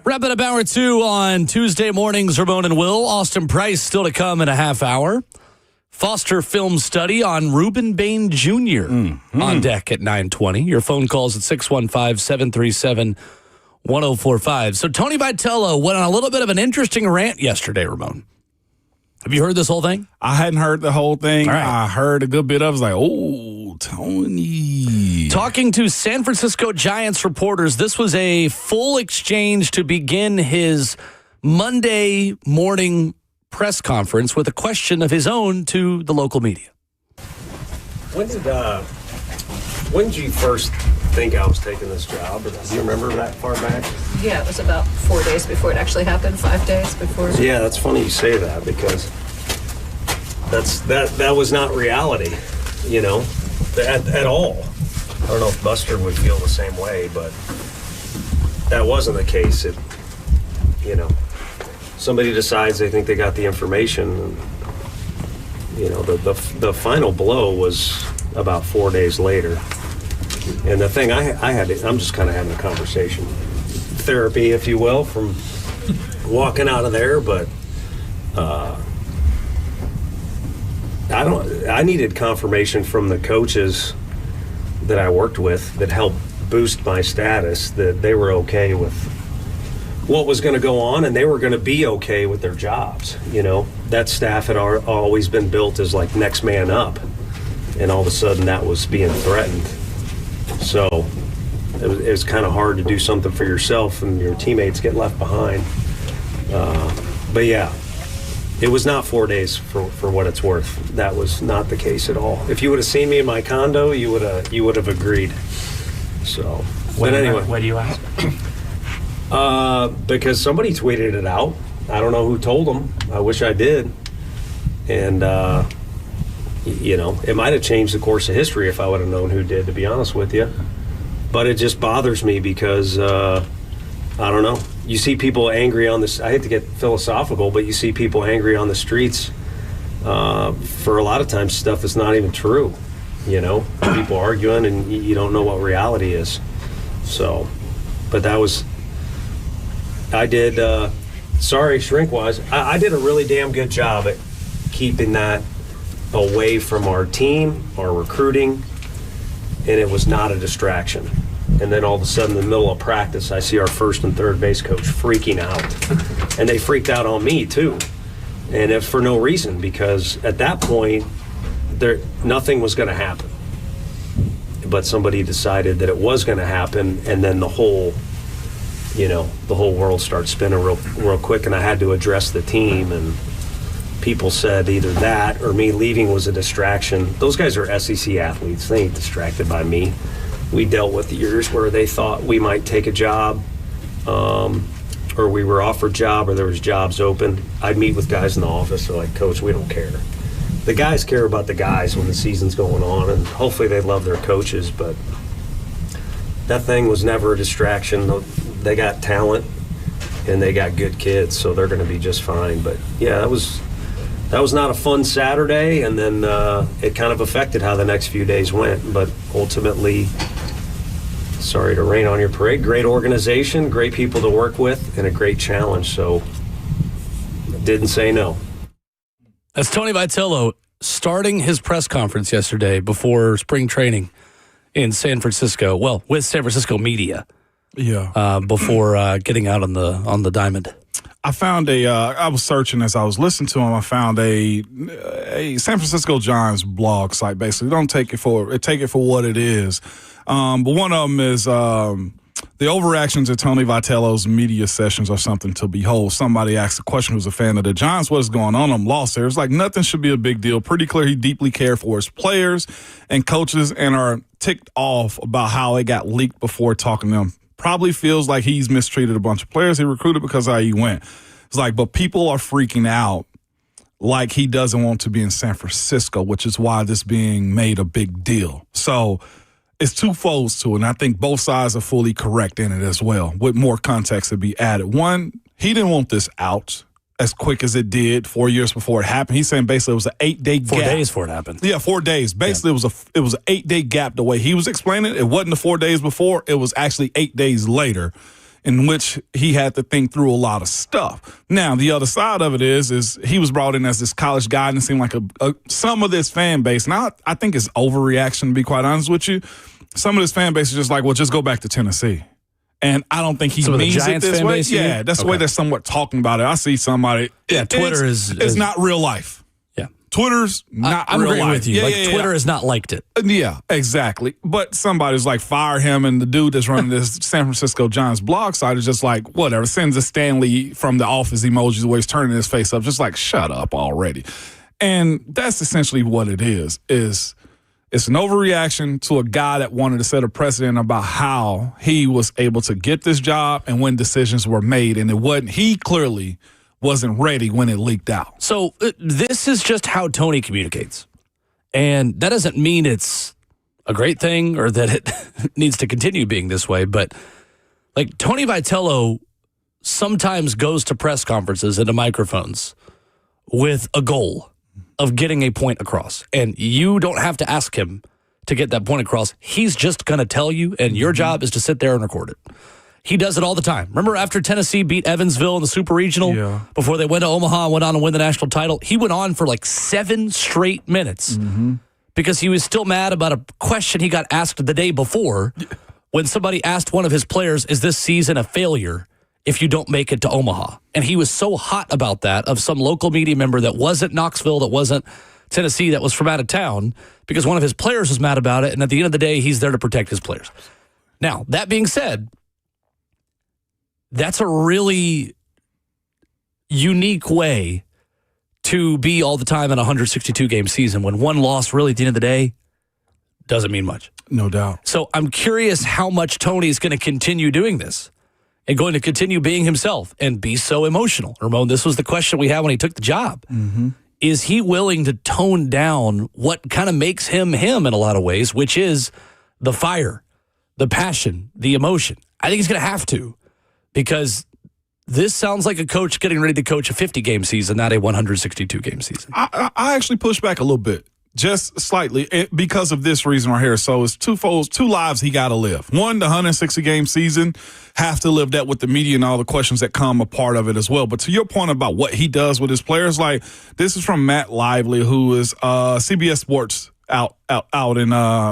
[SPEAKER 2] Wrapping up hour 2 on Tuesday mornings, Ramon and Will. Austin Price still to come in a half hour. Foster film study on Ruben Bain Jr. On deck at 9:20. Your phone calls at 615-737-1045. So Tony Vitello went on a little bit of an interesting rant yesterday, Ramon. Have you heard this whole thing?
[SPEAKER 3] I hadn't heard the whole thing.
[SPEAKER 2] All right.
[SPEAKER 3] I heard a good bit of it. I was like, oh, Tony.
[SPEAKER 2] Talking to San Francisco Giants reporters, this was a full exchange to begin his Monday morning press conference with a question of his own to the local media.
[SPEAKER 9] When did you first think I was taking this job? Do you remember that far back?
[SPEAKER 10] Yeah, it was about 4 days before it actually happened, 5 days before.
[SPEAKER 9] Yeah, that's funny you say that because that was not reality, at all. I don't know if Buster would feel the same way, but that wasn't the case. Somebody decides they think they got the information. And, the final blow was about 4 days later. And the thing I'm just kind of having a conversation, therapy, if you will, from walking out of there. But I needed confirmation from the coaches that I worked with that helped boost my status that they were okay with what was going to go on and they were going to be okay with their jobs. That staff had always been built as like next man up, and all of a sudden that was being threatened. So it was kind of hard to do something for yourself and your teammates get left behind. But yeah, it was not 4 days for what it's worth. That was not the case at all. If you would have seen me in my condo, you would have agreed. So, but anyway.
[SPEAKER 2] Why do you ask?
[SPEAKER 9] Because somebody tweeted it out. I don't know who told them. I wish I did. And, it might have changed the course of history if I would have known who did, to be honest with you. But it just bothers me because, I don't know. You see people angry on this. I hate to get philosophical, but you see people angry on the streets for a lot of times stuff that's not even true. People arguing and you don't know what reality is. So, but I did, shrink-wise, I did a really damn good job at keeping that away from our team, our recruiting, and it was not a distraction. And then all of a sudden, in the middle of practice, I see our first and third base coach freaking out. And they freaked out on me, too. And if for no reason, because at that point, nothing was going to happen. But somebody decided that it was going to happen, and then the whole world started spinning real quick, and I had to address the team, and people said either that or me leaving was a distraction. Those guys are SEC athletes. They ain't distracted by me. We dealt with years where they thought we might take a job, or we were offered a job, or there was jobs open. I'd meet with guys in the office. They're like, Coach, we don't care. The guys care about the guys when the season's going on, and hopefully they love their coaches, but that thing was never a distraction. They got talent, and they got good kids, so they're going to be just fine. But, yeah, that was not a fun Saturday, and then it kind of affected how the next few days went. But ultimately, sorry to rain on your parade. Great organization, great people to work with, and a great challenge. So didn't say no.
[SPEAKER 2] That's Tony Vitello starting his press conference yesterday before spring training in San Francisco. Well, with San Francisco media.
[SPEAKER 3] Yeah.
[SPEAKER 2] Before getting out on the diamond.
[SPEAKER 3] I found I was searching as I was listening to him. I found a San Francisco Giants blog site. Basically, take it for what it is. But one of them is the overreactions at Tony Vitello's media sessions are something to behold. Somebody asked a question who's a fan of the Giants, what is going on? I'm lost there. It's like nothing should be a big deal. Pretty clear he deeply cared for his players and coaches and are ticked off about how it got leaked before talking to them. Probably feels like he's mistreated a bunch of players he recruited because of how he went. It's like, but people are freaking out like he doesn't want to be in San Francisco, which is why this being made a big deal. So it's two folds to it, and I think both sides are fully correct in it as well, with more context to be added. One, he didn't want this out as quick as it did 4 years before it happened. He's saying basically it was an 8-day gap.
[SPEAKER 2] 4 days before it happened.
[SPEAKER 3] Yeah, 4 days. Basically, it was an 8-day gap the way he was explaining it. It wasn't the 4 days before. It was actually 8 days later. in which he had to think through a lot of stuff. Now, the other side of it is he was brought in as this college guy, and it seemed like some of this fan base, now I think it's overreaction, to be quite honest with you. Some of this fan base is just like, well, just go back to Tennessee. And I don't think he means it this way. Yeah, that's the way they're somewhat talking about it. I see somebody.
[SPEAKER 2] Yeah, Twitter is
[SPEAKER 3] not real life.
[SPEAKER 2] Yeah.
[SPEAKER 3] Twitter's not
[SPEAKER 2] I'm
[SPEAKER 3] real
[SPEAKER 2] agreeing
[SPEAKER 3] life.
[SPEAKER 2] with you. Twitter has not liked it.
[SPEAKER 3] Yeah, exactly. But somebody's like, fire him, and the dude that's running this San Francisco Giants blog site is just like, whatever, sends a Stanley from the office emojis where he's turning his face up, just like, shut up already. And that's essentially what it is. It's an overreaction to a guy that wanted to set a precedent about how he was able to get this job and when decisions were made. And he clearly wasn't ready when it leaked out.
[SPEAKER 2] So this is just how Tony communicates. And that doesn't mean it's a great thing or that it needs to continue being this way. But like Tony Vitello sometimes goes to press conferences and to microphones with a goal of getting a point across. And you don't have to ask him to get that point across. He's just going to tell you, and your job is to sit there and record it. He does it all the time. Remember after Tennessee beat Evansville in the Super Regional, before they went to Omaha and went on to win the national title, he went on for like 7 straight minutes because he was still mad about a question he got asked the day before when somebody asked one of his players, is this season a failure if you don't make it to Omaha? And he was so hot about that of some local media member that wasn't Knoxville, that wasn't Tennessee, that was from out of town, because one of his players was mad about it. And at the end of the day, he's there to protect his players. Now, that being said, that's a really unique way to be all the time in a 162-game season when one loss really at the end of the day doesn't mean much.
[SPEAKER 3] No doubt.
[SPEAKER 2] So I'm curious how much Tony is going to continue doing this and going to continue being himself and be so emotional. Ramon, this was the question we had when he took the job. Is he willing to tone down what kind of makes him him in a lot of ways, which is the fire, the passion, the emotion? I think he's going to have to, because this sounds like a coach getting ready to coach a 50-game season, not a 162-game season.
[SPEAKER 3] I actually push back a little bit, just slightly, because of this reason right here. So it's twofold, 2 lives he got to live. One, the 160-game season, have to live that with the media and all the questions that come a part of it as well. But to your point about what he does with his players, like this is from Matt Lively, who is CBS Sports out in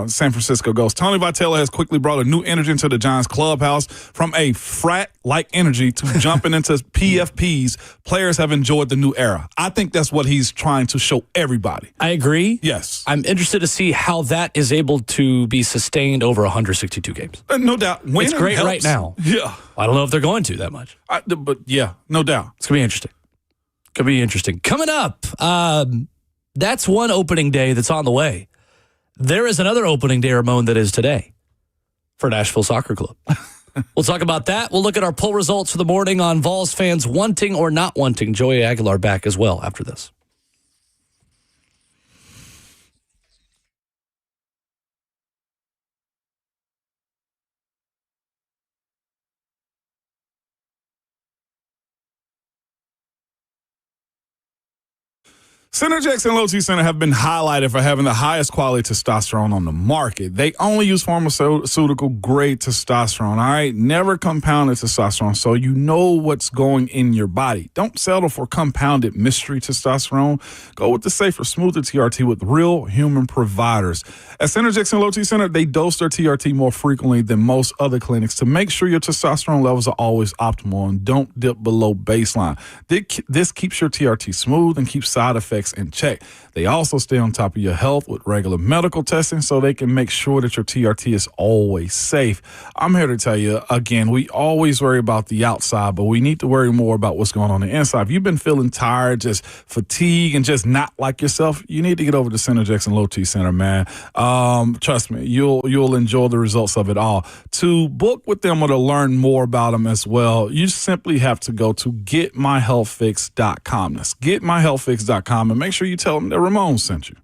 [SPEAKER 3] San Francisco goes, Tony Vitello has quickly brought a new energy into the Giants clubhouse. From a frat-like energy to jumping into PFPs, players have enjoyed the new era. I think that's what he's trying to show everybody.
[SPEAKER 2] I agree.
[SPEAKER 3] Yes.
[SPEAKER 2] I'm interested to see how that is able to be sustained over 162 games.
[SPEAKER 3] No doubt.
[SPEAKER 2] It's great helps. Right now.
[SPEAKER 3] Yeah.
[SPEAKER 2] I don't know if they're going to that much.
[SPEAKER 3] But yeah, no doubt.
[SPEAKER 2] It's going to be interesting. Could be interesting. Coming up, that's one opening day that's on the way. There is another opening day, Ramon, that is today for Nashville Soccer Club. We'll talk about that. We'll look at our poll results for the morning on Vols fans wanting or not wanting Joey Aguilar back as well after this.
[SPEAKER 3] Synergex and Low T Center have been highlighted for having the highest quality testosterone on the market. They only use pharmaceutical-grade testosterone, all right? Never compounded testosterone, so you know what's going in your body. Don't settle for compounded mystery testosterone. Go with the safer, smoother TRT with real human providers. At Synergex and Low T Center, they dose their TRT more frequently than most other clinics to make sure your testosterone levels are always optimal and don't dip below baseline. This keeps your TRT smooth and keeps side effects in check. They also stay on top of your health with regular medical testing so they can make sure that your TRT is always safe. I'm here to tell you, again, we always worry about the outside, but we need to worry more about what's going on the inside. If you've been feeling tired, just fatigue, and just not like yourself, you need to get over to Synergex and Low T Center, man. Trust me, you'll enjoy the results of it all. To book with them or to learn more about them as well, you simply have to go to getmyhealthfix.com. That's getmyhealthfix.com, and make sure you tell them that Ramon sent you.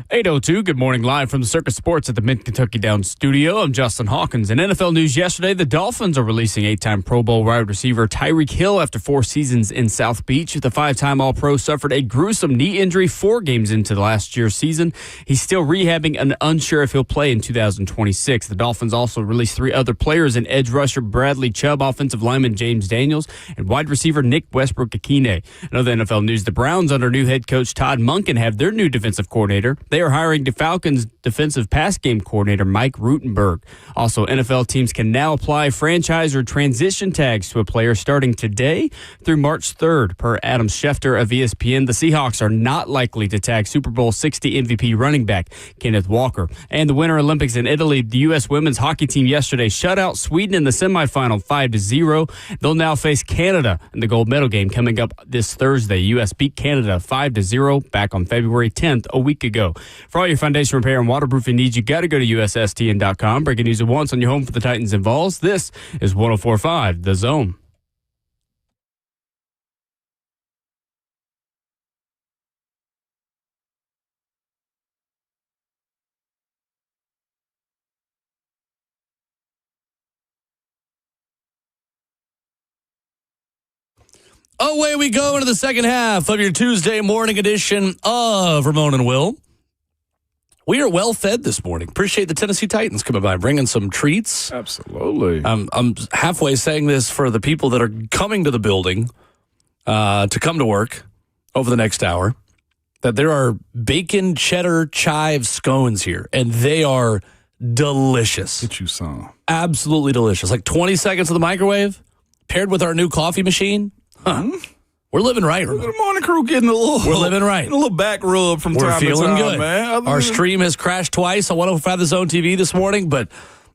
[SPEAKER 6] 8:02, good morning, live from the Circus Sports at the Mid-Kentucky Downs studio. I'm Justin Hawkins. In NFL news yesterday, the Dolphins are releasing 8-time Pro Bowl wide receiver Tyreek Hill after 4 seasons in South Beach. The 5-time All-Pro suffered a gruesome knee injury 4 games into last year's season. He's still rehabbing and unsure if he'll play in 2026. The Dolphins also released 3 other players in edge rusher Bradley Chubb, offensive lineman James Daniels, and wide receiver Nick Westbrook-Akine. In other NFL news, the Browns under new head coach Todd Monken have their new defensive coordinator. They are hiring the Falcons defensive pass game coordinator Mike Rutenberg. Also, NFL teams can now apply franchise or transition tags to a player starting today through March 3rd. Per Adam Schefter of ESPN, the Seahawks are not likely to tag Super Bowl 60 MVP running back Kenneth Walker. And the Winter Olympics in Italy, the U.S. women's hockey team yesterday shut out Sweden in the semifinal 5-0. They'll now face Canada in the gold medal game coming up this Thursday. U.S. beat Canada 5-0 back on February 10th, a week ago. For all your foundation repair and waterproofing needs, you got to go to USSTN.com. Breaking news at once on your home for the Titans and Vols. This is 104.5 The Zone.
[SPEAKER 2] Away we go into the second half of your Tuesday morning edition of Ramon and Will. We are well fed this morning. Appreciate the Tennessee Titans coming by, bringing some treats.
[SPEAKER 3] Absolutely.
[SPEAKER 2] I'm halfway saying this for the people that are coming to the building to come to work over the next hour, that there are bacon cheddar chive scones here, and they are delicious.
[SPEAKER 3] Get you some.
[SPEAKER 2] Absolutely delicious. Like 20 seconds in the microwave, paired with our new coffee machine. Huh. We're living right.
[SPEAKER 3] Look at the morning crew getting a little.
[SPEAKER 2] We're living right.
[SPEAKER 3] A little back rub from time to time.
[SPEAKER 2] We're feeling good,
[SPEAKER 3] man.
[SPEAKER 2] Our stream has crashed twice on 105 The Zone TV this morning, but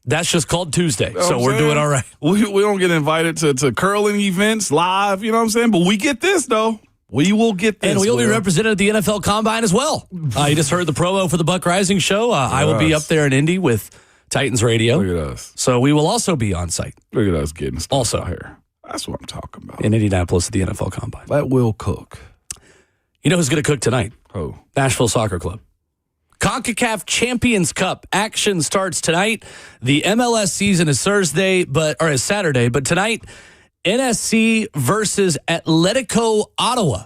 [SPEAKER 2] that's just called Tuesday, so we're doing all right.
[SPEAKER 3] We don't get invited to curling events live, you know what I'm saying? But we get this, though. We will get this.
[SPEAKER 2] And we'll be represented at the NFL Combine as well. You just heard the promo for the Buck Rising show. I will be up there in Indy with Titans Radio.
[SPEAKER 3] Look at us.
[SPEAKER 2] So we will also be on site.
[SPEAKER 3] Look at us getting stuff
[SPEAKER 2] also
[SPEAKER 3] out here. That's what I'm talking about.
[SPEAKER 2] In Indianapolis at the NFL Combine.
[SPEAKER 3] That will cook.
[SPEAKER 2] You know who's going to cook tonight?
[SPEAKER 3] Who?
[SPEAKER 2] Nashville Soccer Club. CONCACAF Champions Cup action starts tonight. The MLS season is Saturday, but tonight, NSC versus Atletico Ottawa.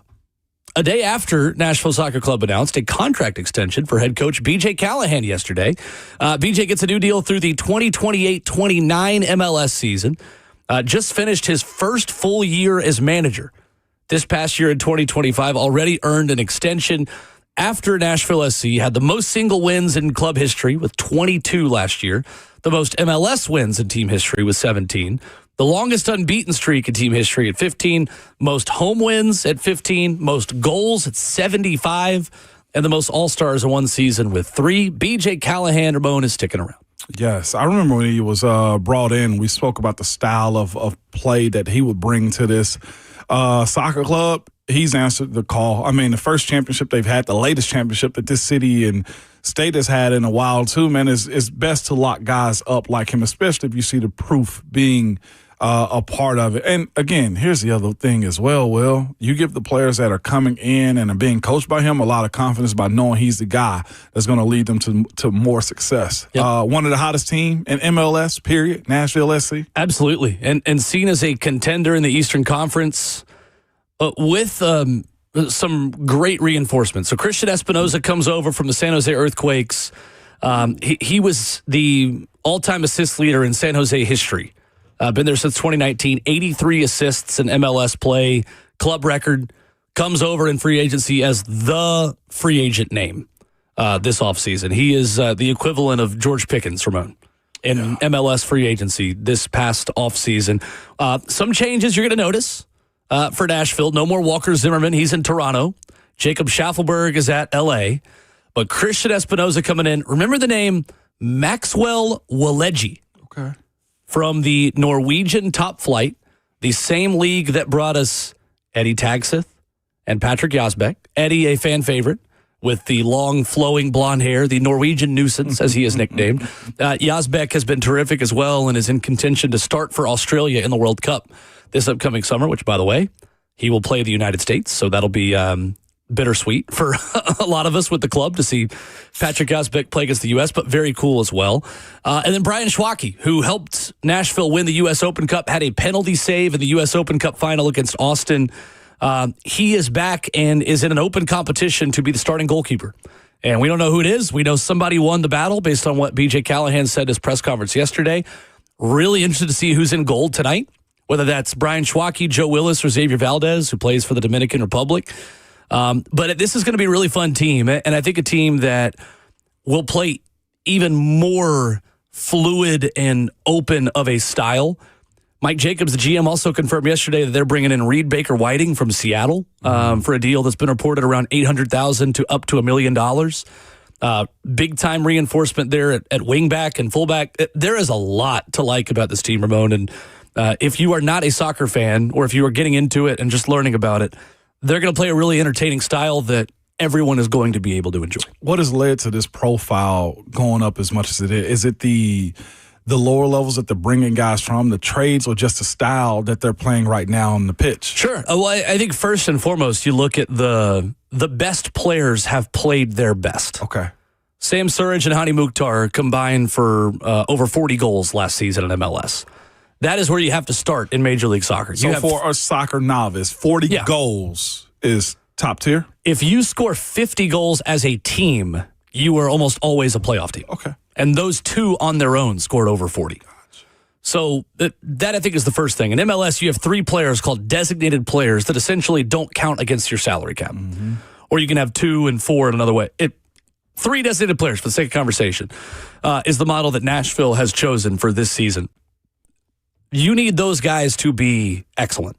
[SPEAKER 2] A day after Nashville Soccer Club announced a contract extension for head coach BJ Callahan yesterday. BJ gets a new deal through the 2028-29 MLS season. Just finished his first full year as manager. This past year in 2025, already earned an extension after Nashville SC had the most single wins in club history with 22 last year, the most MLS wins in team history with 17, the longest unbeaten streak in team history at 15, most home wins at 15, most goals at 75, and the most All-Stars in one season with 3. BJ Callahan, Ramon, is sticking around.
[SPEAKER 3] Yes, I remember when he was brought in, we spoke about the style of play that he would bring to this soccer club. He's answered the call. I mean, the first championship they've had, the latest championship that this city and state has had in a while too, man, is best to lock guys up like him, especially if you see the proof being a part of it. And again, here's the other thing as well, Will. You give the players that are coming in and are being coached by him a lot of confidence by knowing he's the guy that's going to lead them to more success. Yep. One of the hottest team in MLS, period, Nashville SC.
[SPEAKER 2] Absolutely. And seen as a contender in the Eastern Conference with some great reinforcements. So Christian Espinoza comes over from the San Jose Earthquakes. He was the all-time assist leader in San Jose history. Been there since 2019, 83 assists in MLS play, club record, comes over in free agency as the free agent name this offseason. He is the equivalent of George Pickens, Ramon, in MLS free agency this past offseason. Some changes you're going to notice for Nashville. No more Walker Zimmerman. He's in Toronto. Jacob Schaffelberg is at L.A., but Christian Espinoza coming in. Remember the name Maxwell Waleji.
[SPEAKER 3] Okay.
[SPEAKER 2] From the Norwegian top flight, the same league that brought us Eddie Tagseth and Patrick Jasbek. Eddie, a fan favorite, with the long, flowing blonde hair, the Norwegian nuisance, as he is nicknamed. Jasbek has been terrific as well and is in contention to start for Australia in the World Cup this upcoming summer, which, by the way, he will play the United States, so that'll be bittersweet for a lot of us with the club to see Patrick Gosbeck play against the U.S., but very cool as well. And then Brian Schwacke, who helped Nashville win the U.S. Open Cup, had a penalty save in the U.S. Open Cup final against Austin. He is back and is in an open competition to be the starting goalkeeper. And we don't know who it is. We know somebody won the battle based on what B.J. Callahan said at his press conference yesterday. Really interested to see who's in goal tonight, whether that's Brian Schwacke, Joe Willis, or Xavier Valdez, who plays for the Dominican Republic. But this is going to be a really fun team, and I think a team that will play even more fluid and open of a style. Mike Jacobs, the GM, also confirmed yesterday that they're bringing in Reed Baker-Whiting from Seattle for a deal that's been reported around $800,000 to up to $1 million. Big-time reinforcement there at wingback and fullback. There is a lot to like about this team, Ramon, and if you are not a soccer fan or if you are getting into it and just learning about it, they're going to play a really entertaining style that everyone is going to be able to enjoy.
[SPEAKER 3] What has led to this profile going up as much as it is? Is it the lower levels that they're bringing guys from, the trades, or just the style that they're playing right now on the pitch?
[SPEAKER 2] Sure. Well, I think first and foremost, you look at the best players have played their best.
[SPEAKER 3] Okay.
[SPEAKER 2] Sam Surridge and Hani Mukhtar combined for over 40 goals last season in MLS. That is where you have to start in Major League Soccer.
[SPEAKER 3] So for a soccer novice, 40 goals is top tier?
[SPEAKER 2] If you score 50 goals as a team, you are almost always a playoff team.
[SPEAKER 3] Okay.
[SPEAKER 2] And those two on their own scored over 40. Gotcha. So that I think is the first thing. In MLS, you have 3 players called designated players that essentially don't count against your salary cap. Mm-hmm. Or you can have 2 and 4 in another way. 3 designated players, for the sake of conversation, is the model that Nashville has chosen for this season. You need those guys to be excellent.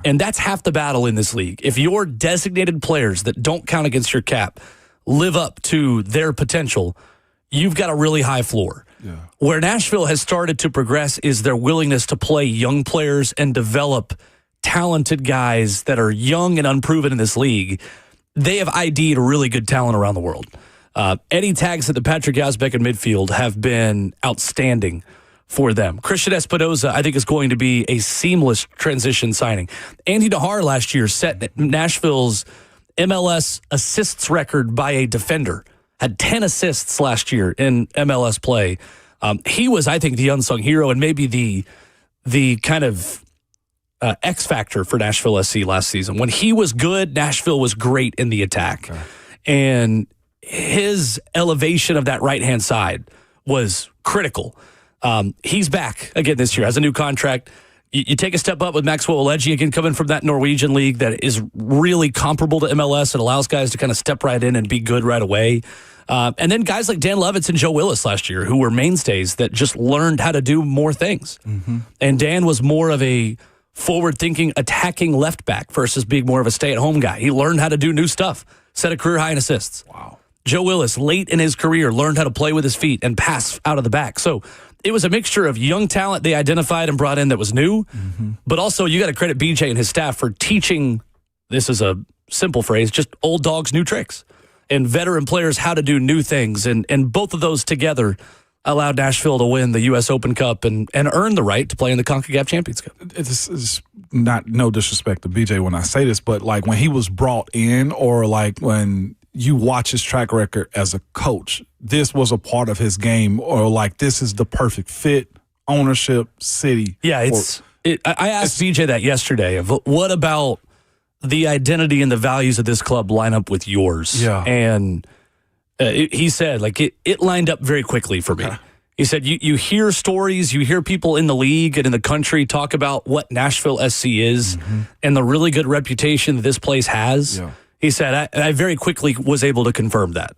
[SPEAKER 2] And that's half the battle in this league. If your designated players that don't count against your cap live up to their potential, you've got a really high floor. Yeah. Where Nashville has started to progress is their willingness to play young players and develop talented guys that are young and unproven in this league. They have ID'd really good talent around the world. Eddie tags at the Patrick Gosbeck in midfield have been outstanding for them. Christian Espinoza, I think, is going to be a seamless transition signing. Andy Nahar last year set Nashville's MLS assists record by a defender. Had 10 assists last year in MLS play. He was, I think, the unsung hero and maybe the kind of X factor for Nashville SC last season. When he was good, Nashville was great in the attack. Okay. And his elevation of that right-hand side was critical. He's back again this year, has a new contract. You take a step up with Maxwell Alegi, again, coming from that Norwegian league that is really comparable to MLS. It allows guys to kind of step right in and be good right away. And then guys like Dan Levitz and Joe Willis last year, who were mainstays that just learned how to do more things. Mm-hmm. And Dan was more of a forward-thinking, attacking left back versus being more of a stay-at-home guy. He learned how to do new stuff, set a career high in assists. Wow. Joe Willis, late in his career, learned how to play with his feet and pass out of the back. So it was a mixture of young talent they identified and brought in that was new, but also you got to credit BJ and his staff for teaching, this is a simple phrase, just old dogs new tricks, and veteran players how to do new things. And both of those together allowed Nashville to win the U.S. Open Cup and earn the right to play in the CONCACAF Champions Cup.
[SPEAKER 3] It's not no disrespect to BJ when I say this, but like when he was brought in, or like when you watch his track record as a coach, this was a part of his game, or like this is the perfect fit, ownership, city.
[SPEAKER 2] Yeah, I asked BJ that yesterday. Of what about the identity and the values of this club line up with yours?
[SPEAKER 3] Yeah.
[SPEAKER 2] And he said, like, it lined up very quickly for me. Okay. He said, you hear stories, you hear people in the league and in the country talk about what Nashville SC is and the really good reputation that this place has. Yeah. He said, I very quickly was able to confirm that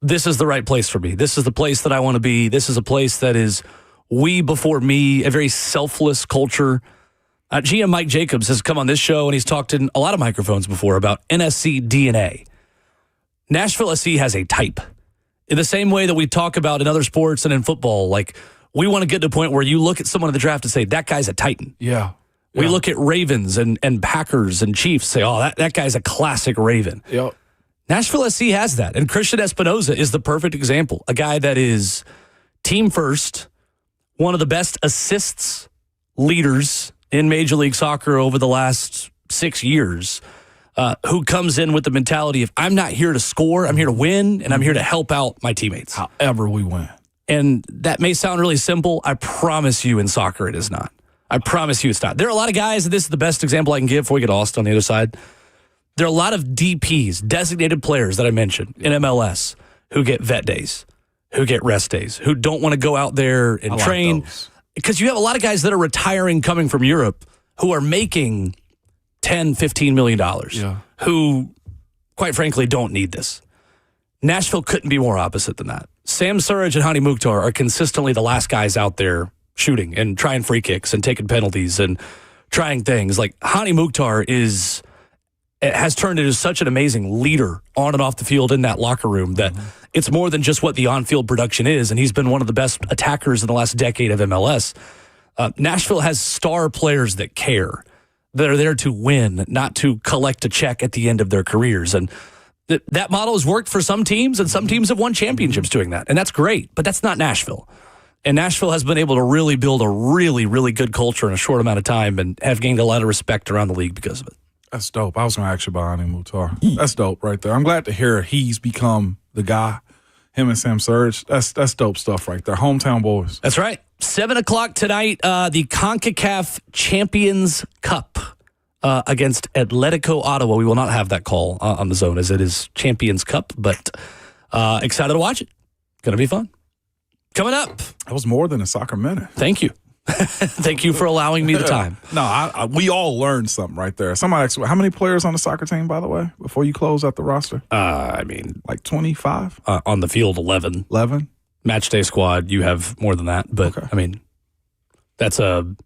[SPEAKER 2] this is the right place for me. This is the place that I want to be. This is a place that is we before me, a very selfless culture. GM Mike Jacobs has come on this show, and he's talked in a lot of microphones before about NSC DNA. Nashville SC has a type. In the same way that we talk about in other sports and in football, like we want to get to a point where you look at someone in the draft and say, that guy's a Titan.
[SPEAKER 3] Yeah.
[SPEAKER 2] We look at Ravens and Packers and Chiefs, say, oh, that guy's a classic Raven.
[SPEAKER 3] Yep.
[SPEAKER 2] Nashville SC has that. And Christian Espinoza is the perfect example. A guy that is team first, one of the best assists leaders in Major League Soccer over the last 6 years. who comes in with the mentality of, I'm not here to score, I'm here to win, and I'm here to help out my teammates.
[SPEAKER 3] However we win.
[SPEAKER 2] And that may sound really simple. I promise you in soccer it is not. I promise you it's not. There are a lot of guys, and this is the best example I can give before we get Austin on the other side. There are a lot of DPs, designated players that I mentioned in MLS, who get vet days, who get rest days, who don't want to go out there and train. Because you have a lot of guys that are retiring coming from Europe who are making $10, $15 million, who, quite frankly, don't need this. Nashville couldn't be more opposite than that. Sam Surridge and Hani Mukhtar are consistently the last guys out there shooting and trying free kicks and taking penalties and trying things. Like, Hani Mukhtar has turned into such an amazing leader on and off the field in that locker room that it's more than just what the on-field production is, and he's been one of the best attackers in the last decade of MLS. Nashville has star players that care, that are there to win, not to collect a check at the end of their careers. And that model has worked for some teams, and some teams have won championships doing that, and that's great, but that's not Nashville. And Nashville has been able to really build a really, really good culture in a short amount of time and have gained a lot of respect around the league because of it.
[SPEAKER 3] That's dope. I was going to ask you about Hani Mukhtar. That's dope right there. I'm glad to hear he's become the guy, him and Sam Surridge. That's dope stuff right there. Hometown boys.
[SPEAKER 2] That's right. 7 o'clock tonight, the CONCACAF Champions Cup against Atletico Ottawa. We will not have that call on the zone as it is Champions Cup, but excited to watch it. Going to be fun. Coming up.
[SPEAKER 3] That was more than a soccer minute.
[SPEAKER 2] Thank you. Thank you for allowing me the time.
[SPEAKER 3] No, we all learned something right there. Somebody asked, how many players on the soccer team, by the way, before you close out the roster?
[SPEAKER 2] Like
[SPEAKER 3] 25?
[SPEAKER 2] On the field, 11.
[SPEAKER 3] 11?
[SPEAKER 2] Match day squad, you have more than that. But, okay. That's 25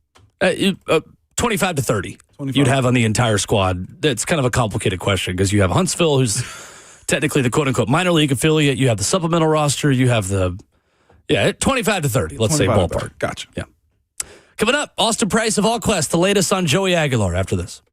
[SPEAKER 2] to 30 you'd have on the entire squad. That's kind of a complicated question because you have Huntsville, who's technically the quote-unquote minor league affiliate. You have the supplemental roster. You have 25 to 30, let's say ballpark.
[SPEAKER 3] Gotcha.
[SPEAKER 2] Yeah. Coming up, Austin Price of Allquest, the latest on Joey Aguilar after this.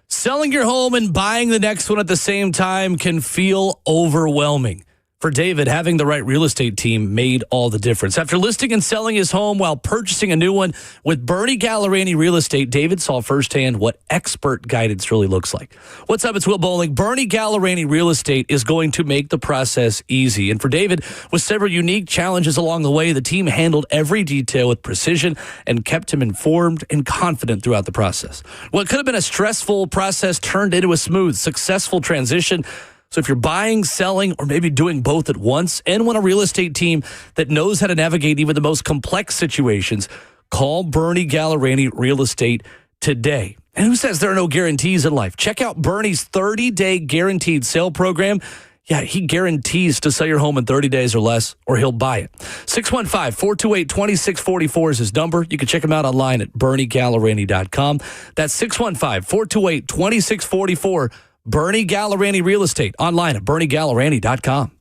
[SPEAKER 2] Selling your home and buying the next one at the same time can feel overwhelming. For David, having the right real estate team made all the difference. After listing and selling his home while purchasing a new one with Bernie Gallerani Real Estate, David saw firsthand what expert guidance really looks like. What's up? It's Will Bowling. Bernie Gallerani Real Estate is going to make the process easy. And for David, with several unique challenges along the way, the team handled every detail with precision and kept him informed and confident throughout the process. What could have been a stressful process turned into a smooth, successful transition. So if you're buying, selling, or maybe doing both at once and want a real estate team that knows how to navigate even the most complex situations, call Bernie Gallerani Real Estate today. And who says there are no guarantees in life? Check out Bernie's 30-day guaranteed sale program. Yeah, he guarantees to sell your home in 30 days or less, or he'll buy it. 615-428-2644 is his number. You can check him out online at BernieGallerani.com. That's 615-428-2644. Bernie Gallerani Real Estate, online at BernieGallerani.com.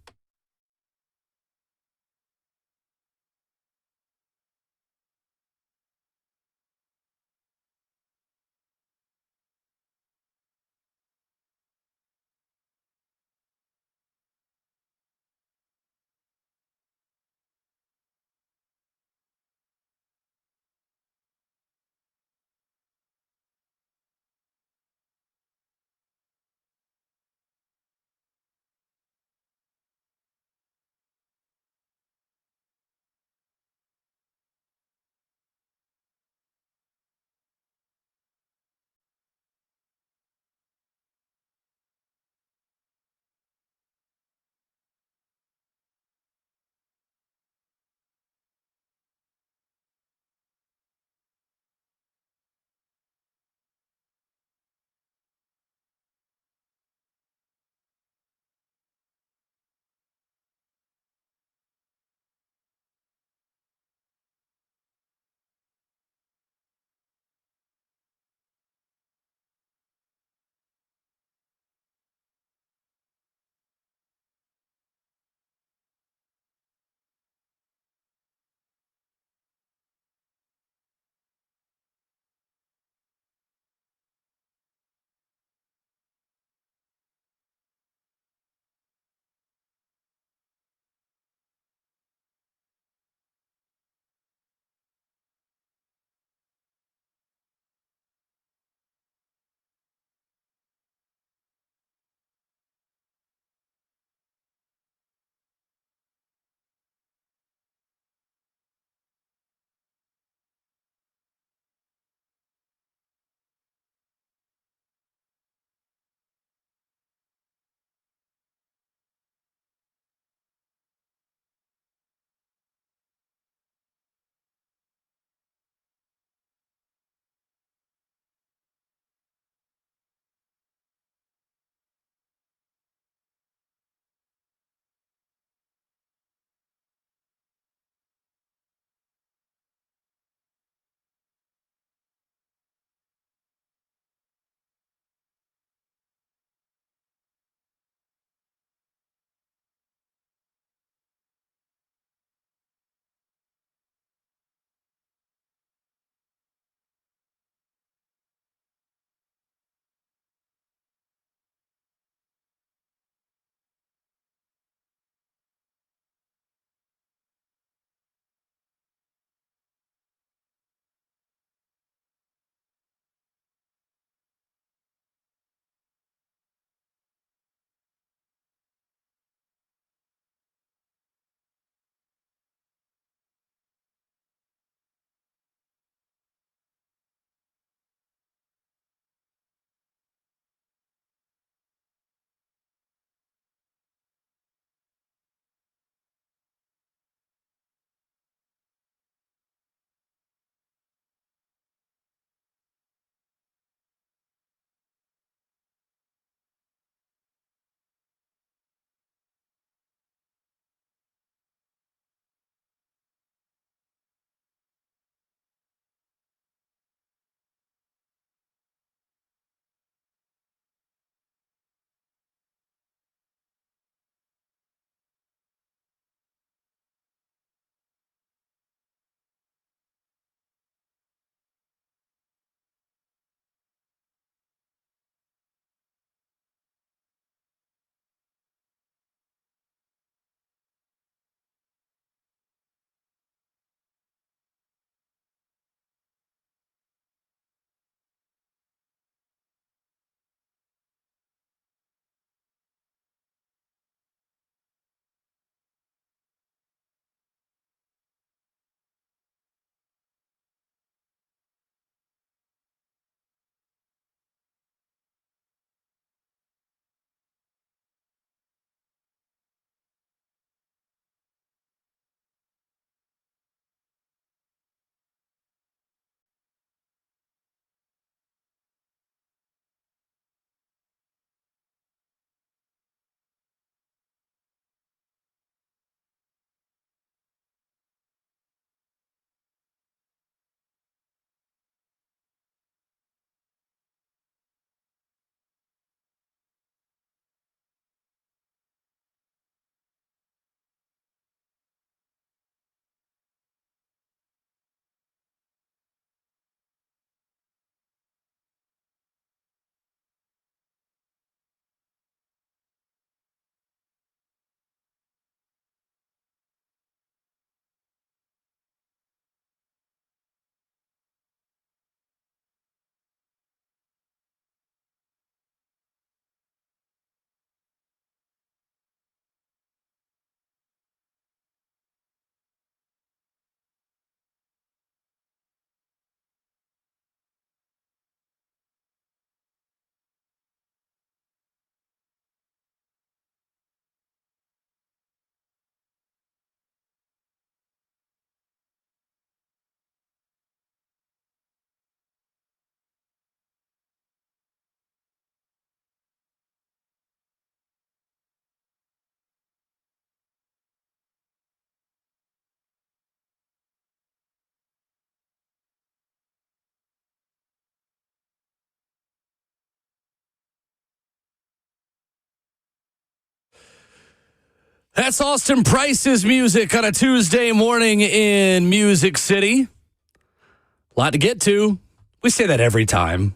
[SPEAKER 2] That's Austin Price's music on a Tuesday morning in Music City. A lot to get to. We say that every time.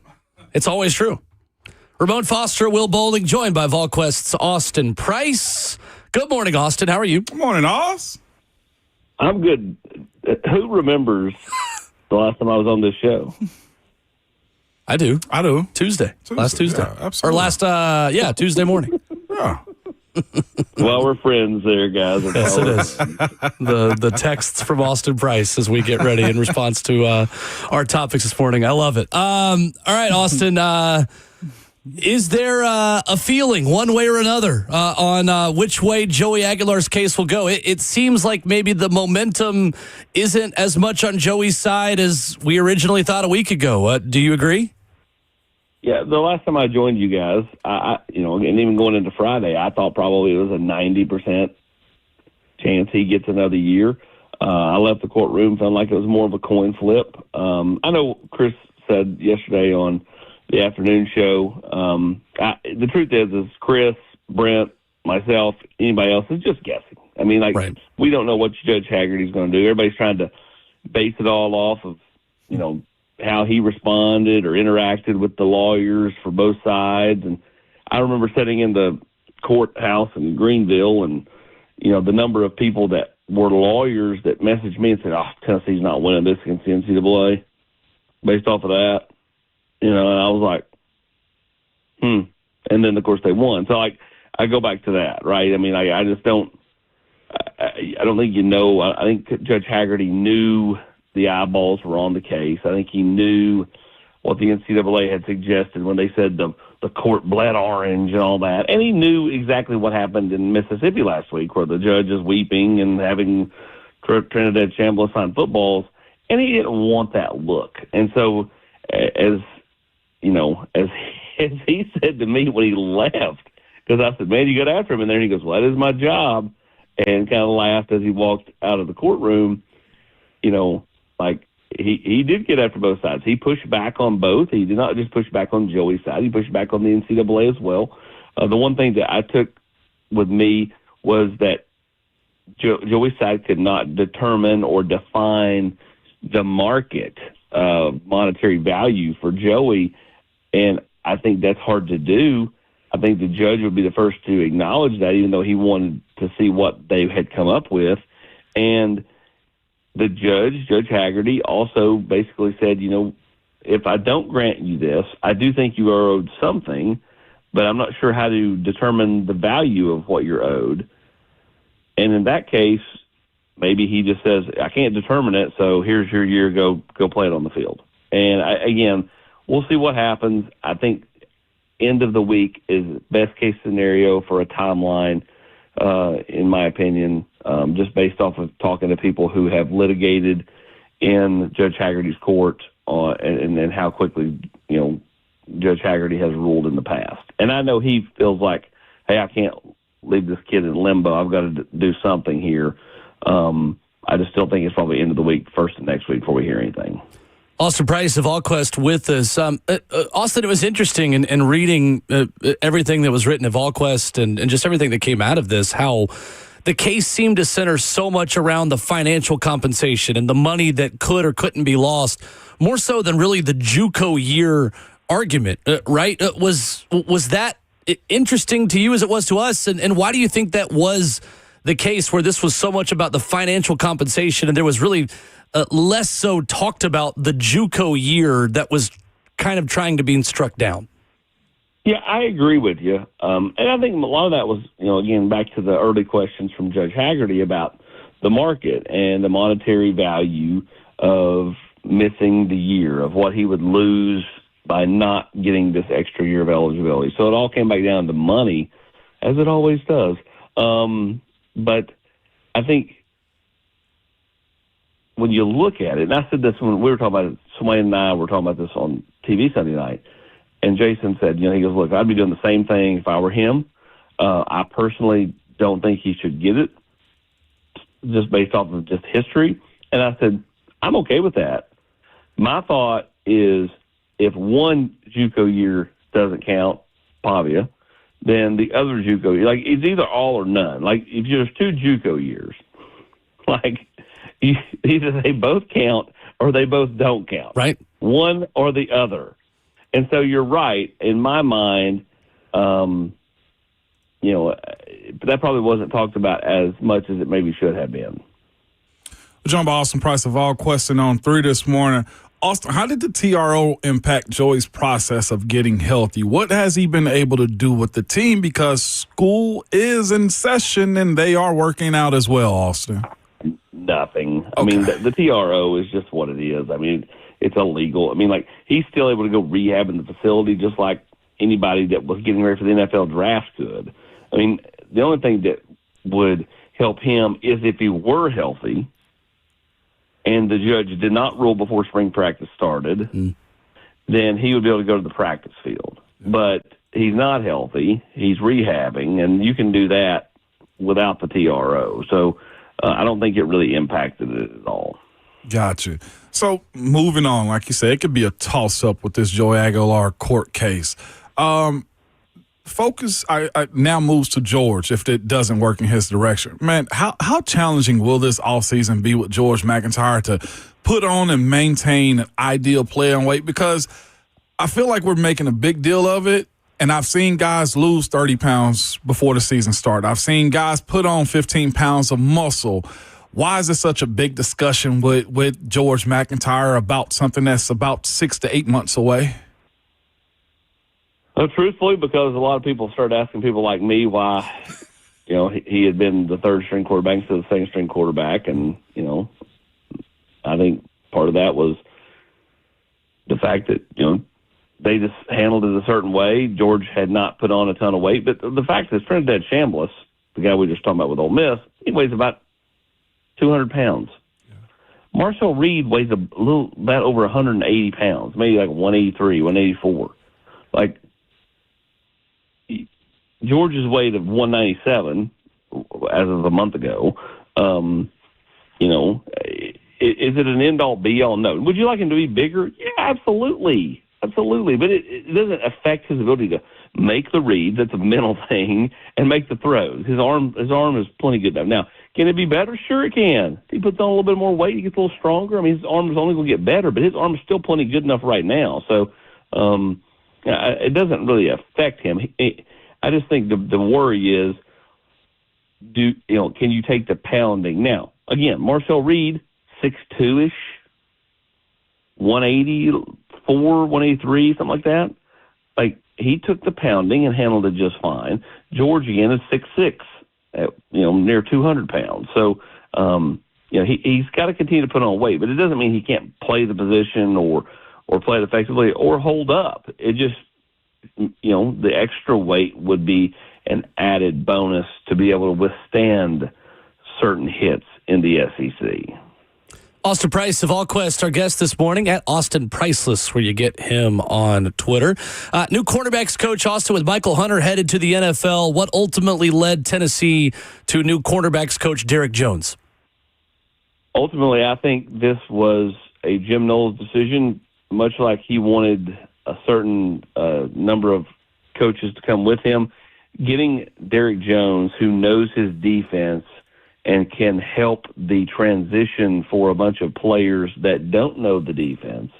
[SPEAKER 2] It's always true. Ramon Foster, Will Bowling, joined by VolQuest's Austin Price. Good morning, Austin. How are you?
[SPEAKER 3] Good morning, Oz.
[SPEAKER 11] I'm good. Who remembers the last time I was on this show?
[SPEAKER 2] I do.
[SPEAKER 3] Tuesday.
[SPEAKER 2] Last Tuesday.
[SPEAKER 3] Yeah, absolutely.
[SPEAKER 2] Or last, Tuesday morning.
[SPEAKER 3] Yeah.
[SPEAKER 11] Well, we're friends there, guys.
[SPEAKER 2] Yes, it is. The texts from Austin Price as we get ready in response to our topics this morning. I love it. All right, Austin. Is there a feeling one way or another on which way Joey Aguilar's case will go? It seems like maybe the momentum isn't as much on Joey's side as we originally thought a week ago. Do you agree?
[SPEAKER 11] Yeah, the last time I joined you guys, and even going into Friday, I thought probably it was a 90% chance he gets another year. I left the courtroom feeling like it was more of a coin flip. I know Chris said yesterday on the afternoon show, the truth is Chris, Brent, myself, anybody else is just guessing. I mean, right. We don't know what Judge Haggerty's going to do. Everybody's trying to base it all off of, how he responded or interacted with the lawyers for both sides. And I remember sitting in the courthouse in Greenville and, the number of people that were lawyers that messaged me and said, Tennessee's not winning this against the NCAA based off of that. And I was like, And then, of course, they won. So, I go back to that, right? I mean, I just don't – I don't think I think Judge Haggerty knew the eyeballs were on the case. I think he knew what the NCAA had suggested when they said the court bled orange and all that. And he knew exactly what happened in Mississippi last week where the judge is weeping and having Trinidad Chambliss sign footballs. And he didn't want that look. And so as he said to me when he left, because I said, man, you got after him. And then he goes, well, that is my job. And kind of laughed as he walked out of the courtroom. He did get after both sides. He pushed back on both. He did not just push back on Joey's side. He pushed back on the NCAA as well. The one thing that I took with me was that Joey's side could not determine or define the market monetary value for Joey, and I think that's hard to do. I think the judge would be the first to acknowledge that, even though he wanted to see what they had come up with. And the Judge Haggerty, also basically said, if I don't grant you this, I do think you are owed something, but I'm not sure how to determine the value of what you're owed. And in that case, maybe he just says, I can't determine it, so here's your year, go play it on the field. And again, we'll see what happens. I think end of the week is best case scenario for a timeline, in my opinion, just based off of talking to people who have litigated in Judge Haggerty's court and how quickly, Judge Haggerty has ruled in the past. And I know he feels like, hey, I can't leave this kid in limbo. I've got to do something here. I just still think it's probably end of the week, first of next week before we hear anything.
[SPEAKER 2] Austin Price of VolQuest with us. Austin, it was interesting in reading everything that was written at VolQuest and just everything that came out of this, how the case seemed to center so much around the financial compensation and the money that could or couldn't be lost, more so than really the JUCO year argument, right? Was that interesting to you as it was to us? And why do you think that was the case where this was so much about the financial compensation and there was really less so talked about the JUCO year that was kind of trying to be struck down?
[SPEAKER 11] Yeah, I agree with you. And I think a lot of that was, again, back to the early questions from Judge Haggerty about the market and the monetary value of missing the year, of what he would lose by not getting this extra year of eligibility. So it all came back down to money, as it always does. But I think when you look at it, and I said this when we were talking about it, Swain and I were talking about this on TV Sunday night, and Jason said, he goes, look, I'd be doing the same thing if I were him. I personally don't think he should get it, just based off of just history. And I said, I'm okay with that. My thought is if one JUCO year doesn't count, Pavia, than the other JUCO. Like, it's either all or none. Like, if there's 2 JUCO years, like, either they both count or they both don't count.
[SPEAKER 2] Right.
[SPEAKER 11] One or the other. And so you're right. In my mind, that probably wasn't talked about as much as it maybe should have been.
[SPEAKER 3] We're joined by Austin Price of All Question on 3 this morning. Austin, how did the TRO impact Joey's process of getting healthy? What has he been able to do with the team? Because school is in session and they are working out as well, Austin.
[SPEAKER 11] Nothing.
[SPEAKER 3] Okay.
[SPEAKER 11] I mean, the TRO is just what it is. I mean, it's illegal. I mean, like, he's still able to go rehab in the facility just like anybody that was getting ready for the NFL draft could. I mean, the only thing that would help him is if he were healthy and the judge did not rule before spring practice started, then he would be able to go to the practice field. But he's not healthy. He's rehabbing, and you can do that without the TRO. So I don't think it really impacted it at all.
[SPEAKER 3] Gotcha. So moving on, like you said, it could be a toss-up with this Joey Aguilar court case. Focus I now moves to George if it doesn't work in his direction. Man, how challenging will this offseason be with George McIntyre to put on and maintain an ideal play and weight? Because I feel like we're making a big deal of it, and I've seen guys lose 30 pounds before the season started. I've seen guys put on 15 pounds of muscle. Why is it such a big discussion with George McIntyre about something that's about 6 to 8 months away?
[SPEAKER 11] Well, truthfully, because a lot of people started asking people like me why, he had been the third-string quarterback instead of the second-string quarterback. And, I think part of that was the fact that, they just handled it a certain way. George had not put on a ton of weight. But the fact is, Trinidad Chambliss, the guy we were just talking about with Ole Miss, he weighs about 200 pounds. Yeah. Marcel Reed weighs about over 180 pounds, maybe like 183, 184. Like, George's weight of 197 as of a month ago, is it an end-all, be-all? No. Would you like him to be bigger? Yeah, absolutely. Absolutely. But it doesn't affect his ability to make the read. That's a mental thing, and make the throws. His arm is plenty good enough. Now, can it be better? Sure it can. If he puts on a little bit more weight, he gets a little stronger. I mean, his arm is only going to get better, but his arm is still plenty good enough right now. So it doesn't really affect him. I just think the worry is, can you take the pounding? Now, again, Marcel Reed, 6'2"-ish, 184, 183, something like that. Like, he took the pounding and handled it just fine. George, again, is 6'6", near 200 pounds. So, he's got to continue to put on weight, but it doesn't mean he can't play the position or play it effectively or hold up. It just, the extra weight would be an added bonus to be able to withstand certain hits in the SEC.
[SPEAKER 2] Austin Price of AllQuest, our guest this morning at Austin Priceless, where you get him on Twitter. New cornerbacks coach, Austin, with Michael Hunter headed to the NFL. What ultimately led Tennessee to new cornerbacks coach Derek Jones?
[SPEAKER 11] Ultimately, I think this was a Jim Knowles decision, much like he wanted a certain number of coaches to come with him. Getting Derek Jones, who knows his defense and can help the transition for a bunch of players that don't know the defense,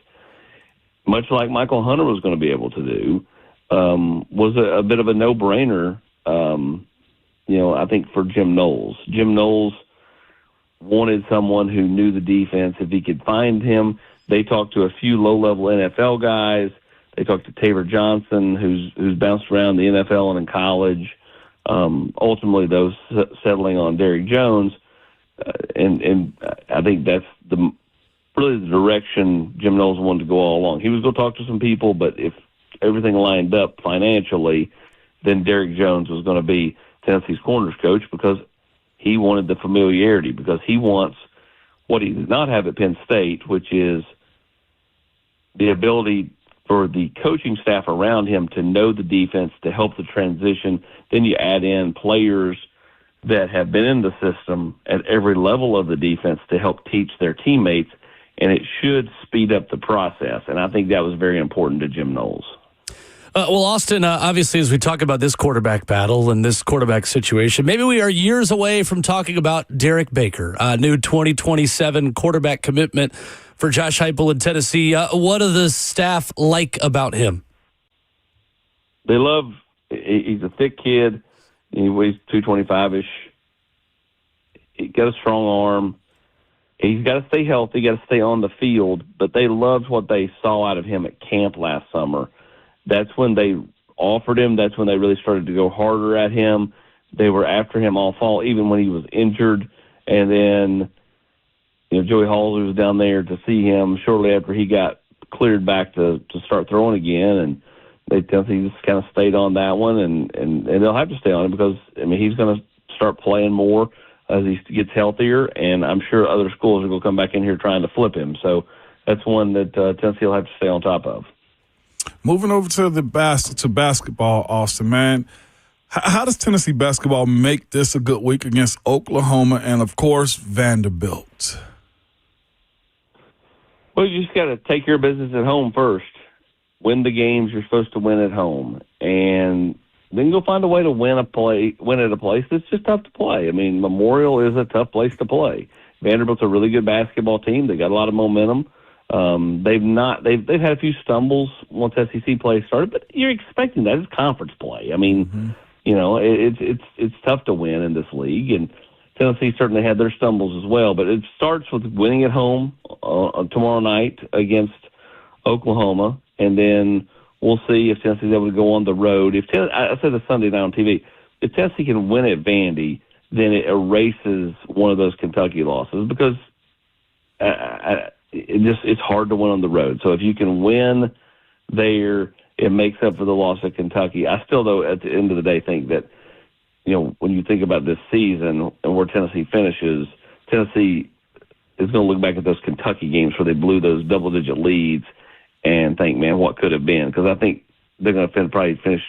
[SPEAKER 11] much like Michael Hunter was going to be able to do, was a bit of a no-brainer, I think, for Jim Knowles. Jim Knowles wanted someone who knew the defense. If he could find him, they talked to a few low-level NFL guys. They talked to Taylor Johnson, who's bounced around the NFL and in college. Ultimately, those settling on Derek Jones, and I think that's really the direction Jim Knowles wanted to go all along. He was going to talk to some people, but if everything lined up financially, then Derek Jones was going to be Tennessee's corners coach because he wanted the familiarity, because he wants what he did not have at Penn State, which is the ability for the coaching staff around him to know the defense, to help the transition. Then you add in players that have been in the system at every level of the defense to help teach their teammates, and it should speed up the process. And I think that was very important to Jim Knowles.
[SPEAKER 2] Well, Austin, obviously, as we talk about this quarterback battle and this quarterback situation, maybe we are years away from talking about Derek Baker, new 2027 quarterback commitment for Josh Hypel in Tennessee. What do the staff like about him?
[SPEAKER 11] They love. He's a thick kid. He weighs 225-ish. He's got a strong arm. He's got to stay healthy. Got to stay on the field. But they loved what they saw out of him at camp last summer. That's when they offered him. That's when they really started to go harder at him. They were after him all fall, even when he was injured. And then, Joey Halsey was down there to see him shortly after he got cleared back to start throwing again. And they just kind of stayed on that one, and they'll have to stay on it because, he's going to start playing more as he gets healthier, and I'm sure other schools are going to come back in here trying to flip him. So that's one that Tennessee will have to stay on top of.
[SPEAKER 3] Moving over to basketball, Austin, man, how does Tennessee basketball make this a good week against Oklahoma and, of course, Vanderbilt?
[SPEAKER 11] Well, you just got to take care of business at home first. Win the games you're supposed to win at home, and then go find a way to win at a place that's just tough to play. Memorial is a tough place to play. Vanderbilt's a really good basketball team. They got a lot of momentum. They've had a few stumbles once SEC play started, but you're expecting that. It's conference play. It's tough to win in this league, and Tennessee certainly had their stumbles as well. But it starts with winning at home tomorrow night against Oklahoma, and then we'll see if Tennessee's able to go on the road. I said this Sunday night on TV, if Tennessee can win at Vandy, then it erases one of those Kentucky losses because it's hard to win on the road. So if you can win there, it makes up for the loss of Kentucky. I still, though, at the end of the day, think that, when you think about this season and where Tennessee finishes, Tennessee is going to look back at those Kentucky games where they blew those double-digit leads and think, man, what could have been? Because I think they're going to finish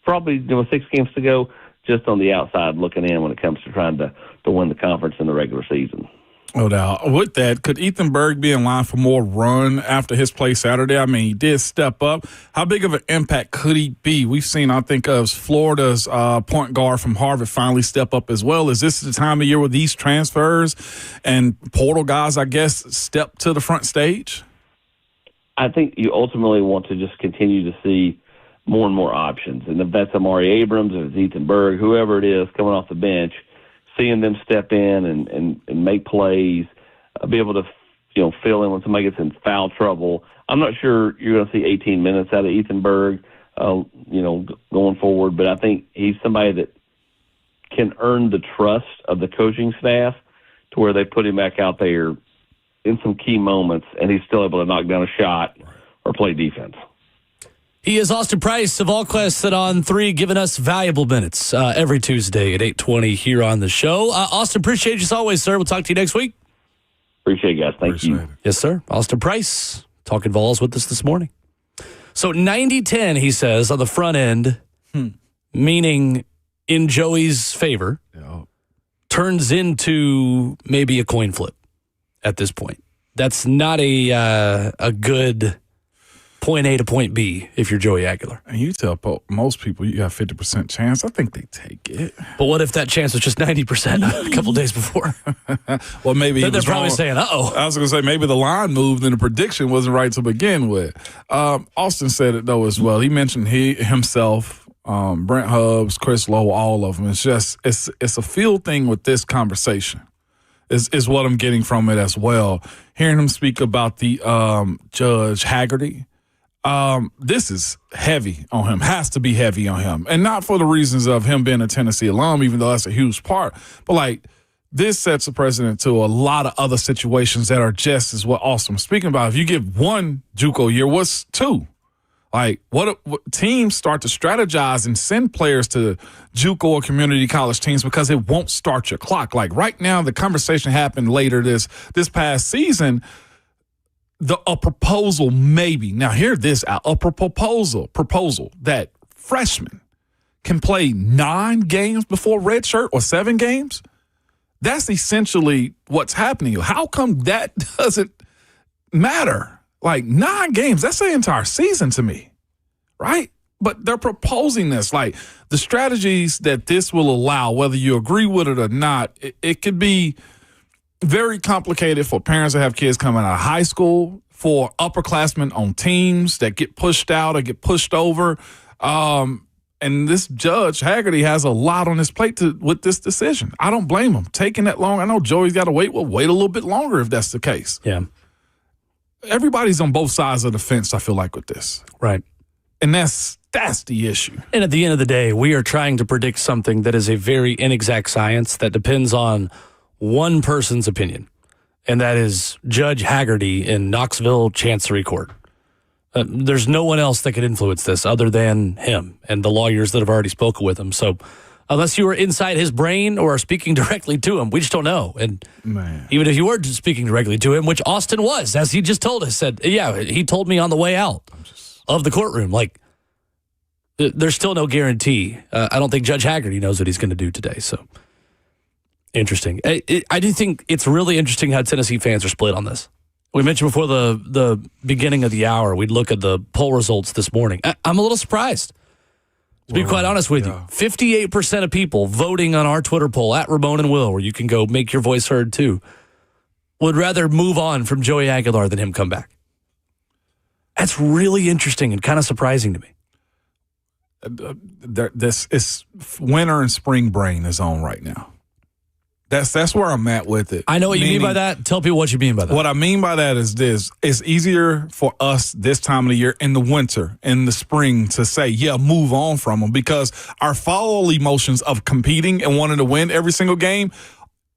[SPEAKER 11] 6 games to go just on the outside looking in when it comes to trying to win the conference in the regular season.
[SPEAKER 3] No doubt. With that, could Ethan Berg be in line for more run after his play Saturday? He did step up. How big of an impact could he be? We've seen, I think, Florida's point guard from Harvard finally step up as well. Is this the time of year where these transfers and portal guys, I guess, step to the front stage?
[SPEAKER 11] I think you ultimately want to just continue to see more and more options. And if that's Amari Abrams, if it's Ethan Berg, whoever it is coming off the bench, seeing them step in and make plays, be able to fill in when somebody gets in foul trouble. I'm not sure you're going to see 18 minutes out of Ethan Berg, going forward, but I think he's somebody that can earn the trust of the coaching staff to where they put him back out there in some key moments, and he's still able to knock down a shot or play defense.
[SPEAKER 2] He is Austin Price of All Class Sit On 3, giving us valuable minutes every Tuesday at 8:20 here on the show. Austin, appreciate you as always, sir. We'll talk to you next week.
[SPEAKER 11] Appreciate it, guys. Thank you.
[SPEAKER 2] Yes, sir. Austin Price talking Vols with us this morning. So 90-10, he says, on the front end, meaning in Joey's favor, turns into maybe a coin flip at this point. That's not a good point A to point B if you're Joey Aguilar.
[SPEAKER 3] And you tell most people you have 50% chance. I think they take it.
[SPEAKER 2] But what if that chance was just 90% a couple days before?
[SPEAKER 3] Well, maybe
[SPEAKER 2] then they're probably saying, uh-oh.
[SPEAKER 3] I was going to say maybe the line moved and the prediction wasn't right to begin with. Austin said it, though, as well. He mentioned himself, Brent Hubbs, Chris Lowe, all of them. It's just it's a field thing with this conversation is what I'm getting from it as well. Hearing him speak about the Judge Haggerty, this is heavy on him, has to be heavy on him. And not for the reasons of him being a Tennessee alum, even though that's a huge part, but this sets a precedent to a lot of other situations that are just as what Austin was speaking about. If you give one JUCO year, what's two? What teams start to strategize and send players to JUCO or community college teams because it won't start your clock. Right now, the conversation happened later this past season. A proposal, maybe. Now, hear this out. A proposal that freshmen can play 9 games before redshirt or 7 games. That's essentially what's happening. How come that doesn't matter? 9 games, that's the entire season to me, right? But they're proposing this. Like, the strategies that this will allow, whether you agree with it or not, it could be very complicated for parents that have kids coming out of high school, for upperclassmen on teams that get pushed out or get pushed over. And this Judge Haggerty has a lot on his plate with this decision. I don't blame him. Taking that long, I know Joey's got to wait. Well, wait a little bit longer if that's the case.
[SPEAKER 2] Yeah.
[SPEAKER 3] Everybody's on both sides of the fence, I feel like, with this.
[SPEAKER 2] Right.
[SPEAKER 3] And that's the issue.
[SPEAKER 2] And at the end of the day, we are trying to predict something that is a very inexact science that depends on one person's opinion, and that is Judge Haggerty in Knoxville Chancery Court. There's no one else that can influence this other than him and the lawyers that have already spoken with him. So unless you were inside his brain or are speaking directly to him, we just don't know. And even if you were just speaking directly to him, which Austin was, as he just told us, said, yeah, he told me on the way out of the courtroom, like, there's still no guarantee. I don't think Judge Haggerty knows what he's going to do today. So interesting. I do think it's really interesting how Tennessee fans are split on this. We mentioned before the beginning of the hour, we'd look at the poll results this morning. I'm a little surprised, to be quite honest with you. 58% of people voting on our Twitter poll, at Ramon and Will, where you can go make your voice heard too, would rather move on from Joey Aguilar than him come back. That's really interesting and kind of surprising to me.
[SPEAKER 3] This is winter and spring brain is on right now. That's where I'm at with it.
[SPEAKER 2] I know what you mean by that. Tell people what you mean by that.
[SPEAKER 3] What I mean by that is this. It's easier for us this time of the year, in the winter, in the spring, to say, yeah, move on from them, because our fall emotions of competing and wanting to win every single game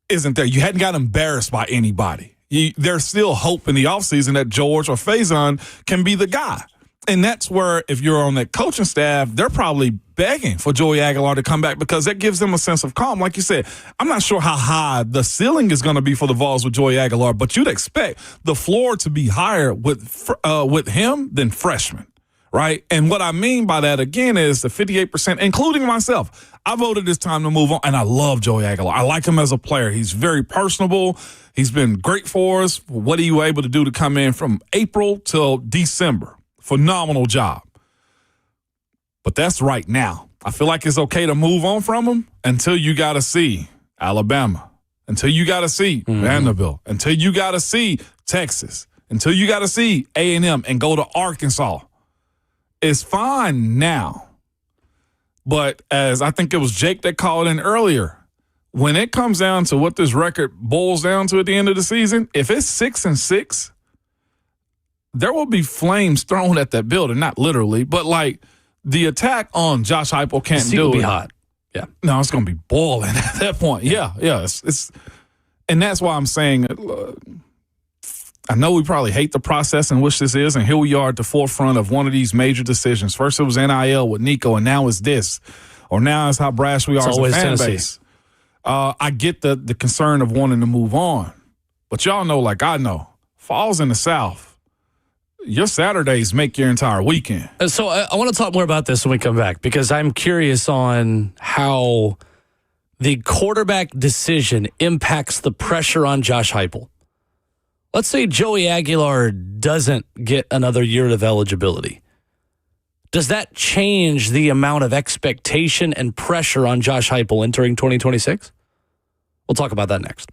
[SPEAKER 3] isn't there. You hadn't got embarrassed by anybody. There's still hope in the offseason that George or Faison can be the guy. And that's where, if you're on that coaching staff, they're probably begging for Joey Aguilar to come back, because that gives them a sense of calm. Like you said, I'm not sure how high the ceiling is going to be for the Vols with Joey Aguilar, but you'd expect the floor to be higher with him than freshman, right? And what I mean by that, again, is the 58%, including myself. I voted it's time to move on, and I love Joey Aguilar. I like him as a player. He's very personable. He's been great for us. What are you able to do to come in from April till December? Phenomenal job. But that's right now. I feel like it's okay to move on from him until you got to see Alabama, until you got to see Vanderbilt, until you got to see Texas, until you got to see A&M and go to Arkansas. It's fine now. But as I think it was Jake that called in earlier, when it comes down to what this record boils down to at the end of the season, if it's 6-6, there will be flames thrown at that building, not literally, but like the attack on Josh Hypel can't do it.
[SPEAKER 2] It'll be hot. Yeah.
[SPEAKER 3] No, it's going to be boiling at that point. Yeah. It's and that's why I'm saying, I know we probably hate the process in which this is, and here we are at the forefront of one of these major decisions. First it was NIL with Nico, and now it's this. Or now it's how brash we are as a fan base. I get the concern of wanting to move on. But y'all know, like I know, falls in the South, your Saturdays make your entire weekend.
[SPEAKER 2] So I want to talk more about this when we come back, because I'm curious on how the quarterback decision impacts the pressure on Josh Hypel. Let's say Joey Aguilar doesn't get another year of eligibility. Does that change the amount of expectation and pressure on Josh Hypel entering 2026? We'll talk about that next.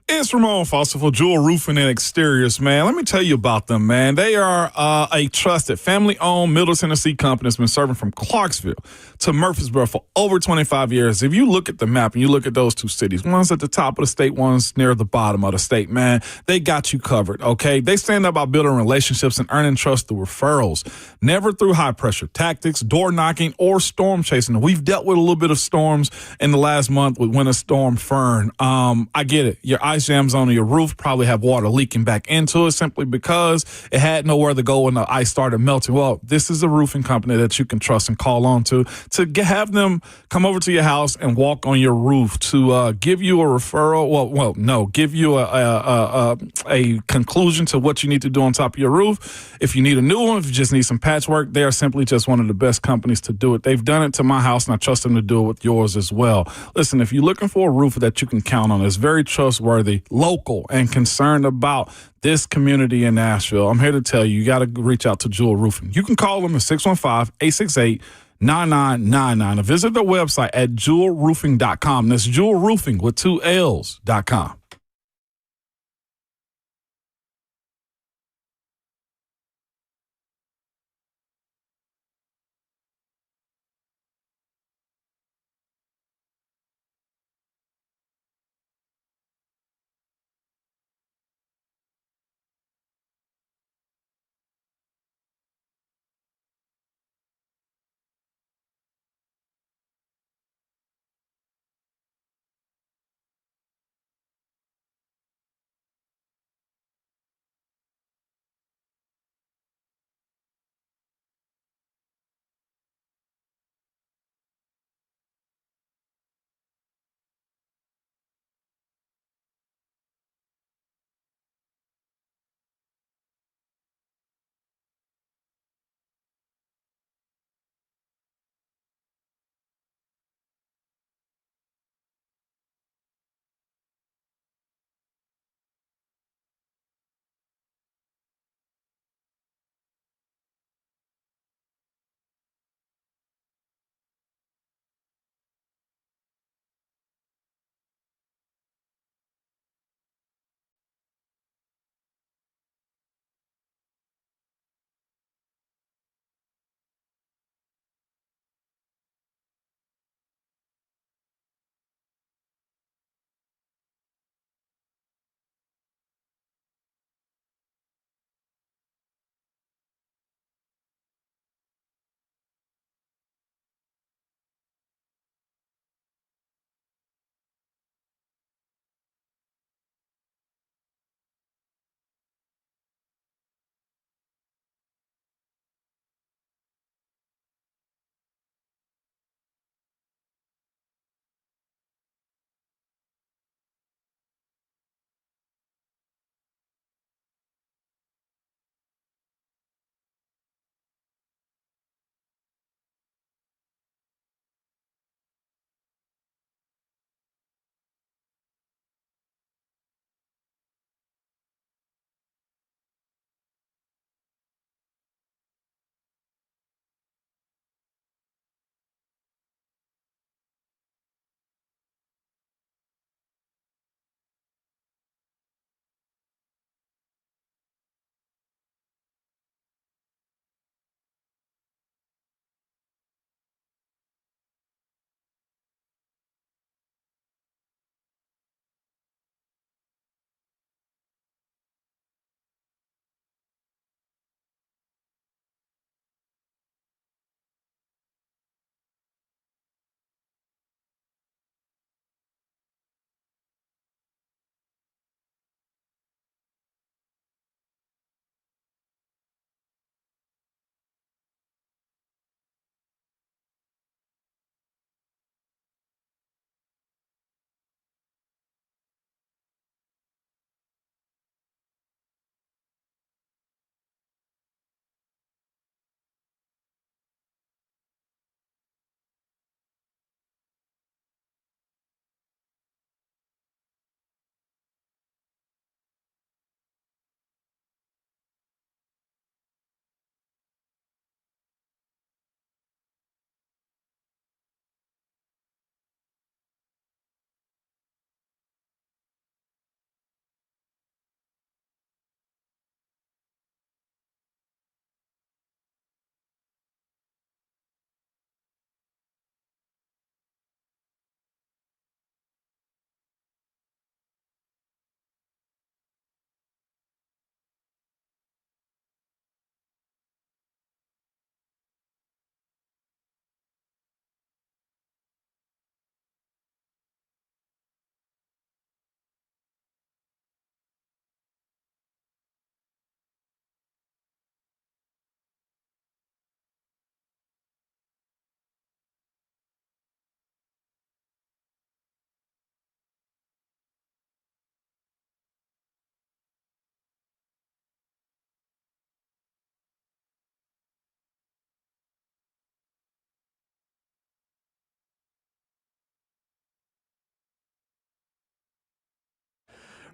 [SPEAKER 3] It's Ramon Foster for Jewel Roofing and Exteriors, man. Let me tell you about them, man. They are a trusted, family-owned Middle Tennessee company that's been serving from Clarksville to Murfreesboro for over 25 years. If you look at the map and you look at those two cities, one's at the top of the state, one's near the bottom of the state, man, they got you covered, okay? They stand up by building relationships and earning trust through referrals, never through high-pressure tactics, door knocking, or storm chasing. We've dealt with a little bit of storms in the last month with Winter Storm Fern. I get it. Your ice jams on your roof, probably have water leaking back into it simply because it had nowhere to go when the ice started melting. Well, this is a roofing company that you can trust and call on to have them come over to your house and walk on your roof to give you a referral. Give you a conclusion to what you need to do on top of your roof. If you need a new one, if you just need some patchwork, they are simply just one of the best companies to do it. They've done it to my house, and I trust them to do it with yours as well. Listen, if you're looking for a roof that you can count on, it's very trustworthy, local, and concerned about this community in Nashville, I'm here to tell you, you got to reach out to Jewel Roofing. You can call them at 615-868-9999 or visit their website at jewelroofing.com. That's Jewel Roofing with 2 L's.com.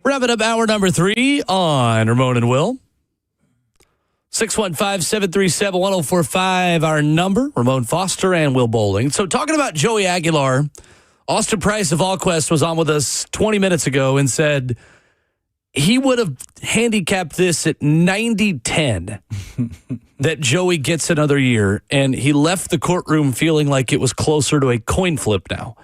[SPEAKER 2] Wrapping up hour number 3 on Ramon and Will. 615-737-1045, our number. Ramon Foster and Will Bowling. So talking about Joey Aguilar, Austin Price of AllQuest was on with us 20 minutes ago and said he would have handicapped this at 90-10 that Joey gets another year, and he left the courtroom feeling like it was closer to a coin flip now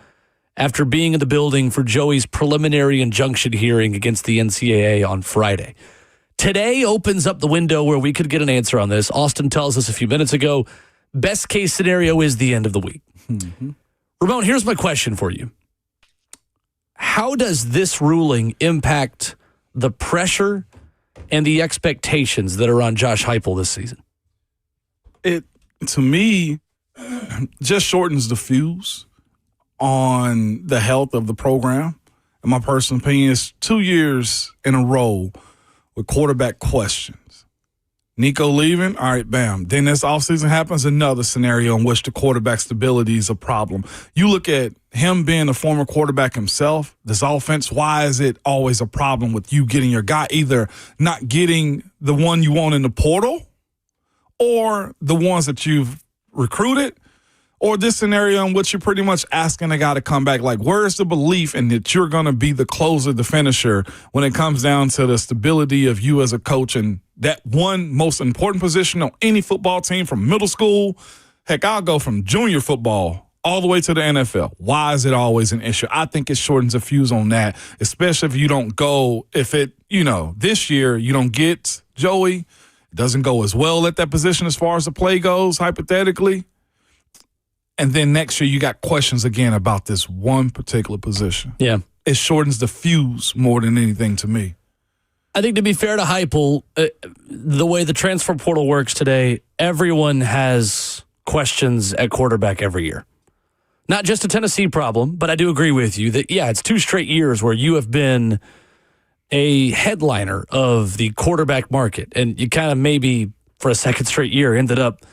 [SPEAKER 2] after being in the building for Joey's preliminary injunction hearing against the NCAA on Friday. Today opens up the window where we could get an answer on this. Austin tells us a few minutes ago, best case scenario is the end of the week. Mm-hmm. Ramon, here's my question for you. How does this ruling impact the pressure and the expectations that are on Josh Hypel this season?
[SPEAKER 3] It, to me, just shortens the fuse on the health of the program. In my personal opinion, it's 2 years in a row with quarterback questions. Nico leaving, all right, bam. Then this offseason happens, another scenario in which the quarterback stability is a problem. You look at him being a former quarterback himself, this offense, why is it always a problem with you getting your guy, either not getting the one you want in the portal or the ones that you've recruited, or this scenario in which you're pretty much asking a guy to come back? Like, where's the belief in that you're going to be the closer, the finisher, when it comes down to the stability of you as a coach and that one most important position on any football team from middle school? Heck, I'll go from junior football all the way to the NFL. Why is it always an issue? I think it shortens the fuse on that, especially if you don't go, if it, this year you don't get Joey, it doesn't go as well at that position as far as the play goes, hypothetically. And then next year you got questions again about this one particular position.
[SPEAKER 2] Yeah.
[SPEAKER 3] It shortens the fuse more than anything to me.
[SPEAKER 2] I think to be fair to Hypel, the way the transfer portal works today, everyone has questions at quarterback every year. Not just a Tennessee problem, but I do agree with you that, it's 2 straight years where you have been a headliner of the quarterback market. And you kind of maybe for a second straight year ended up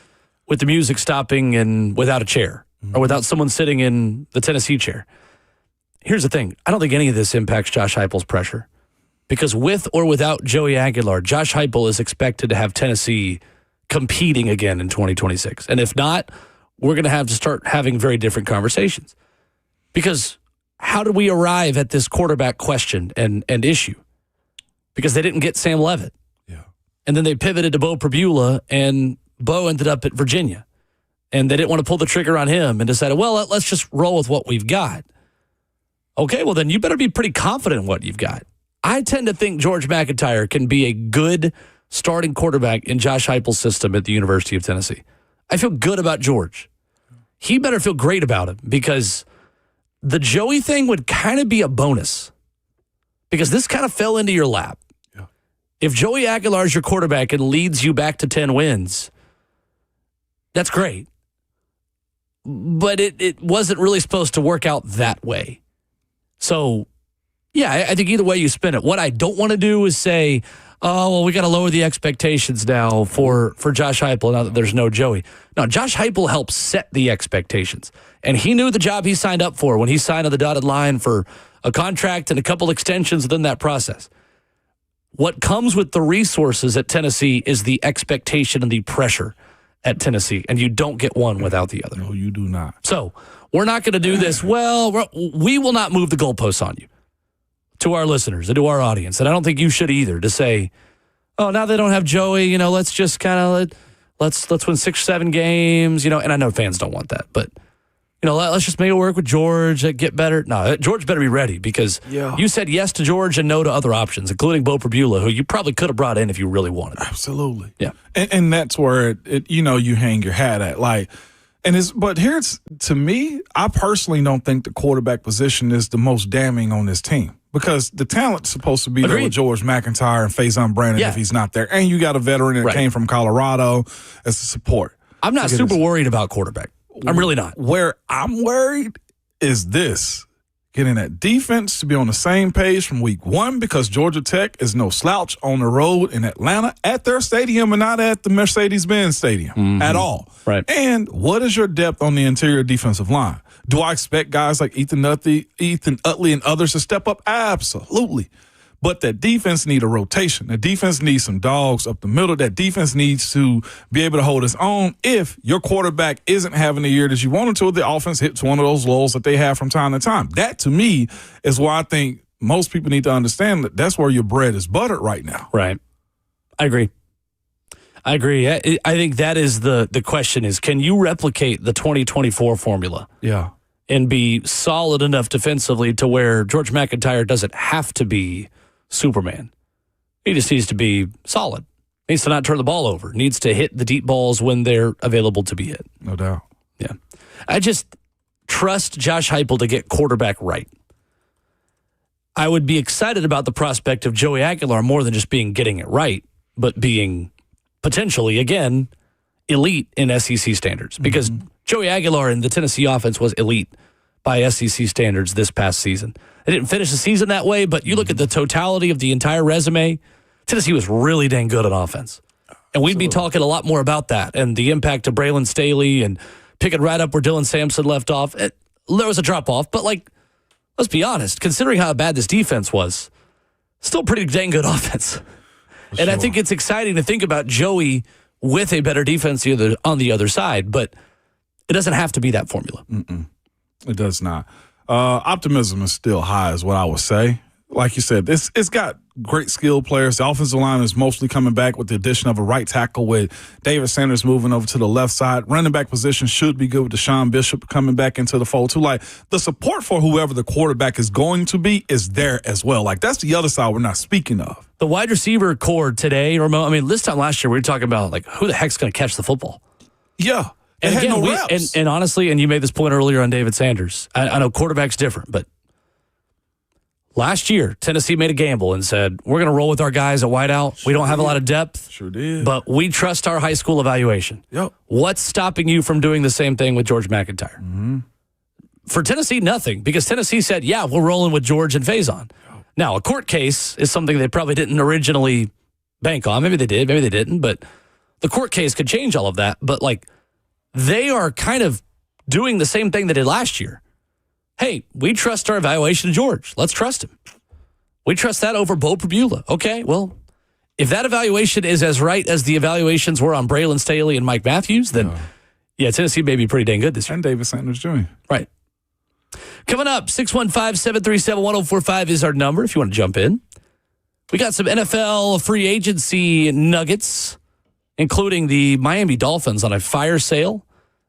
[SPEAKER 2] with the music stopping and without a chair or without someone sitting in the Tennessee chair. Here's the thing. I don't think any of this impacts Josh Hypel's pressure because with or without Joey Aguilar, Josh Hypel is expected to have Tennessee competing again in 2026. And if not, we're going to have to start having very different conversations because how did we arrive at this quarterback question and issue? Because they didn't get Sam Leavitt.
[SPEAKER 3] Yeah.
[SPEAKER 2] And then they pivoted to Bo Prabula, and Bo ended up at Virginia, and they didn't want to pull the trigger on him and decided, well, let's just roll with what we've got. Okay, well, then you better be pretty confident in what you've got. I tend to think George McIntyre can be a good starting quarterback in Josh Hypel's system at the University of Tennessee. I feel good about George. He better feel great about him because the Joey thing would kind of be a bonus because this kind of fell into your lap.
[SPEAKER 3] Yeah.
[SPEAKER 2] If Joey Aguilar is your quarterback and leads you back to 10 wins, that's great. But it wasn't really supposed to work out that way. So, I think either way you spin it. What I don't want to do is say, oh, well, we got to lower the expectations now for Josh Hypel now that there's no Joey. No, Josh Hypel helped set the expectations. And he knew the job he signed up for when he signed on the dotted line for a contract and a couple extensions within that process. What comes with the resources at Tennessee is the expectation and the pressure at Tennessee, and you don't get one without the other.
[SPEAKER 3] No, you do not.
[SPEAKER 2] So we're not going to do this. Well, we will not move the goalposts on you to our listeners and to our audience, and I don't think you should either to say, oh, now they don't have Joey, let's just kind of let's win 6-7 games, and I know fans don't want that, but let's just make it work with George, get better. No, George better be ready because you said yes to George and no to other options, including Bo Prabula, who you probably could have brought in if you really wanted.
[SPEAKER 3] Absolutely.
[SPEAKER 2] Yeah.
[SPEAKER 3] And that's where you hang your hat at. But here's, to me, I personally don't think the quarterback position is the most damning on this team because the talent's supposed to be there with George McIntyre and Faison Brandon if he's not there. And you got a veteran that came from Colorado as a support.
[SPEAKER 2] I'm not super worried about quarterback. I'm really not.
[SPEAKER 3] Where I'm worried is this. Getting that defense to be on the same page from week 1 because Georgia Tech is no slouch on the road in Atlanta at their stadium and not at the Mercedes-Benz Stadium at all.
[SPEAKER 2] Right.
[SPEAKER 3] And what is your depth on the interior defensive line? Do I expect guys like Ethan Utley and others to step up? Absolutely. But that defense need a rotation. That defense needs some dogs up the middle. That defense needs to be able to hold its own. If your quarterback isn't having the year that you want him to, the offense hits one of those lulls that they have from time to time. That, to me, is why I think most people need to understand that that's where your bread is buttered right now.
[SPEAKER 2] Right. I agree. I think that is the question is, can you replicate the 2024 formula?
[SPEAKER 3] Yeah.
[SPEAKER 2] And be solid enough defensively to where George McIntyre doesn't have to be Superman. He just needs to be solid. Needs to not turn the ball over. Needs to hit the deep balls when they're available to be hit.
[SPEAKER 3] No doubt.
[SPEAKER 2] Yeah. I just trust Josh Hypel to get quarterback right. I would be excited about the prospect of Joey Aguilar more than just getting it right, but being potentially, again, elite in SEC standards. Because Joey Aguilar in the Tennessee offense was elite by SEC standards this past season. They didn't finish the season that way, but you look at the totality of the entire resume, Tennessee was really dang good on offense. And we'd be talking a lot more about that and the impact of Braylon Staley and picking right up where Dylan Sampson left off. There was a drop-off, but, let's be honest, considering how bad this defense was, still pretty dang good offense. And I think it's exciting to think about Joey with a better defense on the other side, but it doesn't have to be that formula.
[SPEAKER 3] It does not. Optimism is still high is what I would say. Like you said, it's got great skilled players. The offensive line is mostly coming back with the addition of a right tackle with David Sanders moving over to the left side. Running back position should be good with Deshaun Bishop coming back into the fold too. The support for whoever the quarterback is going to be is there as well. That's the other side we're not speaking of.
[SPEAKER 2] The wide receiver core today, this time last year we were talking about who the heck's going to catch the football?
[SPEAKER 3] Yeah.
[SPEAKER 2] And
[SPEAKER 3] had
[SPEAKER 2] again,
[SPEAKER 3] no reps.
[SPEAKER 2] And honestly, and you made this point earlier on David Sanders. I know quarterback's different, but last year, Tennessee made a gamble and said, we're going to roll with our guys at wideout. We don't have a lot of depth.
[SPEAKER 3] Sure did.
[SPEAKER 2] But we trust our high school evaluation.
[SPEAKER 3] Yep.
[SPEAKER 2] What's stopping you from doing the same thing with George McIntyre? For Tennessee, nothing, because Tennessee said, yeah, we're rolling with George and Faison. Now, a court case is something they probably didn't originally bank on. Maybe they did, maybe they didn't, but the court case could change all of that. But, they are kind of doing the same thing they did last year. Hey, we trust our evaluation of George. Let's trust him. We trust that over Bo Prabula. Okay, well, if that evaluation is as right as the evaluations were on Braylon Staley and Mike Matthews, then, Tennessee may be pretty dang good this year.
[SPEAKER 3] And David Sanders Jr.
[SPEAKER 2] Right. Coming up, 615-737-1045 is our number if you want to jump in. We got some NFL free agency nuggets, including the Miami Dolphins on a fire sale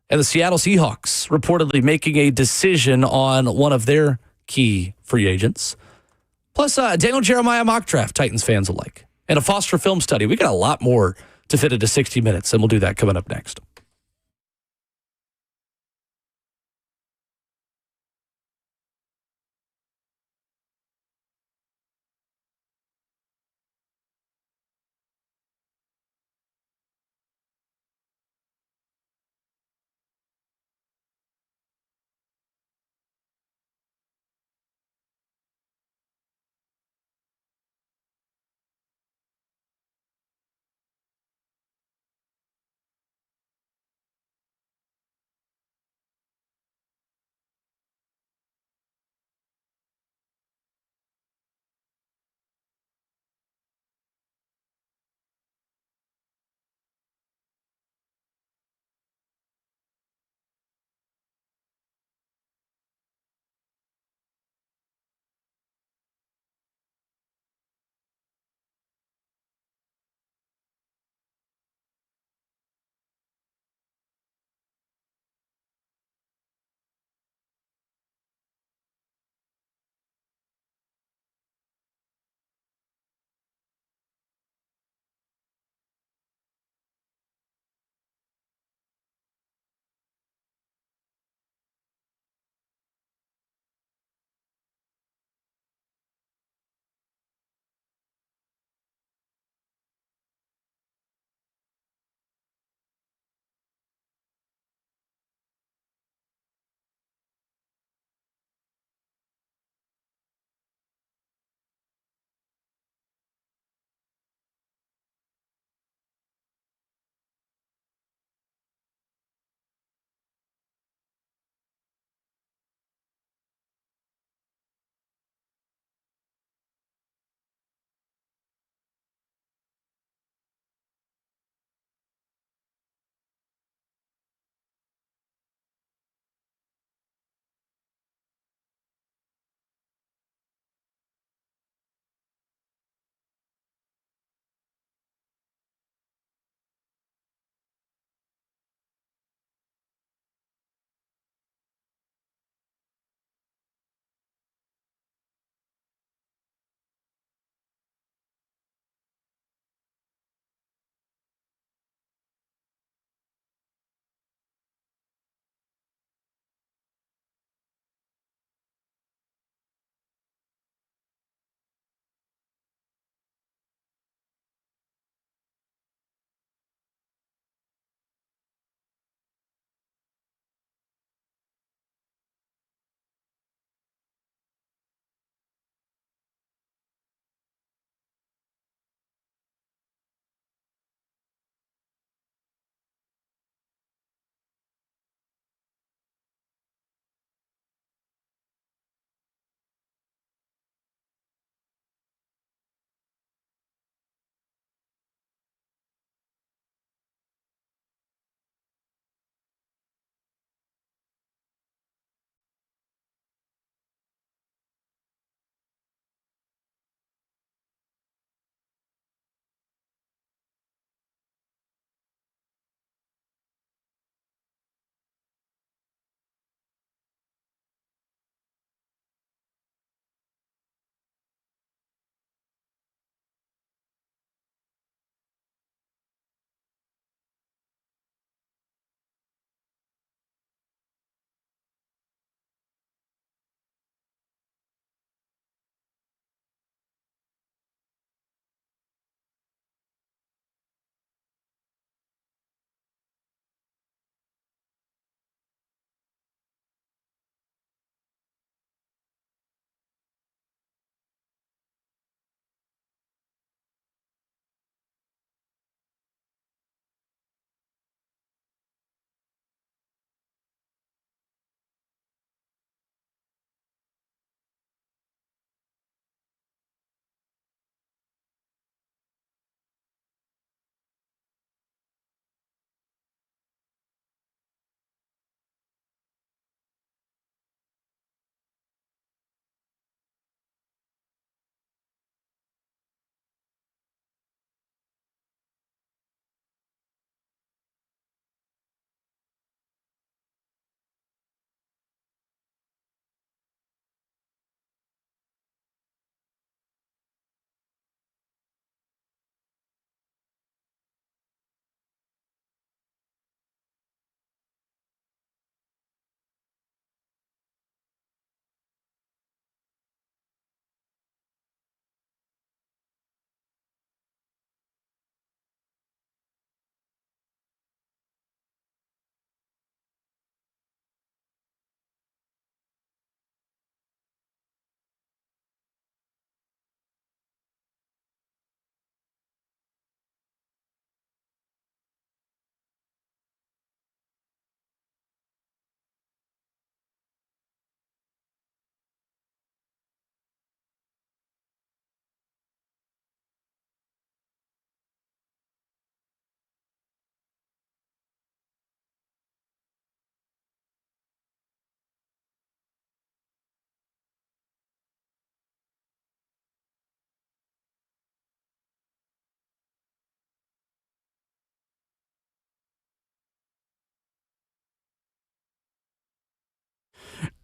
[SPEAKER 2] and the Seattle Seahawks reportedly making a decision on one of their key free agents. Plus, Daniel Jeremiah mock draft Titans fans alike. And a Foster film study. We got a lot more to fit into 60 minutes, and we'll do that coming up next.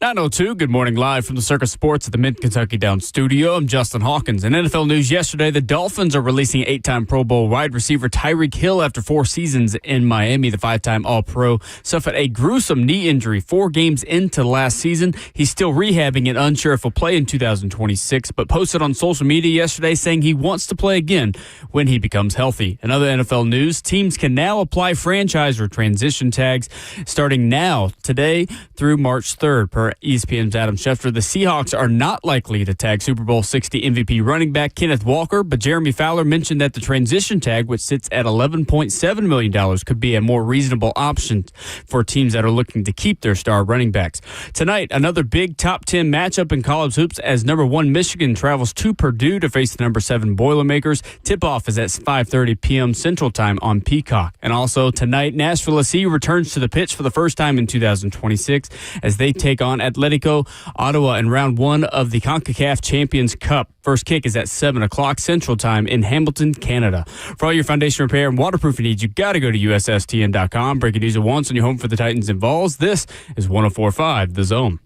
[SPEAKER 6] 9:02, good morning live from the Circus Sports at the Mid-Kentucky Downs studio. I'm Justin Hawkins. In NFL news yesterday, the Dolphins are releasing 8-time Pro Bowl wide receiver Tyreek Hill after 4 seasons in Miami. The 5-time All-Pro suffered a gruesome knee injury 4 games into last season. He's still rehabbing and unsure if he'll play in 2026, but posted on social media yesterday saying he wants to play again when he becomes healthy. In other NFL news, teams can now apply franchise or transition tags starting now, today through March 3rd, per ESPN's Adam Schefter. The Seahawks are not likely to tag Super Bowl 60 MVP running back Kenneth Walker, but Jeremy Fowler mentioned that the transition tag, which sits at $11.7 million, could be a more reasonable option for teams that are looking to keep their star running backs. Tonight, another big top 10 matchup in college hoops as number 1 Michigan travels to Purdue to face the number 7 Boilermakers. Tip-off is at 5:30 p.m. Central Time on Peacock. And also tonight, Nashville SC returns to the pitch for the first time in 2026 as they take on Atletico Ottawa in round 1 of the CONCACAF Champions Cup. First kick is at 7 o'clock Central Time in Hamilton, Canada. For all your foundation repair and waterproofing needs, you got to go to USSTN.com. Breaking news at once on your home for the Titans and Vols. This is 104.5 The Zone.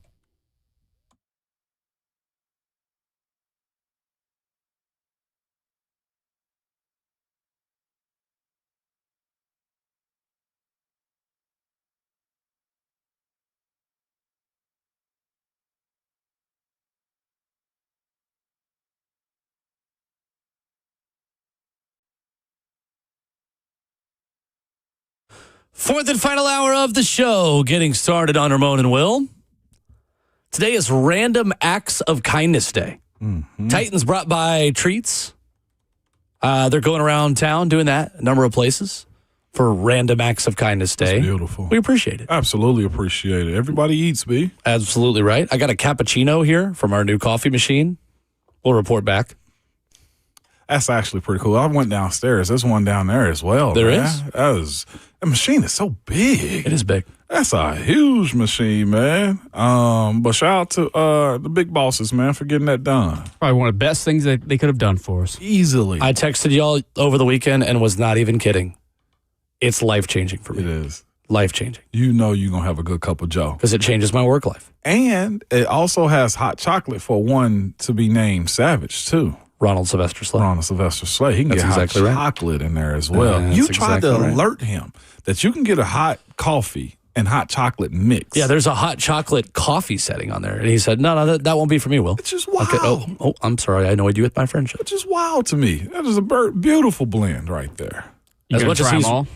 [SPEAKER 2] Fourth and final hour of the show, getting started on Ramon and Will. Today is Random Acts of Kindness Day. Mm-hmm. Titans brought by treats. They're going around town doing that, a number of places, for Random Acts of Kindness Day.
[SPEAKER 3] That's beautiful.
[SPEAKER 2] We appreciate it.
[SPEAKER 3] Absolutely appreciate it. Everybody eats, B.
[SPEAKER 2] Absolutely right. I got a cappuccino here from our new coffee machine. We'll report back.
[SPEAKER 3] That's actually pretty cool. I went downstairs. There's one down there as well.
[SPEAKER 2] There
[SPEAKER 3] man.
[SPEAKER 2] is?
[SPEAKER 3] The machine is so big.
[SPEAKER 2] It is big.
[SPEAKER 3] That's a huge machine, man. But shout out to the big bosses, man, for getting that done.
[SPEAKER 6] Probably one of the best things that they could have done for us.
[SPEAKER 3] Easily.
[SPEAKER 2] I texted y'all over the weekend and was not even kidding. It's life-changing for me.
[SPEAKER 3] It is.
[SPEAKER 2] Life-changing.
[SPEAKER 3] You know you're going to have a good cup of Joe.
[SPEAKER 2] Because it changes my work life.
[SPEAKER 3] And it also has hot chocolate for one to be named Savage, too.
[SPEAKER 2] Ronald Sylvester Slay.
[SPEAKER 3] He can get
[SPEAKER 2] exactly
[SPEAKER 3] hot chocolate in there as well. You tried to alert him that you can get a hot coffee and hot chocolate mix.
[SPEAKER 2] Yeah, there's a hot chocolate coffee setting on there. And he said, no, that won't be for me, Will.
[SPEAKER 3] It's just wild.
[SPEAKER 2] Okay, oh, I'm sorry. I annoyed you with my friendship.
[SPEAKER 3] It's just wild to me. That is a beautiful blend right there.
[SPEAKER 6] You going to try them all?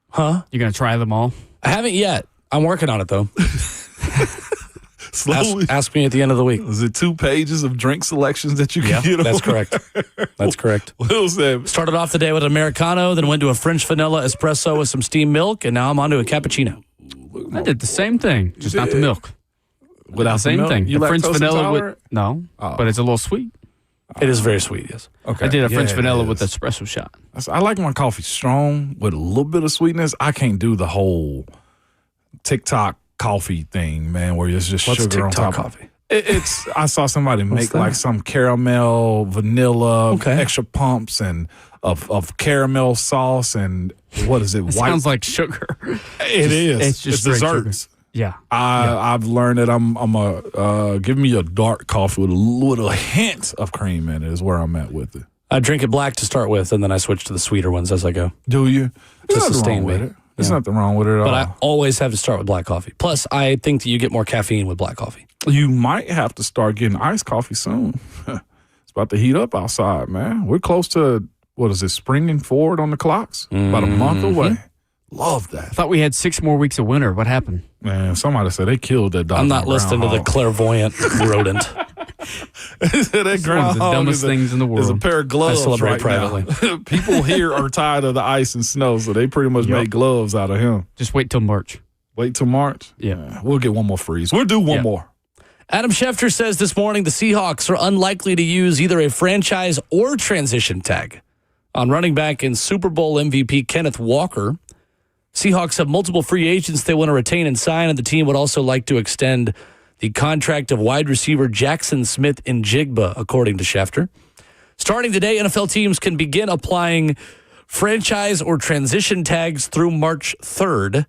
[SPEAKER 2] Huh?
[SPEAKER 6] You going to try them all?
[SPEAKER 2] I haven't yet. I'm working on it, though.
[SPEAKER 3] Slowly.
[SPEAKER 2] Ask me at the end of the week.
[SPEAKER 3] Is it 2 pages of drink selections that you can get?
[SPEAKER 2] That's correct. That's correct.
[SPEAKER 3] Will said,
[SPEAKER 2] started off the day with an Americano, then went to a French vanilla espresso with some steamed milk, and now I'm on to a cappuccino.
[SPEAKER 6] I did the same thing, just not the milk.
[SPEAKER 3] Without
[SPEAKER 6] the same
[SPEAKER 3] milk?
[SPEAKER 6] thing.
[SPEAKER 3] You
[SPEAKER 6] the French vanilla
[SPEAKER 3] intolerant?
[SPEAKER 6] with no, but it's a little sweet.
[SPEAKER 2] It is very sweet, yes.
[SPEAKER 3] Okay.
[SPEAKER 6] I did a French vanilla with espresso shot.
[SPEAKER 3] I like my coffee strong with a little bit of sweetness. I can't do the whole TikTok coffee thing, man, where it's just
[SPEAKER 2] What's
[SPEAKER 3] sugar on
[SPEAKER 2] TikTok
[SPEAKER 3] top.
[SPEAKER 2] Coffee?
[SPEAKER 3] It's. I saw somebody make like some caramel, vanilla, extra pumps, and of caramel sauce, and what is it?
[SPEAKER 6] It sounds like sugar.
[SPEAKER 3] It is.
[SPEAKER 6] It's just
[SPEAKER 3] desserts.
[SPEAKER 6] Sugar. Yeah.
[SPEAKER 3] I've learned that I'm a give me a dark coffee with a little hint of cream in it is where I'm at with it.
[SPEAKER 2] I drink it black to start with, and then I switch to the sweeter ones as I go.
[SPEAKER 3] Do you?
[SPEAKER 2] To sustain
[SPEAKER 3] with
[SPEAKER 2] me.
[SPEAKER 3] it. There's nothing wrong with it at all.
[SPEAKER 2] But I always have to start with black coffee. Plus, I think that you get more caffeine with black coffee.
[SPEAKER 3] You might have to start getting iced coffee soon. It's about to heat up outside, man. We're close to, what is it, springing forward on the clocks? About a month away. Love that.
[SPEAKER 6] I thought we had 6 more weeks of winter. What happened?
[SPEAKER 3] Man, somebody said they killed that dog.
[SPEAKER 2] I'm not listening to the clairvoyant rodent.
[SPEAKER 3] That
[SPEAKER 6] It's one of the dumbest things in the world.
[SPEAKER 3] There's a pair of gloves
[SPEAKER 2] I celebrate
[SPEAKER 3] right
[SPEAKER 2] privately.
[SPEAKER 3] now. People here are tired of the ice and snow, so they pretty much make gloves out of him.
[SPEAKER 6] Just wait till March.
[SPEAKER 3] Wait till March?
[SPEAKER 6] Yeah.
[SPEAKER 3] We'll get one more freeze. We'll do one more.
[SPEAKER 2] Adam Schefter says this morning the Seahawks are unlikely to use either a franchise or transition tag on running back and Super Bowl MVP Kenneth Walker. Seahawks have multiple free agents they want to retain and sign, and the team would also like to extend the contract of wide receiver Jackson Smith-Njigba, according to Schefter. Starting today, NFL teams can begin applying franchise or transition tags through March 3rd.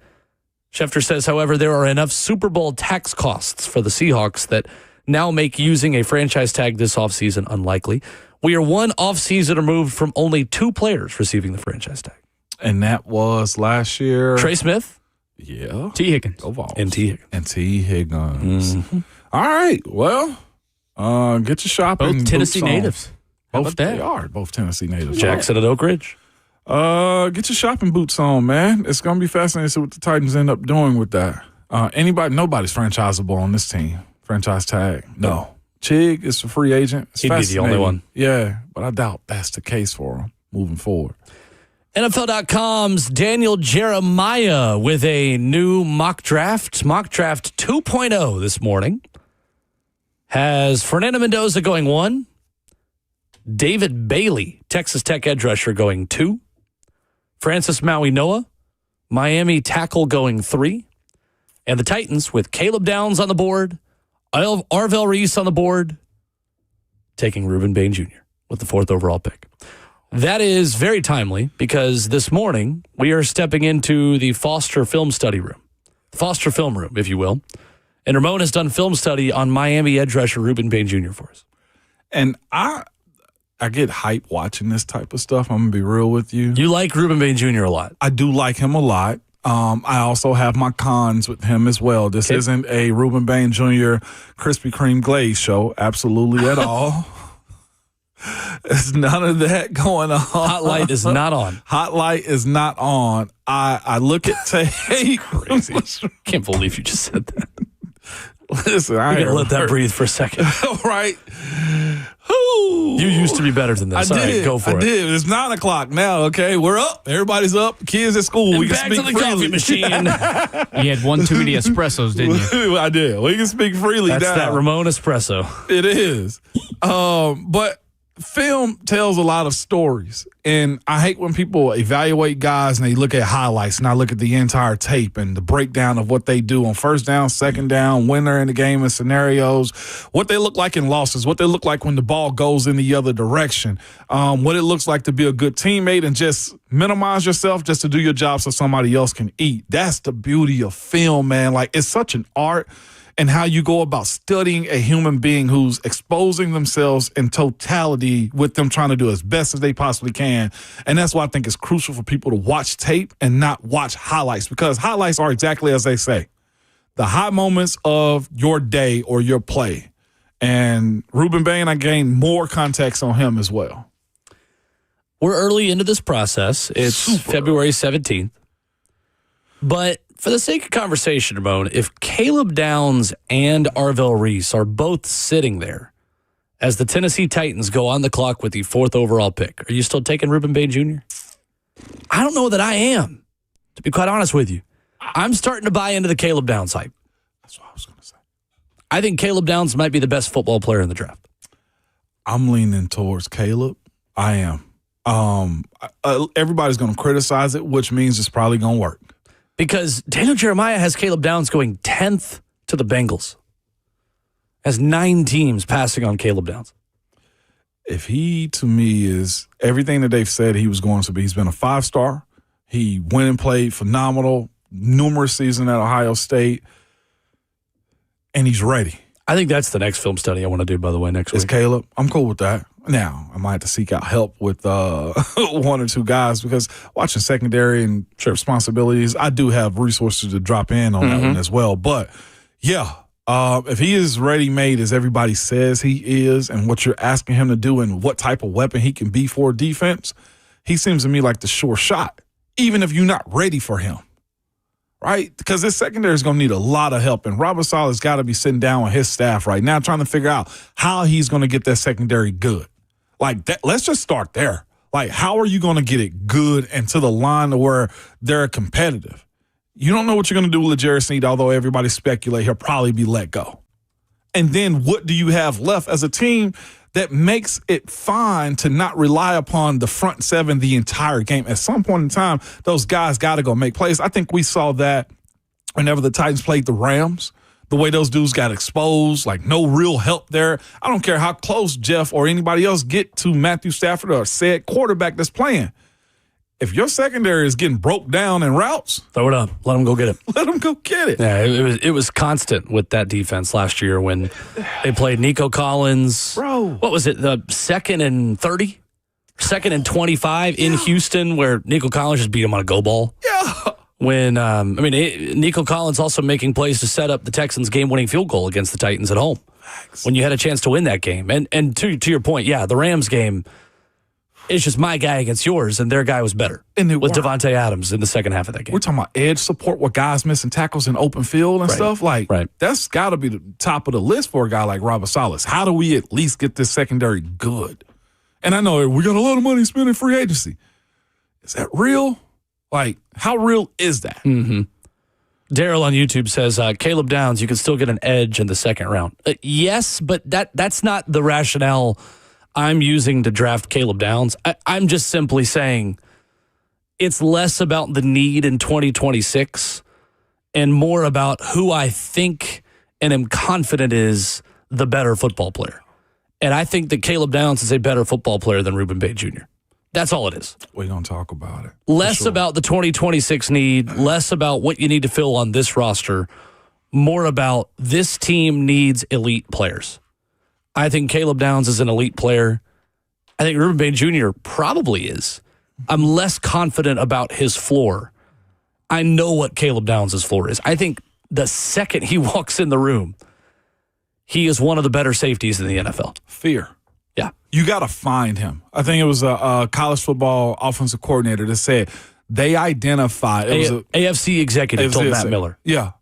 [SPEAKER 2] Schefter says, however, there are enough Super Bowl tax costs for the Seahawks that now make using a franchise tag this offseason unlikely. We are one offseason removed from only 2 players receiving the franchise tag.
[SPEAKER 3] And that was last year.
[SPEAKER 2] Trey Smith.
[SPEAKER 3] Yeah.
[SPEAKER 6] T. Higgins.
[SPEAKER 2] And T. Higgins.
[SPEAKER 3] And T. Higgins. Mm-hmm. All right. Well, get your shopping.
[SPEAKER 6] Both Tennessee
[SPEAKER 3] boots on.
[SPEAKER 6] natives. How about that?
[SPEAKER 3] They are both Tennessee natives.
[SPEAKER 2] Jackson at Oak Ridge.
[SPEAKER 3] Get your shopping boots on, man. It's going to be fascinating to see what the Titans end up doing with that. Nobody's franchisable on this team. Franchise tag. No. Chig is a free agent. It's
[SPEAKER 2] He'd be the only one.
[SPEAKER 3] Yeah, but I doubt that's the case for him moving forward.
[SPEAKER 2] NFL.com's Daniel Jeremiah with a new mock draft. Mock draft 2.0 this morning. Has Fernando Mendoza going 1. David Bailey, Texas Tech edge rusher, going 2. Francis Maui-Noah, Miami tackle, going 3. And the Titans with Caleb Downs on the board, Arvell Reese on the board, taking Ruben Bain Jr. with the 4th overall pick. That is very timely because this morning we are stepping into the Foster Film Study Room, Foster Film Room, if you will. And Ramon has done film study on Miami edge rusher Ruben Bain Jr. for us.
[SPEAKER 3] And I get hype watching this type of stuff. I'm going to be real with you.
[SPEAKER 2] You like Ruben Bain Jr. a lot.
[SPEAKER 3] I do like him a lot. I also have my cons with him as well. This isn't a Ruben Bain Jr. Krispy Kreme glaze show. Absolutely at all. There's none of that going on.
[SPEAKER 2] Hot light is not on.
[SPEAKER 3] Hot light is not on. I look at tape.
[SPEAKER 2] Crazy. Can't believe you just said that.
[SPEAKER 3] Listen, I
[SPEAKER 2] gotta let that breathe for a second.
[SPEAKER 3] Right.
[SPEAKER 2] You used to be better than this.
[SPEAKER 3] I
[SPEAKER 2] did.
[SPEAKER 3] Right,
[SPEAKER 2] go for it.
[SPEAKER 3] I did. It's 9 o'clock now. Okay, we're up. Everybody's up. Kids at school.
[SPEAKER 2] And
[SPEAKER 3] we can
[SPEAKER 2] back
[SPEAKER 3] speak
[SPEAKER 2] to the
[SPEAKER 3] freely.
[SPEAKER 2] coffee machine.
[SPEAKER 6] You had one too many espressos, didn't you?
[SPEAKER 3] I did. We can speak freely.
[SPEAKER 2] That's
[SPEAKER 3] now.
[SPEAKER 2] that Ramon espresso.
[SPEAKER 3] It is. But film tells a lot of stories. And I hate when people evaluate guys and they look at highlights and I look at the entire tape and the breakdown of what they do on first down, second down, when they're in the game and scenarios, what they look like in losses, what they look like when the ball goes in the other direction, what it looks like to be a good teammate and just minimize yourself just to do your job so somebody else can eat. That's the beauty of film, man. Like, it's such an art. And how you go about studying a human being who's exposing themselves in totality with them trying to do as best as they possibly can. And that's why I think it's crucial for people to watch tape and not watch highlights, because highlights are exactly as they say, the high moments of your day or your play. And Ruben Bain, I gained more context on him as well.
[SPEAKER 2] We're early into this process. It's February 17th. But for the sake of conversation, Ramon, if Caleb Downs and Arvell Reese are both sitting there as the Tennessee Titans go on the clock with the 4th overall pick, are you still taking Ruben Bain Jr.? I don't know that I am, to be quite honest with you. I'm starting to buy into the Caleb Downs hype.
[SPEAKER 3] That's what I was going to say.
[SPEAKER 2] I think Caleb Downs might be the best football player in the draft.
[SPEAKER 3] I'm leaning towards Caleb. I am. Everybody's going to criticize it, which means it's probably going to work.
[SPEAKER 2] Because Daniel Jeremiah has Caleb Downs going 10th to the Bengals. Has 9 teams passing on Caleb Downs.
[SPEAKER 3] If he, to me, is everything that they've said he was going to be, he's been a 5-star. He went and played phenomenal, numerous seasons at Ohio State, and he's ready.
[SPEAKER 2] I think that's the next film study I want to do, by the way, next week.
[SPEAKER 3] It's Caleb. I'm cool with that. Now, I might have to seek out help with 1 or 2 guys, because watching secondary and responsibilities, I do have resources to drop in on that one as well. But, yeah, if he is ready-made as everybody says he is, and what you're asking him to do and what type of weapon he can be for defense, he seems to me like the sure shot, even if you're not ready for him. Right? Because this secondary is going to need a lot of help. And Robert Saleh's got to be sitting down with his staff right now trying to figure out how he's going to get that secondary good. Like, that, let's just start there. Like, how are you going to get it good and to the line to where they're competitive? You don't know what you're going to do with L'Jarius Sneed, although everybody speculate he'll probably be let go. And then what do you have left as a team that makes it fine to not rely upon the front 7 the entire game? At some point in time, those guys got to go make plays. I think we saw that whenever the Titans played the Rams, the way those dudes got exposed, like no real help there. I don't care how close Jeff or anybody else get to Matthew Stafford or said quarterback that's playing. if your secondary is getting broke down in routes,
[SPEAKER 2] throw it up. Let them go get it.
[SPEAKER 3] Let them go get it.
[SPEAKER 2] Yeah, it was constant with that defense last year when they played Nico Collins.
[SPEAKER 3] Bro.
[SPEAKER 2] What was it? The 2nd and 30? 2nd and 25 in Houston where Nico Collins just beat him on a go ball.
[SPEAKER 3] Yeah.
[SPEAKER 2] When, Nico Collins also making plays to set up the Texans' game-winning field goal against the Titans at home when you had a chance to win that game. And to your point, yeah, the Rams game, it's just my guy against yours, and their guy was better with Devontae Adams in the second half of that game.
[SPEAKER 3] We're talking about edge support with guys missing tackles in open field and stuff. Like, that's got to be the top of the list for a guy like Robert Salas. How do we at least get this secondary good? And I know we got a lot of money spent in free agency. Is that real? Like, how real is that?
[SPEAKER 2] Mm-hmm. Daryl on YouTube says, Caleb Downs, you can still get an edge in the second round. Yes, but that's not the rationale I'm using to draft Caleb Downs. I'm just simply saying it's less about the need in 2026 and more about who I think and am confident is the better football player. And I think that Caleb Downs is a better football player than Ruben Bain Jr. That's all it is.
[SPEAKER 3] We're going to talk about it.
[SPEAKER 2] Less about the 2026 need, less about what you need to fill on this roster, more about this team needs elite players. I think Caleb Downs is an elite player. I think Ruben Bain Jr. probably is. I'm less confident about his floor. I know what Caleb Downs' floor is. I think the second he walks in the room, he is one of the better safeties in the NFL.
[SPEAKER 3] Fear.
[SPEAKER 2] Yeah.
[SPEAKER 3] You got to find him. I think it was a college football offensive coordinator that said they identified. It was
[SPEAKER 2] AFC executive told Matt Miller.
[SPEAKER 3] Yeah.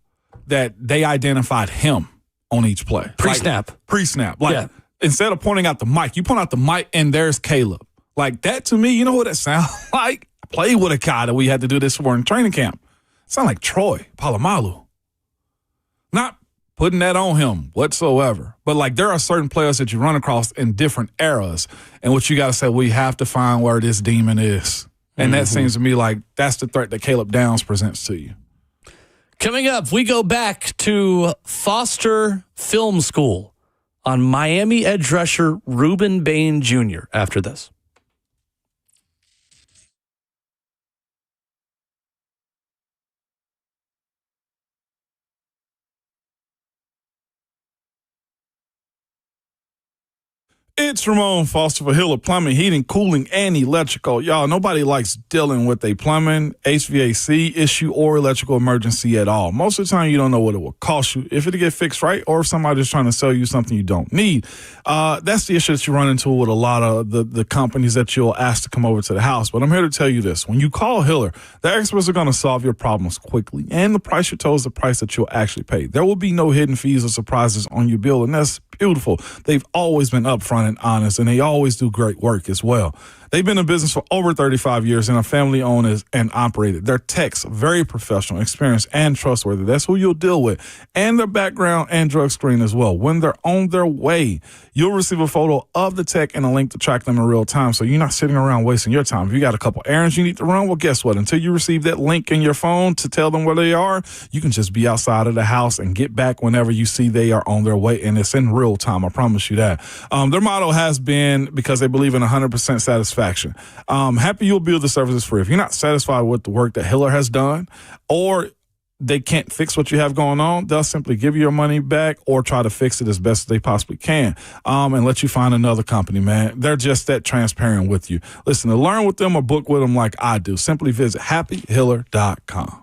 [SPEAKER 3] That they identified him on each play.
[SPEAKER 2] Pre-snap.
[SPEAKER 3] Pre-snap. Like, instead of pointing out the mic, you point out the mic and there's Caleb. Like, that to me, you know what it sounds like? I played with a guy that we had to do this for in training camp. It sounds like Troy Polamalu. Not putting that on him whatsoever. But, like, there are certain players that you run across in different eras. And what you got to say, we have to find where this demon is. And that seems to me like that's the threat that Caleb Downs presents to you.
[SPEAKER 2] Coming up, we go back to Foster Film School on Miami edge rusher Ruben Bain Jr. after this.
[SPEAKER 3] It's Ramon Foster for Hiller Plumbing, Heating, Cooling, and Electrical. Y'all, nobody likes dealing with a plumbing, HVAC issue, or electrical emergency at all. Most of the time, you don't know what it will cost you if it'll get fixed right or if somebody's trying to sell you something you don't need. That's the issue that you run into with a lot of the companies that you'll ask to come over to the house. But I'm here to tell you this. When you call Hiller, the experts are going to solve your problems quickly, and the price you told is the price that you'll actually pay. There will be no hidden fees or surprises on your bill, and that's beautiful. They've always been upfront and honest, and they always do great work as well. They've been in business for over 35 years and are family-owned and operated. Their techs, very professional, experienced, and trustworthy. That's who you'll deal with. And their background and drug screen as well. When they're on their way, you'll receive a photo of the tech and a link to track them in real time, so you're not sitting around wasting your time. If you got a couple errands you need to run, well, guess what? Until you receive that link in your phone to tell them where they are, you can just be outside of the house and get back whenever you see they are on their way, and it's in real time. I promise you that. Their motto has been, because they believe in 100% satisfaction. Happy you'll build the services free. If you're not satisfied with the work that Hiller has done, or they can't fix what you have going on, they'll simply give you your money back or try to fix it as best as they possibly can, and let you find another company, man. They're just that transparent with you. Listen, to learn with them or book with them like I do, simply visit happyhiller.com.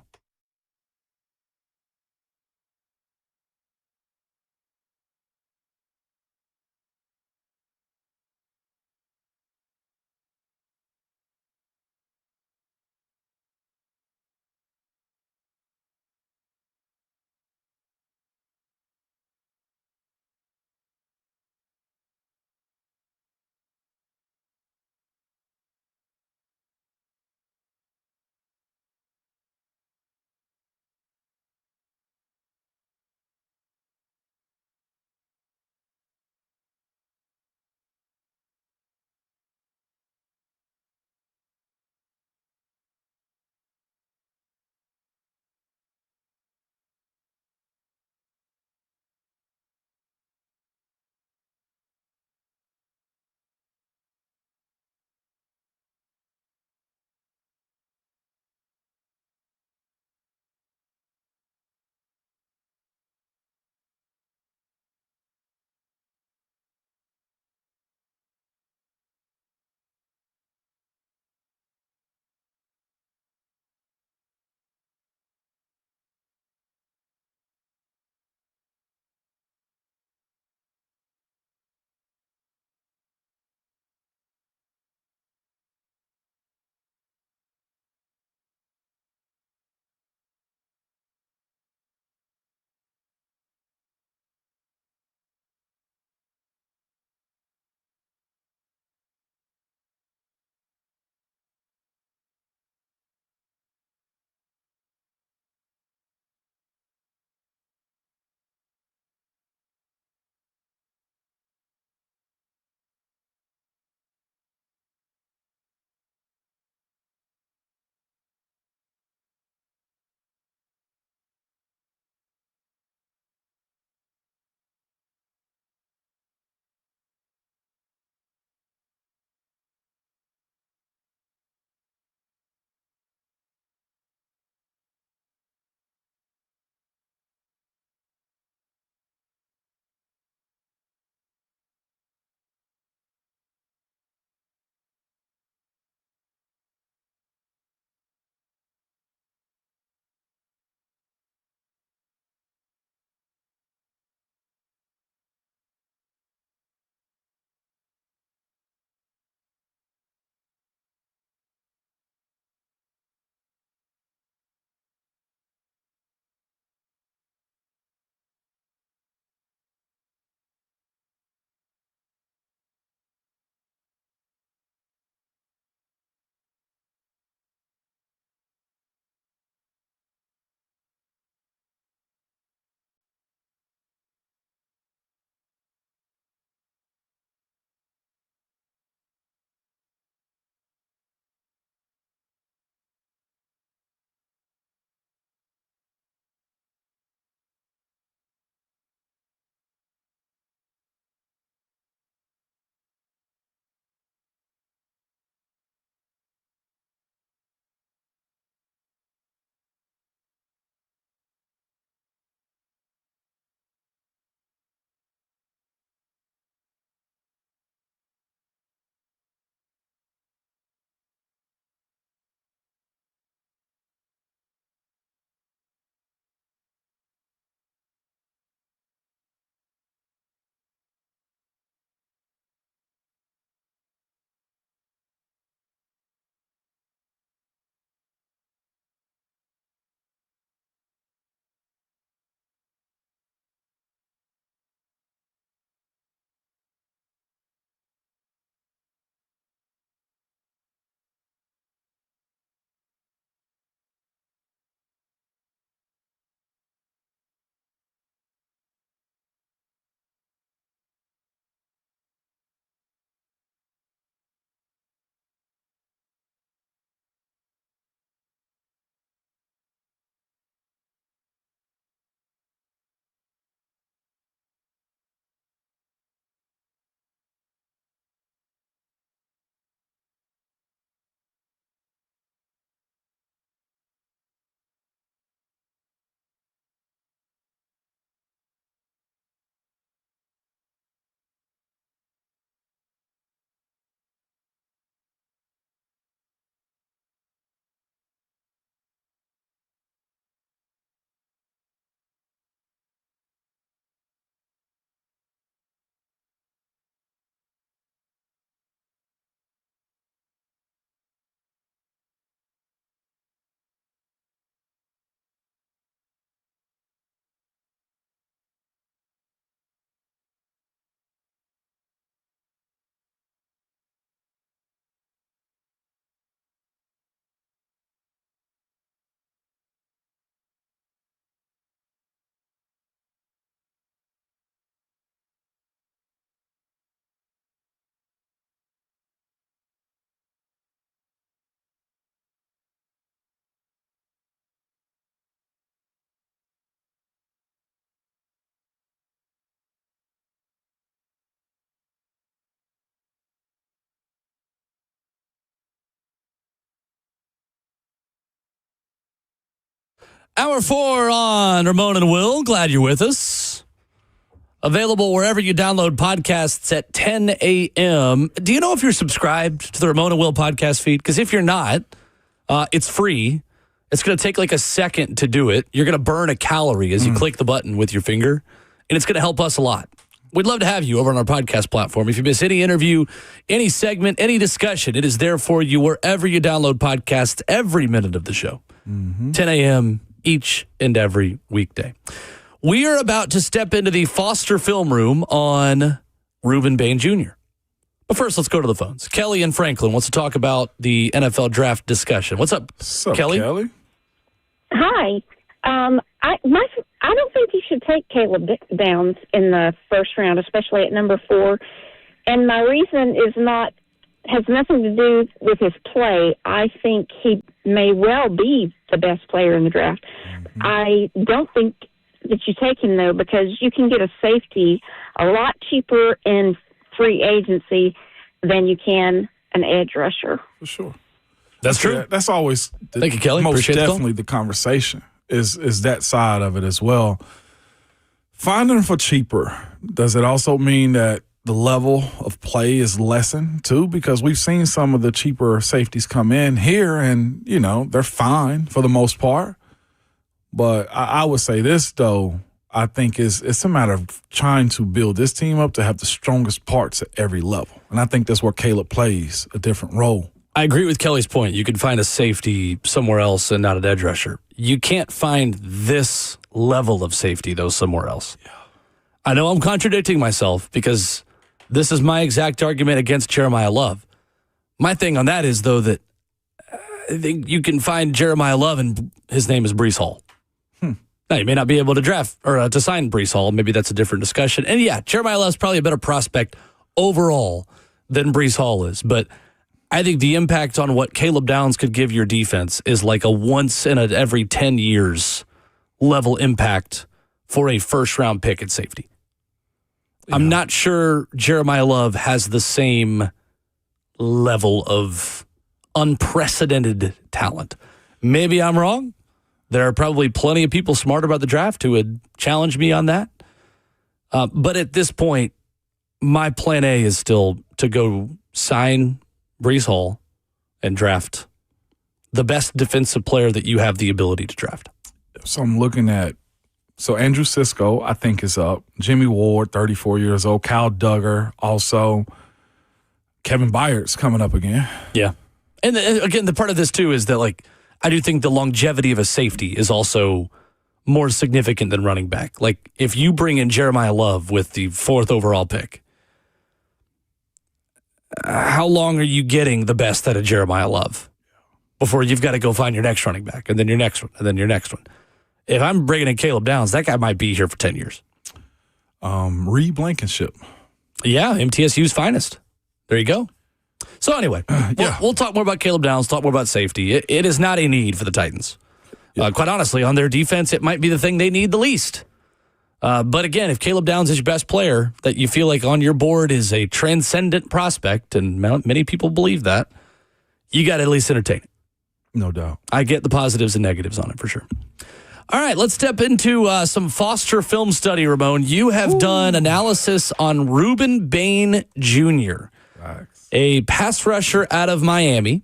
[SPEAKER 2] Hour 4 on Ramon and Will. Glad you're with us. Available wherever you download podcasts at 10 a.m. Do you know if you're subscribed to the Ramon and Will podcast feed? Because if you're not, it's free. It's going to take like a second to do it. You're going to burn a calorie as you click the button with your finger, and it's going to help us a lot. We'd love to have you over on our podcast platform. If you miss any interview, any segment, any discussion, it is there for you wherever you download podcasts every minute of the show. 10 a.m. each and every weekday. We are about to step into the Foster film room on Ruben Bain Jr. But first, let's go to the phones. Kelly and Franklin wants to talk about the NFL draft discussion. What's up, Kelly?
[SPEAKER 12] Hi. I don't think you should take Caleb Downs in the first round, especially at number 4. And my reason has nothing to do with his play. I think he may well be the best player in the draft. I don't think that you take him, though, because you can get a safety a lot cheaper in free agency than you can an edge rusher.
[SPEAKER 3] For sure.
[SPEAKER 2] That's true.
[SPEAKER 3] Yeah, that's always
[SPEAKER 2] Thank you, Kelly.
[SPEAKER 3] most
[SPEAKER 2] Appreciate
[SPEAKER 3] definitely the conversation is that side of it as well. Finding for cheaper, does it also mean that the level of play is lessened too? Because we've seen some of the cheaper safeties come in here and, they're fine for the most part. But I would say this, though, I think it's a matter of trying to build this team up to have the strongest parts at every level. And I think that's where Caleb plays a different role.
[SPEAKER 2] I agree with Kelly's point. You can find a safety somewhere else and not an edge rusher. You can't find this level of safety, though, somewhere else. Yeah. I know I'm contradicting myself because this is my exact argument against Jeremiah Love. My thing on that is, though, that I think you can find Jeremiah Love and his name is Breece Hall. Now, you may not be able to draft or to sign Breece Hall. Maybe that's a different discussion. And yeah, Jeremiah Love's probably a better prospect overall than Breece Hall is. But I think the impact on what Caleb Downs could give your defense is like a once in every 10 years level impact for a first-round pick at safety. Yeah. I'm not sure Jeremiah Love has the same level of unprecedented talent. Maybe I'm wrong. There are probably plenty of people smart about the draft who would challenge me on that. But at this point, my plan A is still to go sign Breece Hall and draft the best defensive player that you have the ability to draft.
[SPEAKER 3] So I'm looking at, Andrew Sisco, I think, is up. Jimmy Ward, 34 years old. Kyle Duggar, also. Kevin Byard's coming up again.
[SPEAKER 2] Yeah. And again, the part of this, too, is that, I do think the longevity of a safety is also more significant than running back. If you bring in Jeremiah Love with the 4th overall pick, how long are you getting the best out of Jeremiah Love before you've got to go find your next running back and then your next one and then your next one? If I'm bringing in Caleb Downs, that guy might be here for 10 years.
[SPEAKER 3] Reed Blankenship.
[SPEAKER 2] Yeah, MTSU's finest. There you go. So anyway, we'll talk more about Caleb Downs, talk more about safety. It is not a need for the Titans. Quite honestly, on their defense, it might be the thing they need the least. But again, if Caleb Downs is your best player that you feel like on your board is a transcendent prospect, and many people believe that, you got to at least entertain it.
[SPEAKER 3] No doubt.
[SPEAKER 2] I get the positives and negatives on it for sure. All right, let's step into some Foster film study, Ramon. You have done analysis on Ruben Bain Jr., a pass rusher out of Miami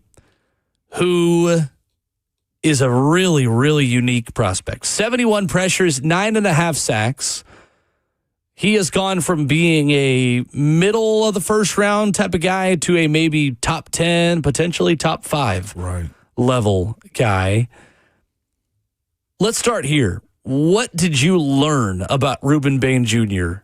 [SPEAKER 2] who is a really, really unique prospect. 71 pressures, 9.5 sacks. He has gone from being a middle of the first round type of guy to a maybe top 10, potentially top 5 level guy. Let's start here. What did you learn about Ruben Bain Jr.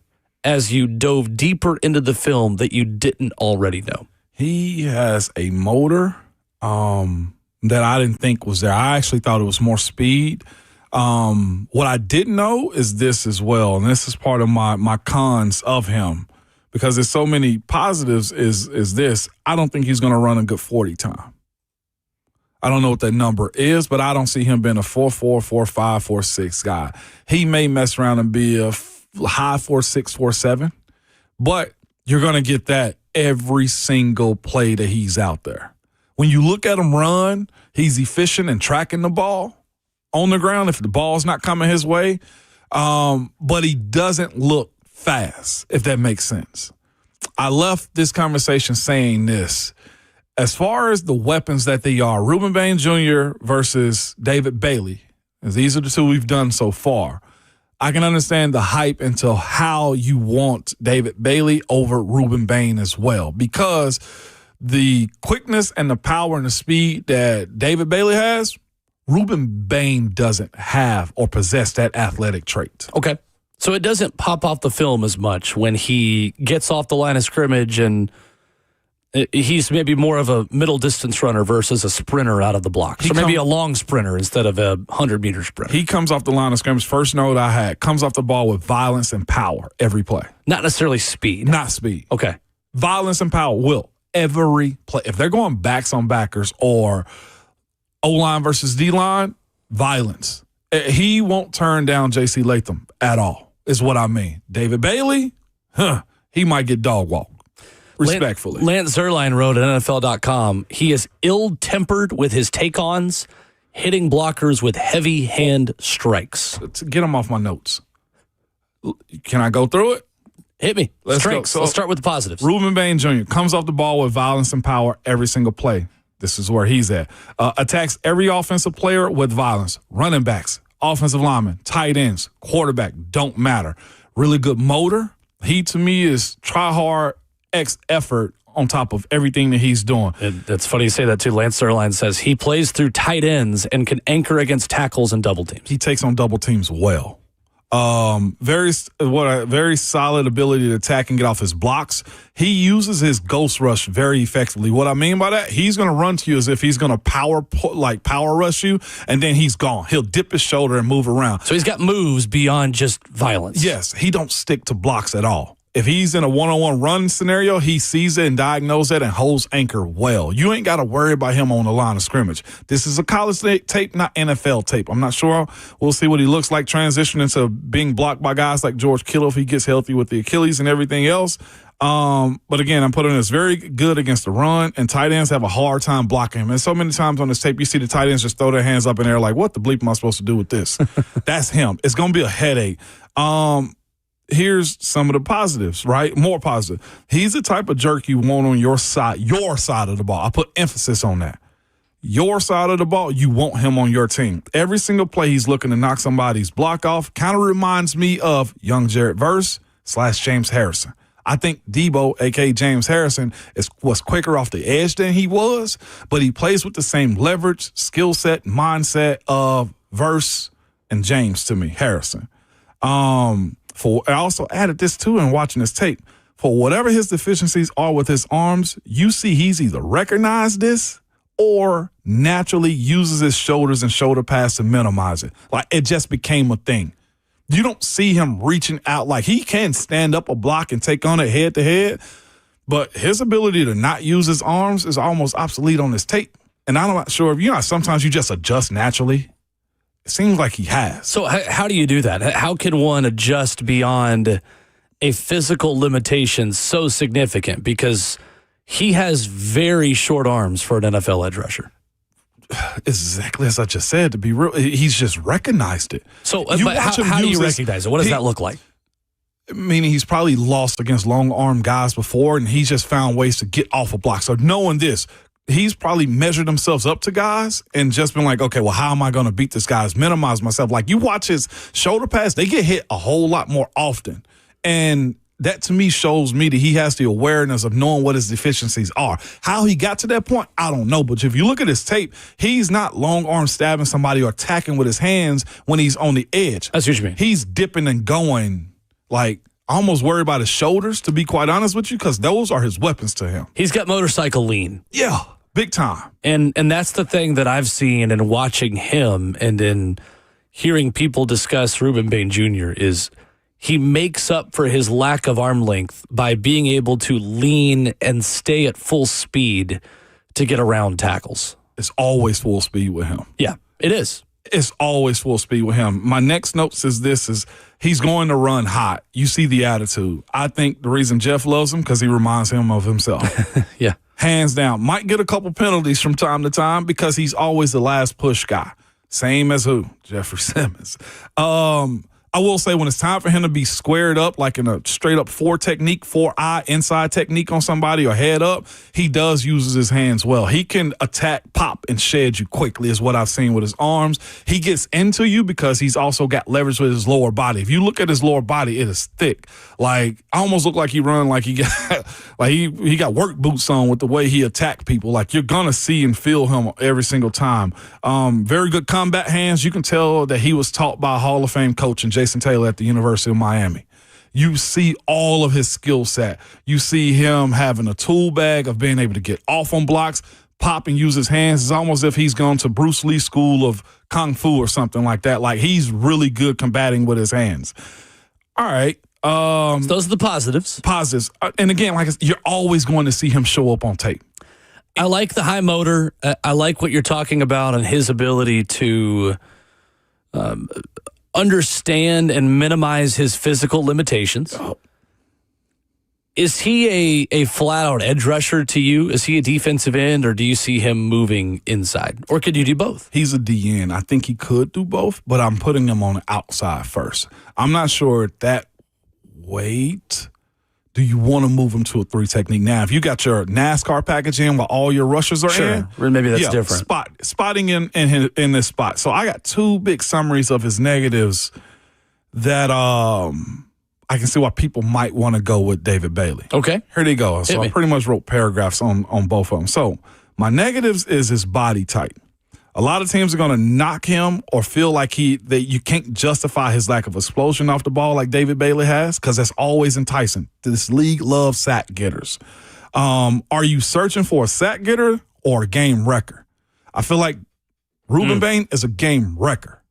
[SPEAKER 2] as you dove deeper into the film that you didn't already know?
[SPEAKER 3] He has a motor that I didn't think was there. I actually thought it was more speed. What I didn't know is this as well, and this is part of my cons of him, because there's so many positives is this. I don't think he's going to run a good 40 time. I don't know what that number is, but I don't see him being a 4.4, 4.5, 4.6 guy. He may mess around and be a high 4.6, 4.7, but you're going to get that every single play that he's out there. When you look at him run, he's efficient in tracking the ball. on the ground if the ball's not coming his way. But he doesn't look fast, if that makes sense. I left this conversation saying this. As far as the weapons that they are, Ruben Bain Jr. versus David Bailey, as these are the two we've done so far, I can understand the hype into how you want David Bailey over Ruben Bain as well, because the quickness and the power and the speed that David Bailey has, Ruben Bain doesn't have or possess that athletic trait.
[SPEAKER 2] Okay. So it doesn't pop off the film as much when he gets off the line of scrimmage and he's maybe more of a middle distance runner versus a sprinter out of the blocks. Or maybe a long sprinter instead of a 100-meter sprinter.
[SPEAKER 3] He comes off the line of scrimmage. First note I had, comes off the ball with violence and power every play.
[SPEAKER 2] Not necessarily speed.
[SPEAKER 3] Not speed.
[SPEAKER 2] Okay.
[SPEAKER 3] Violence and power will every play. If they're going backs on backers or O-line versus D-line, violence. He won't turn down J.C. Latham at all, is what I mean. David Bailey, he might get dog walked. Respectfully.
[SPEAKER 2] Lance Zierlein wrote at NFL.com, he is ill-tempered with his take-ons, hitting blockers with heavy hand strikes.
[SPEAKER 3] Get him off my notes. Can I go through it?
[SPEAKER 2] Hit me.
[SPEAKER 3] Let's
[SPEAKER 2] Strengths.
[SPEAKER 3] go. So,
[SPEAKER 2] let's start with the positives.
[SPEAKER 3] Ruben Bain Jr. comes off the ball with violence and power every single play. This is where he's at. Attacks every offensive player with violence. Running backs, offensive linemen, tight ends, quarterback, don't matter. Really good motor. He, to me, is try hard, X effort on top of everything that he's doing.
[SPEAKER 2] That's funny you say that, too. Lance Zierlein says he plays through tight ends and can anchor against tackles and double teams.
[SPEAKER 3] He takes on double teams well. Very solid ability to attack and get off his blocks. He uses his ghost rush very effectively. What I mean by that, he's going to run to you as if he's going to power rush you, and then he's gone. He'll dip his shoulder and move around.
[SPEAKER 2] So he's got moves beyond just violence.
[SPEAKER 3] Yes, he don't stick to blocks at all. If he's in a one-on-one run scenario, he sees it and diagnoses it and holds anchor well. You ain't got to worry about him on the line of scrimmage. This is a college tape, not NFL tape. I'm not sure. We'll see what he looks like transitioning to being blocked by guys like George Kittle if he gets healthy with the Achilles and everything else. But again, I'm putting this very good against the run, and tight ends have a hard time blocking him. And so many times on this tape, you see the tight ends just throw their hands up in the air like, what the bleep am I supposed to do with this? That's him. It's going to be a headache. Here's some of the positives, right? More positive. He's the type of jerk you want on your side of the ball. I put emphasis on that. Your side of the ball, you want him on your team. Every single play he's looking to knock somebody's block off kind of reminds me of young Jared Verse / James Harrison. I think Debo, a.k.a. James Harrison, was quicker off the edge than he was, but he plays with the same leverage, skill set, mindset of Verse and James to me, Harrison. I also added this too in watching this tape. For whatever his deficiencies are with his arms, you see he's either recognized this or naturally uses his shoulders and shoulder pads to minimize it. Like it just became a thing. You don't see him reaching out. Like he can stand up a block and take on it head to head, but his ability to not use his arms is almost obsolete on this tape. And I'm not sure if sometimes you just adjust naturally. It seems like he has.
[SPEAKER 2] So how do you do that? How can one adjust beyond a physical limitation so significant? Because he has very short arms for an NFL edge rusher.
[SPEAKER 3] Exactly as I just said, to be real. He's just recognized it.
[SPEAKER 2] So how do you recognize it? What does that look like?
[SPEAKER 3] Meaning he's probably lost against long-arm guys before, and he's just found ways to get off a block. So knowing this, he's probably measured themselves up to guys and just been like, okay, well, how am I going to beat this guy? Minimize myself. Like you watch his shoulder pads, they get hit a whole lot more often. And that to me shows me that he has the awareness of knowing what his deficiencies are. How he got to that point, I don't know. But if you look at his tape, he's not long arm stabbing somebody or attacking with his hands when he's on the edge.
[SPEAKER 2] That's what you mean.
[SPEAKER 3] He's dipping and going. Like I almost worry about his shoulders, to be quite honest with you, because those are his weapons to him.
[SPEAKER 2] He's got motorcycle lean.
[SPEAKER 3] Yeah. Big time.
[SPEAKER 2] And that's the thing that I've seen in watching him and in hearing people discuss Ruben Bain Jr. is he makes up for his lack of arm length by being able to lean and stay at full speed to get around tackles.
[SPEAKER 3] It's always full speed with him.
[SPEAKER 2] Yeah, it is.
[SPEAKER 3] It's always full speed with him. My next note is he's going to run hot. You see the attitude. I think the reason Jeff loves him because he reminds him of himself.
[SPEAKER 2] Yeah.
[SPEAKER 3] Hands down. Might get a couple penalties from time to time because he's always the last push guy. Same as who? Jeffrey Simmons. I will say when it's time for him to be squared up, like in a straight up 4-eye inside technique on somebody or head up, he does use his hands well. He can attack, pop, and shed you quickly is what I've seen with his arms. He gets into you because he's also got leverage with his lower body. If you look at his lower body, it is thick. Like, I almost look like he run like he got like he got work boots on with the way he attacked people. Like, you're gonna see and feel him every single time. Very good combat hands. You can tell that he was taught by a Hall of Fame coach and Jason Taylor at the University of Miami. You see all of his skill set. You see him having a tool bag of being able to get off on blocks, pop and use his hands. It's almost as if he's gone to Bruce Lee school of Kung Fu or something like that. Like, he's really good combating with his hands. All right.
[SPEAKER 2] So those are the positives.
[SPEAKER 3] Positives. And again, like, you're always going to see him show up on tape.
[SPEAKER 2] I like the high motor. I like what you're talking about and his ability to understand and minimize his physical limitations. Oh. Is he a flat-out edge rusher to you? Is he a defensive end, or do you see him moving inside? Or could you do both?
[SPEAKER 3] He's a DN. I think he could do both, but I'm putting him on the outside first. I'm not sure at that weight, do you want to move him to a 3 technique? Now, if you got your NASCAR package in while all your rushers are in,
[SPEAKER 2] maybe that's different.
[SPEAKER 3] Spotting in this spot. So I got 2 big summaries of his negatives that I can see why people might want to go with David Bailey.
[SPEAKER 2] Okay.
[SPEAKER 3] Here they go. So I pretty much wrote paragraphs on both of them. So my negatives is his body type. A lot of teams are going to knock him or feel like that you can't justify his lack of explosion off the ball like David Bailey has, because that's always enticing. This league loves sack getters. Are you searching for a sack getter or a game wrecker? I feel like Ruben Bain is a game wrecker.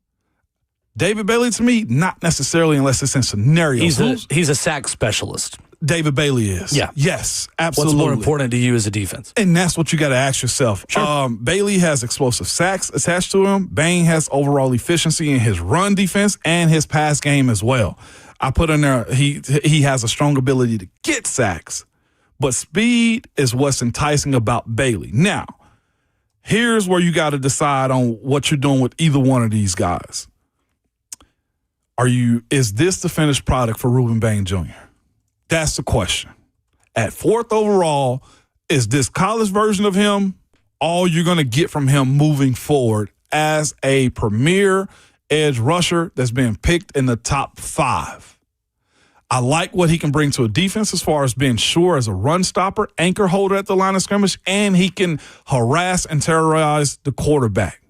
[SPEAKER 3] David Bailey, to me, not necessarily unless it's in scenarios.
[SPEAKER 2] He's a sack specialist.
[SPEAKER 3] David Bailey is.
[SPEAKER 2] Yeah.
[SPEAKER 3] Yes, absolutely.
[SPEAKER 2] What's more important to you as a defense?
[SPEAKER 3] And that's what you got to ask yourself.
[SPEAKER 2] Sure.
[SPEAKER 3] Bailey has explosive sacks attached to him. Bain has overall efficiency in his run defense and his pass game as well. I put in there, he has a strong ability to get sacks, but speed is what's enticing about Bailey. Now, here's where you got to decide on what you're doing with either one of these guys. Is this the finished product for Ruben Bain Jr.? That's the question. At 4th overall, is this college version of him all you're going to get from him moving forward as a premier edge rusher that's been picked in the top 5? I like what he can bring to a defense as far as being sure as a run stopper, anchor holder at the line of scrimmage, and he can harass and terrorize the quarterback.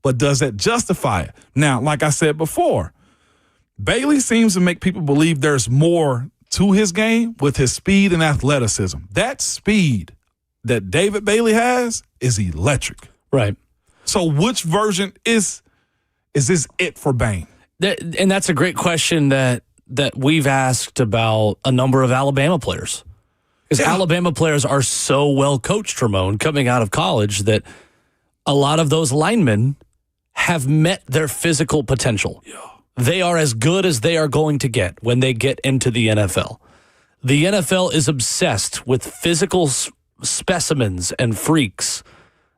[SPEAKER 3] But does that justify it? Now, like I said before, Bailey seems to make people believe there's more to his game with his speed and athleticism. That speed that David Bailey has is electric.
[SPEAKER 2] Right.
[SPEAKER 3] So which version is this it for Bane?
[SPEAKER 2] And that's a great question that we've asked about a number of Alabama players. Because Alabama players are so well coached, Ramon, coming out of college, that a lot of those linemen have met their physical potential.
[SPEAKER 3] Yeah.
[SPEAKER 2] They are as good as they are going to get when they get into the NFL. The NFL is obsessed with physical specimens and freaks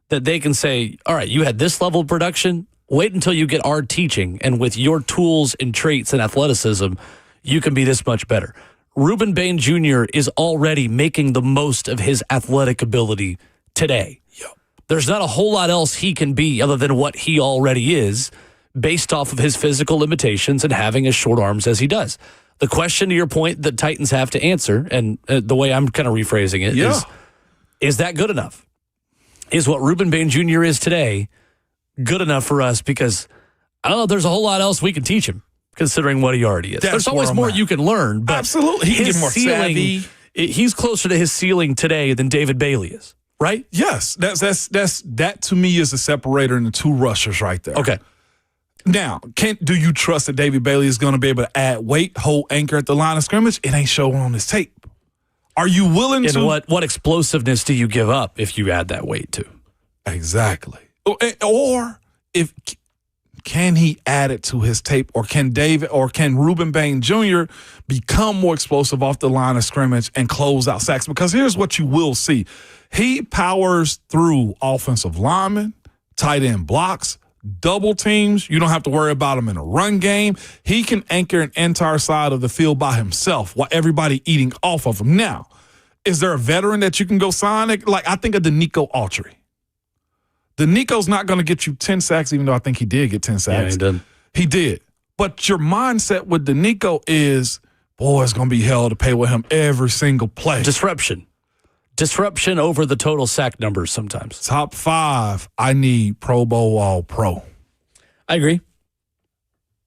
[SPEAKER 2] that they can say, all right, you had this level of production, wait until you get our teaching, and with your tools and traits and athleticism, you can be this much better. Ruben Bain Jr. is already making the most of his athletic ability today.
[SPEAKER 3] Yep.
[SPEAKER 2] There's not a whole lot else he can be other than what he already is, based off of his physical limitations and having as short arms as he does. The question, to your point, that Titans have to answer, and the way I'm kind of rephrasing it, is that good enough? Is what Ruben Bain Jr. is today good enough for us? Because, I don't know, there's a whole lot else we can teach him, considering what he already is. There's always more you can learn, but
[SPEAKER 3] absolutely, he can get more savvy.
[SPEAKER 2] He's closer to his ceiling today than David Bailey is, right?
[SPEAKER 3] Yes, that to me is the separator in the 2 rushers right there.
[SPEAKER 2] Okay.
[SPEAKER 3] Now, do you trust that David Bailey is going to be able to add weight, hold anchor at the line of scrimmage? It ain't showing on his tape. Are you willing to?
[SPEAKER 2] And what explosiveness do you give up if you add that weight to?
[SPEAKER 3] Exactly. Or can he add it to his tape, or can Ruben Bain Jr. become more explosive off the line of scrimmage and close out sacks? Because here's what you will see. He powers through offensive linemen, tight end blocks, double teams. You don't have to worry about him in a run game. He can anchor an entire side of the field by himself while everybody eating off of him. Now, is there a veteran that you can go sign? Like, I think of Danico Autry. Danico's not going to get you 10 sacks, even though I think he did get 10 sacks.
[SPEAKER 2] Yeah, he did.
[SPEAKER 3] He did. But your mindset with Danico is, boy, it's going to be hell to pay with him every single play.
[SPEAKER 2] Disruption over the total sack numbers sometimes.
[SPEAKER 3] Top 5, I need Pro Bowl All-Pro.
[SPEAKER 2] I agree.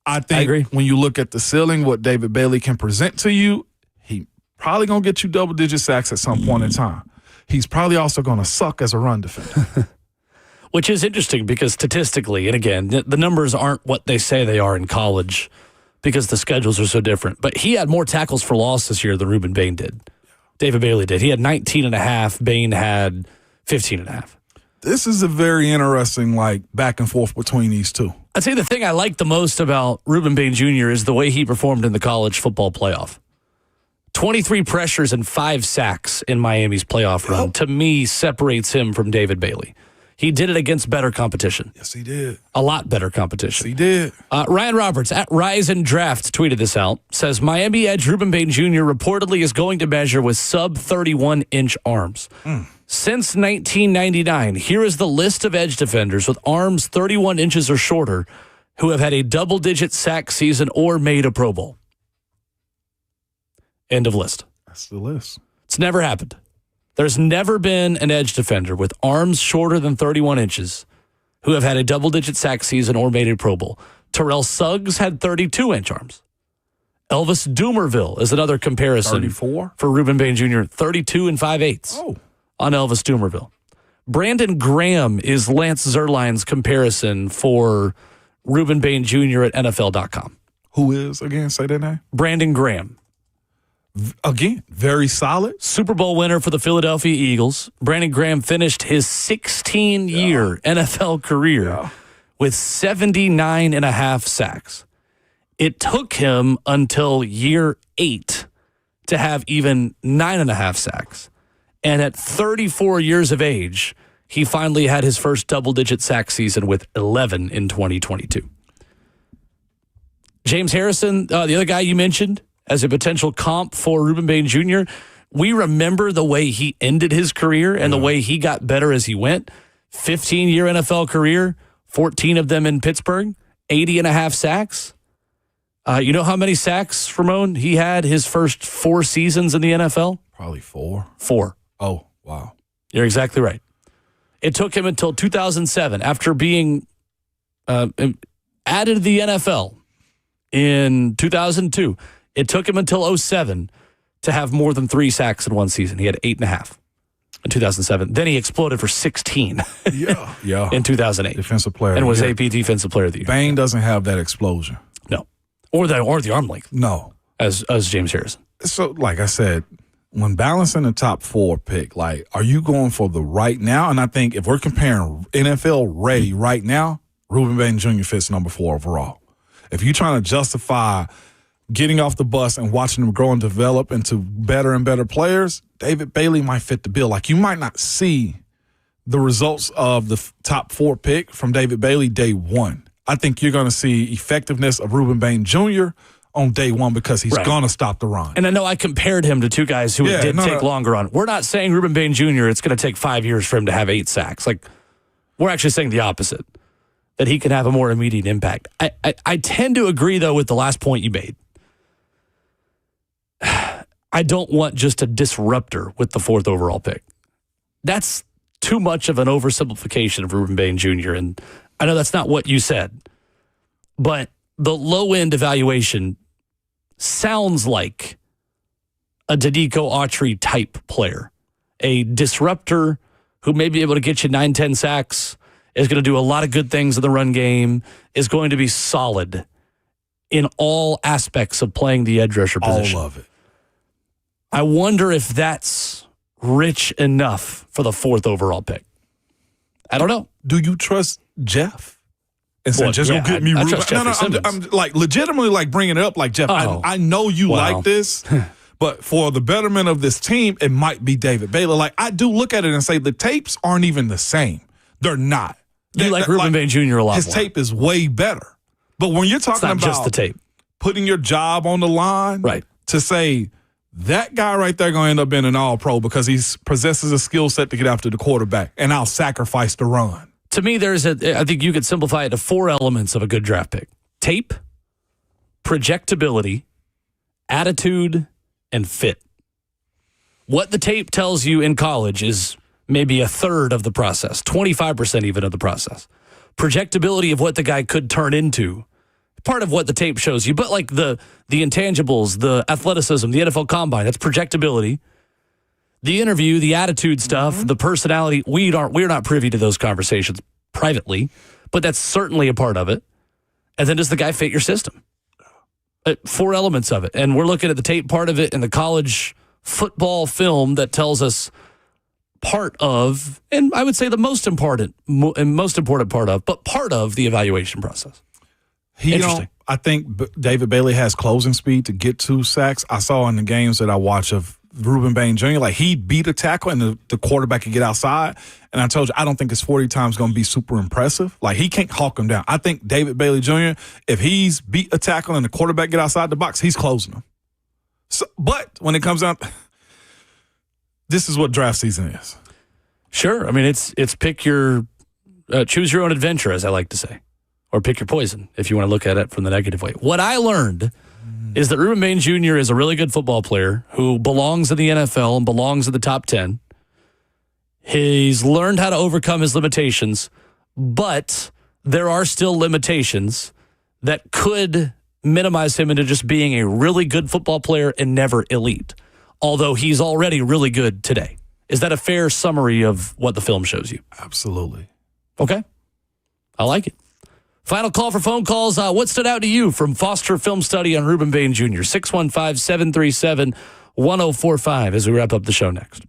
[SPEAKER 3] I think when you look at the ceiling, what David Bailey can present to you, he probably going to get you double-digit sacks at some point in time. He's probably also going to suck as a run defender.
[SPEAKER 2] Which is interesting because statistically, and again, the numbers aren't what they say they are in college because the schedules are so different. But he had more tackles for loss this year than Ruben Bain did. David Bailey did. He had 19.5. Bain had 15.5.
[SPEAKER 3] This is a very interesting, back and forth between these two.
[SPEAKER 2] I'd say the thing I like the most about Ruben Bain Jr. is the way he performed in the college football playoff. 23 pressures and 5 sacks in Miami's playoff run, to me, separates him from David Bailey. He did it against better competition.
[SPEAKER 3] Yes, he did.
[SPEAKER 2] A lot better competition.
[SPEAKER 3] Yes, he did.
[SPEAKER 2] Ryan Roberts at Rise and Draft tweeted this out. Says Miami edge Ruben Bain Jr. reportedly is going to measure with sub 31-inch arms. Since 1999, here is the list of edge defenders with arms 31 inches or shorter who have had a double-digit sack season or made a Pro Bowl. End of list.
[SPEAKER 3] That's the list.
[SPEAKER 2] It's never happened. There's never been an edge defender with arms shorter than 31 inches who have had a double-digit sack season or made a Pro Bowl. Terrell Suggs had 32-inch arms. Elvis Dumervil is another comparison
[SPEAKER 3] 34?
[SPEAKER 2] for Ruben Bain Jr., 32 and 5/8 on Elvis Dumervil. Brandon Graham is Lance Zerline's comparison for Ruben Bain Jr. at NFL.com.
[SPEAKER 3] Who is, again, say that name?
[SPEAKER 2] Brandon Graham.
[SPEAKER 3] Again, very solid.
[SPEAKER 2] Super Bowl winner for the Philadelphia Eagles. Brandon Graham finished his 16-year NFL career with 79.5 sacks. It took him until year 8 to have even 9.5 sacks. And at 34 years of age, he finally had his first double-digit sack season with 11 in 2022. James Harrison, the other guy you mentioned, as a potential comp for Ruben Bain Jr., we remember the way he ended his career and the way he got better as he went. 15-year NFL career, 14 of them in Pittsburgh, 80.5 sacks. You know how many sacks, Ramon, he had his first 4 seasons in the NFL?
[SPEAKER 3] Probably 4.
[SPEAKER 2] 4.
[SPEAKER 3] Oh, wow.
[SPEAKER 2] You're exactly right. It took him until 2007, after being added to the NFL in 2002. It took him until 2007 to have more than 3 sacks in one season. He had 8.5 in 2007. Then he exploded for 16 in 2008.
[SPEAKER 3] Defensive player.
[SPEAKER 2] And was AP Defensive Player of the Year.
[SPEAKER 3] Bain doesn't have that explosion.
[SPEAKER 2] No. Or the arm length.
[SPEAKER 3] No.
[SPEAKER 2] As James Harrison.
[SPEAKER 3] So, like I said, when balancing the top 4 pick, are you going for the right now? And I think if we're comparing NFL Ray right now, Ruben Bain Jr. fits number 4 overall. If you're trying to justify getting off the bus and watching them grow and develop into better and better players, David Bailey might fit the bill. You might not see the results of the top 4 pick from David Bailey day 1. I think you're going to see effectiveness of Ruben Bain Jr. on day 1 because he's going to stop the run.
[SPEAKER 2] And I know I compared him to 2 guys who did take longer on. We're not saying Ruben Bain Jr., it's going to take 5 years for him to have 8 sacks. We're actually saying the opposite, that he can have a more immediate impact. I tend to agree, though, with the last point you made. I don't want just a disruptor with the 4th overall pick. That's too much of an oversimplification of Ruben Bain Jr., and I know that's not what you said, but the low-end evaluation sounds like a Danico Autry type player, a disruptor who may be able to get you 9-10 sacks, is going to do a lot of good things in the run game, is going to be solid in all aspects of playing the edge rusher position.
[SPEAKER 3] All of it.
[SPEAKER 2] I wonder if that's rich enough for the 4th overall pick. I don't know.
[SPEAKER 3] Do you trust Jeff? And say, just don't get me Ruben. I'm legitimately bringing it up like, Jeff, I know you like this, but for the betterment of this team, it might be David Bailey. I do look at it and say the tapes aren't even the same. They're not.
[SPEAKER 2] You like Ruben Bain Jr. a lot
[SPEAKER 3] his
[SPEAKER 2] more.
[SPEAKER 3] tape is way better. But when you're talking
[SPEAKER 2] not
[SPEAKER 3] about
[SPEAKER 2] just the tape,
[SPEAKER 3] putting your job on the line,
[SPEAKER 2] right?
[SPEAKER 3] To say that guy right there going to end up being an all-pro because he possesses a skill set to get after the quarterback, and I'll sacrifice the run.
[SPEAKER 2] To me, I think you could simplify it to 4 elements of a good draft pick: tape, projectability, attitude, and fit. What the tape tells you in college is maybe a third of the process, 25% even of the process. Projectability of what the guy could turn into, part of what the tape shows you, but like the intangibles, the athleticism, the NFL Combine, that's projectability. The interview, the attitude stuff, the personality, we're not privy to those conversations privately, but that's certainly a part of it. And then does the guy fit your system? 4 elements of it. And we're looking at the tape part of it and the college football film that tells us part of, and I would say the most important part of, but part of the evaluation process. Interesting.
[SPEAKER 3] I think David Bailey has closing speed to get 2 sacks. I saw in the games that I watch of Ruben Bain Jr., like he beat a tackle and the quarterback could get outside. And I told you, I don't think his 40 times going to be super impressive. Like he can't hawk him down. I think David Bailey Jr., if he's beat a tackle and the quarterback get outside the box, he's closing him. So, but when it comes out, this is what draft season is.
[SPEAKER 2] Sure. I mean, it's pick your, choose your own adventure, as I like to say. Or pick your poison, if you want to look at it from the negative way. What I learned is that Ruben Bain Jr. is a really good football player who belongs in the NFL and belongs in the top 10. He's learned how to overcome his limitations, but there are still limitations that could minimize him into just being a really good football player and never elite, although he's already really good today. Is that a fair summary of what the film shows you?
[SPEAKER 3] Absolutely.
[SPEAKER 2] Okay. I like it. Final call for phone calls. What stood out to you from Foster Film Study on Ruben Bain Jr.? 615-737-1045 as we wrap up the show next.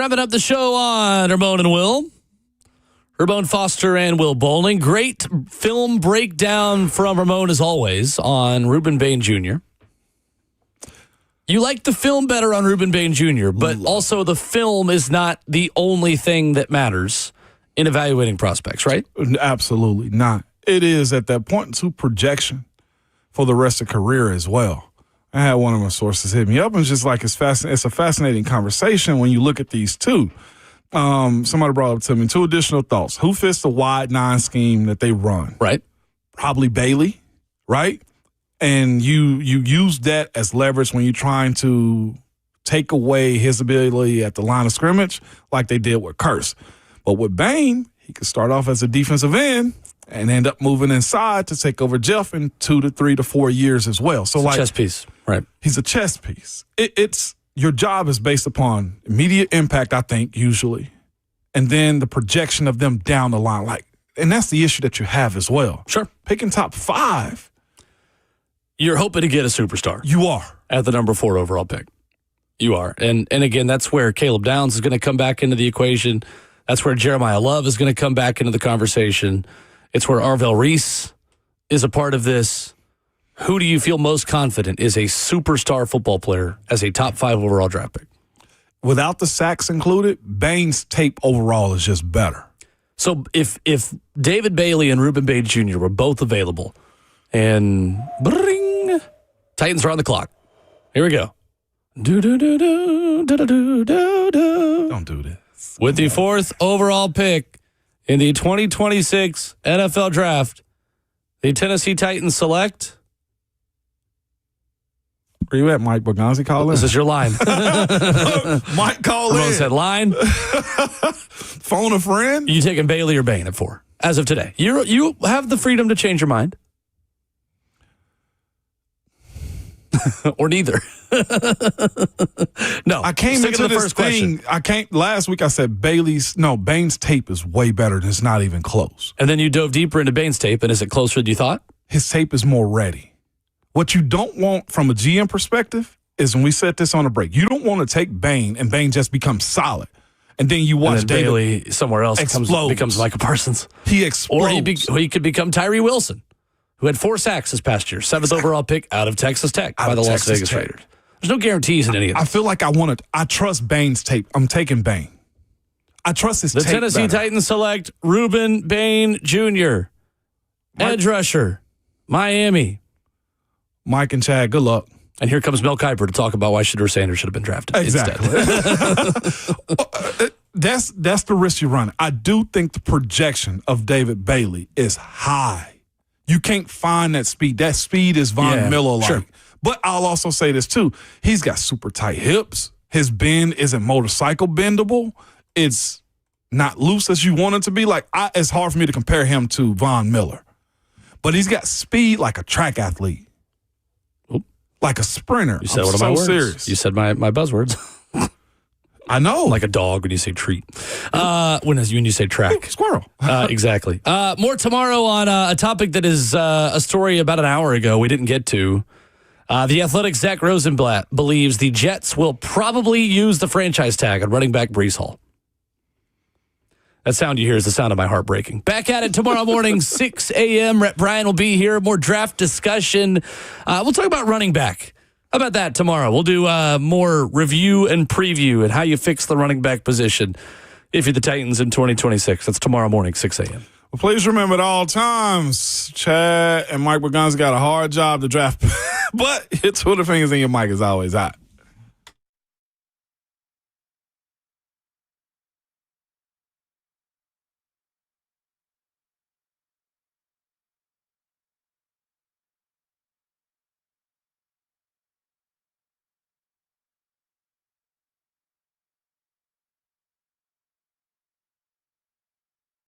[SPEAKER 2] Wrapping up the show on Ramon and Will. Ramon Foster and Will Bowling. Great film breakdown from Ramon, as always, on Ruben Bain Jr. You like the film better on Ruben Bain Jr., but also the film is not the only thing that matters in evaluating prospects, right?
[SPEAKER 3] Absolutely not. It is at that point to projection for the rest of the career as well. I had one of my sources hit me up and just like it's a fascinating conversation when you look at these two. Somebody brought up to me 2 additional thoughts. Who fits the wide 9 scheme that they run?
[SPEAKER 2] Right.
[SPEAKER 3] Probably Bailey, right? And you use that as leverage when you're trying to take away his ability at the line of scrimmage like they did with Kurtz. But with Bane, he could start off as a defensive end and end up moving inside to take over Jeff in 2 to 3 to 4 years as well. So
[SPEAKER 2] it's a chess piece, right?
[SPEAKER 3] He's a chess piece. It's your job is based upon immediate impact, I think, usually, and then the projection of them down the line. And that's the issue that you have as well.
[SPEAKER 2] Sure.
[SPEAKER 3] Picking top 5.
[SPEAKER 2] You're hoping to get a superstar.
[SPEAKER 3] You are.
[SPEAKER 2] At the number 4 overall pick. You are. And again, that's where Caleb Downs is going to come back into the equation. That's where Jeremiah Love is going to come back into the conversation. It's where Arvell Reese is a part of this. Who do you feel most confident is a superstar football player as a top 5 overall draft pick?
[SPEAKER 3] Without the sacks included, Bane's tape overall is just better.
[SPEAKER 2] So if David Bailey and Ruben Bain Jr. were both available and bring, Titans are on the clock. Here we go.
[SPEAKER 3] Don't do this.
[SPEAKER 2] With the 4th overall pick in the 2026 NFL Draft, the Tennessee Titans select.
[SPEAKER 3] Where you at, Mike Boganzi? Call in.
[SPEAKER 2] This is your line.
[SPEAKER 3] Mike, call
[SPEAKER 2] Ramon
[SPEAKER 3] in.
[SPEAKER 2] said line.
[SPEAKER 3] Phone a friend.
[SPEAKER 2] You taking Bailey or Bane at 4 as of today? You have the freedom to change your mind. Or neither. No,
[SPEAKER 3] I came into this thing. Last week I said Bane's tape is way better and it's not even close.
[SPEAKER 2] And then you dove deeper into Bane's tape, and is it closer than you thought?
[SPEAKER 3] His tape is more ready. What you don't want from a GM perspective is, when we set this on a break, you don't want to take Bane and Bane just becomes solid. And then you watch David
[SPEAKER 2] Bailey somewhere else becomes Micah Parsons.
[SPEAKER 3] He explodes.
[SPEAKER 2] Or he could become Tyree Wilson, who had 4 sacks this past year. 7th overall pick out of Texas Tech by the Las Vegas Raiders. There's no guarantees in any of this.
[SPEAKER 3] I feel like I trust Bane's tape. I'm taking Bane. I trust his tape.
[SPEAKER 2] The Tennessee Titans select Ruben Bain Jr., edge rusher, Miami.
[SPEAKER 3] Mike and Chad, good luck.
[SPEAKER 2] And here comes Mel Kiper to talk about why Shedeur Sanders should have been drafted
[SPEAKER 3] instead. That's the risk you run. I do think the projection of David Bailey is high. You can't find that speed. That speed is Von Miller-like. Sure. But I'll also say this, too. He's got super tight hips. His bend isn't motorcycle bendable. It's not loose as you want it to be. It's hard for me to compare him to Von Miller. But he's got speed like a track athlete. Like a sprinter.
[SPEAKER 2] You said one of my words.
[SPEAKER 3] Serious.
[SPEAKER 2] You said my buzzwords.
[SPEAKER 3] I know.
[SPEAKER 2] Like a dog when you say treat. When you say track.
[SPEAKER 3] Squirrel.
[SPEAKER 2] Exactly. More tomorrow on a topic that is a story about an hour ago we didn't get to. The Athletic's Zach Rosenblatt believes the Jets will probably use the franchise tag on running back Breece Hall. That sound you hear is the sound of my heart breaking. Back at it tomorrow morning, 6 a.m. Rhett Bryan will be here. More draft discussion. We'll talk about running back. How about that tomorrow? We'll do more review and preview and how you fix the running back position if you're the Titans in 2026. That's tomorrow morning, 6 a.m.
[SPEAKER 3] Well, please remember at all times, Chad and Mike Bergonzi got a hard job to draft. But your Twitter fingers in your mic is always hot.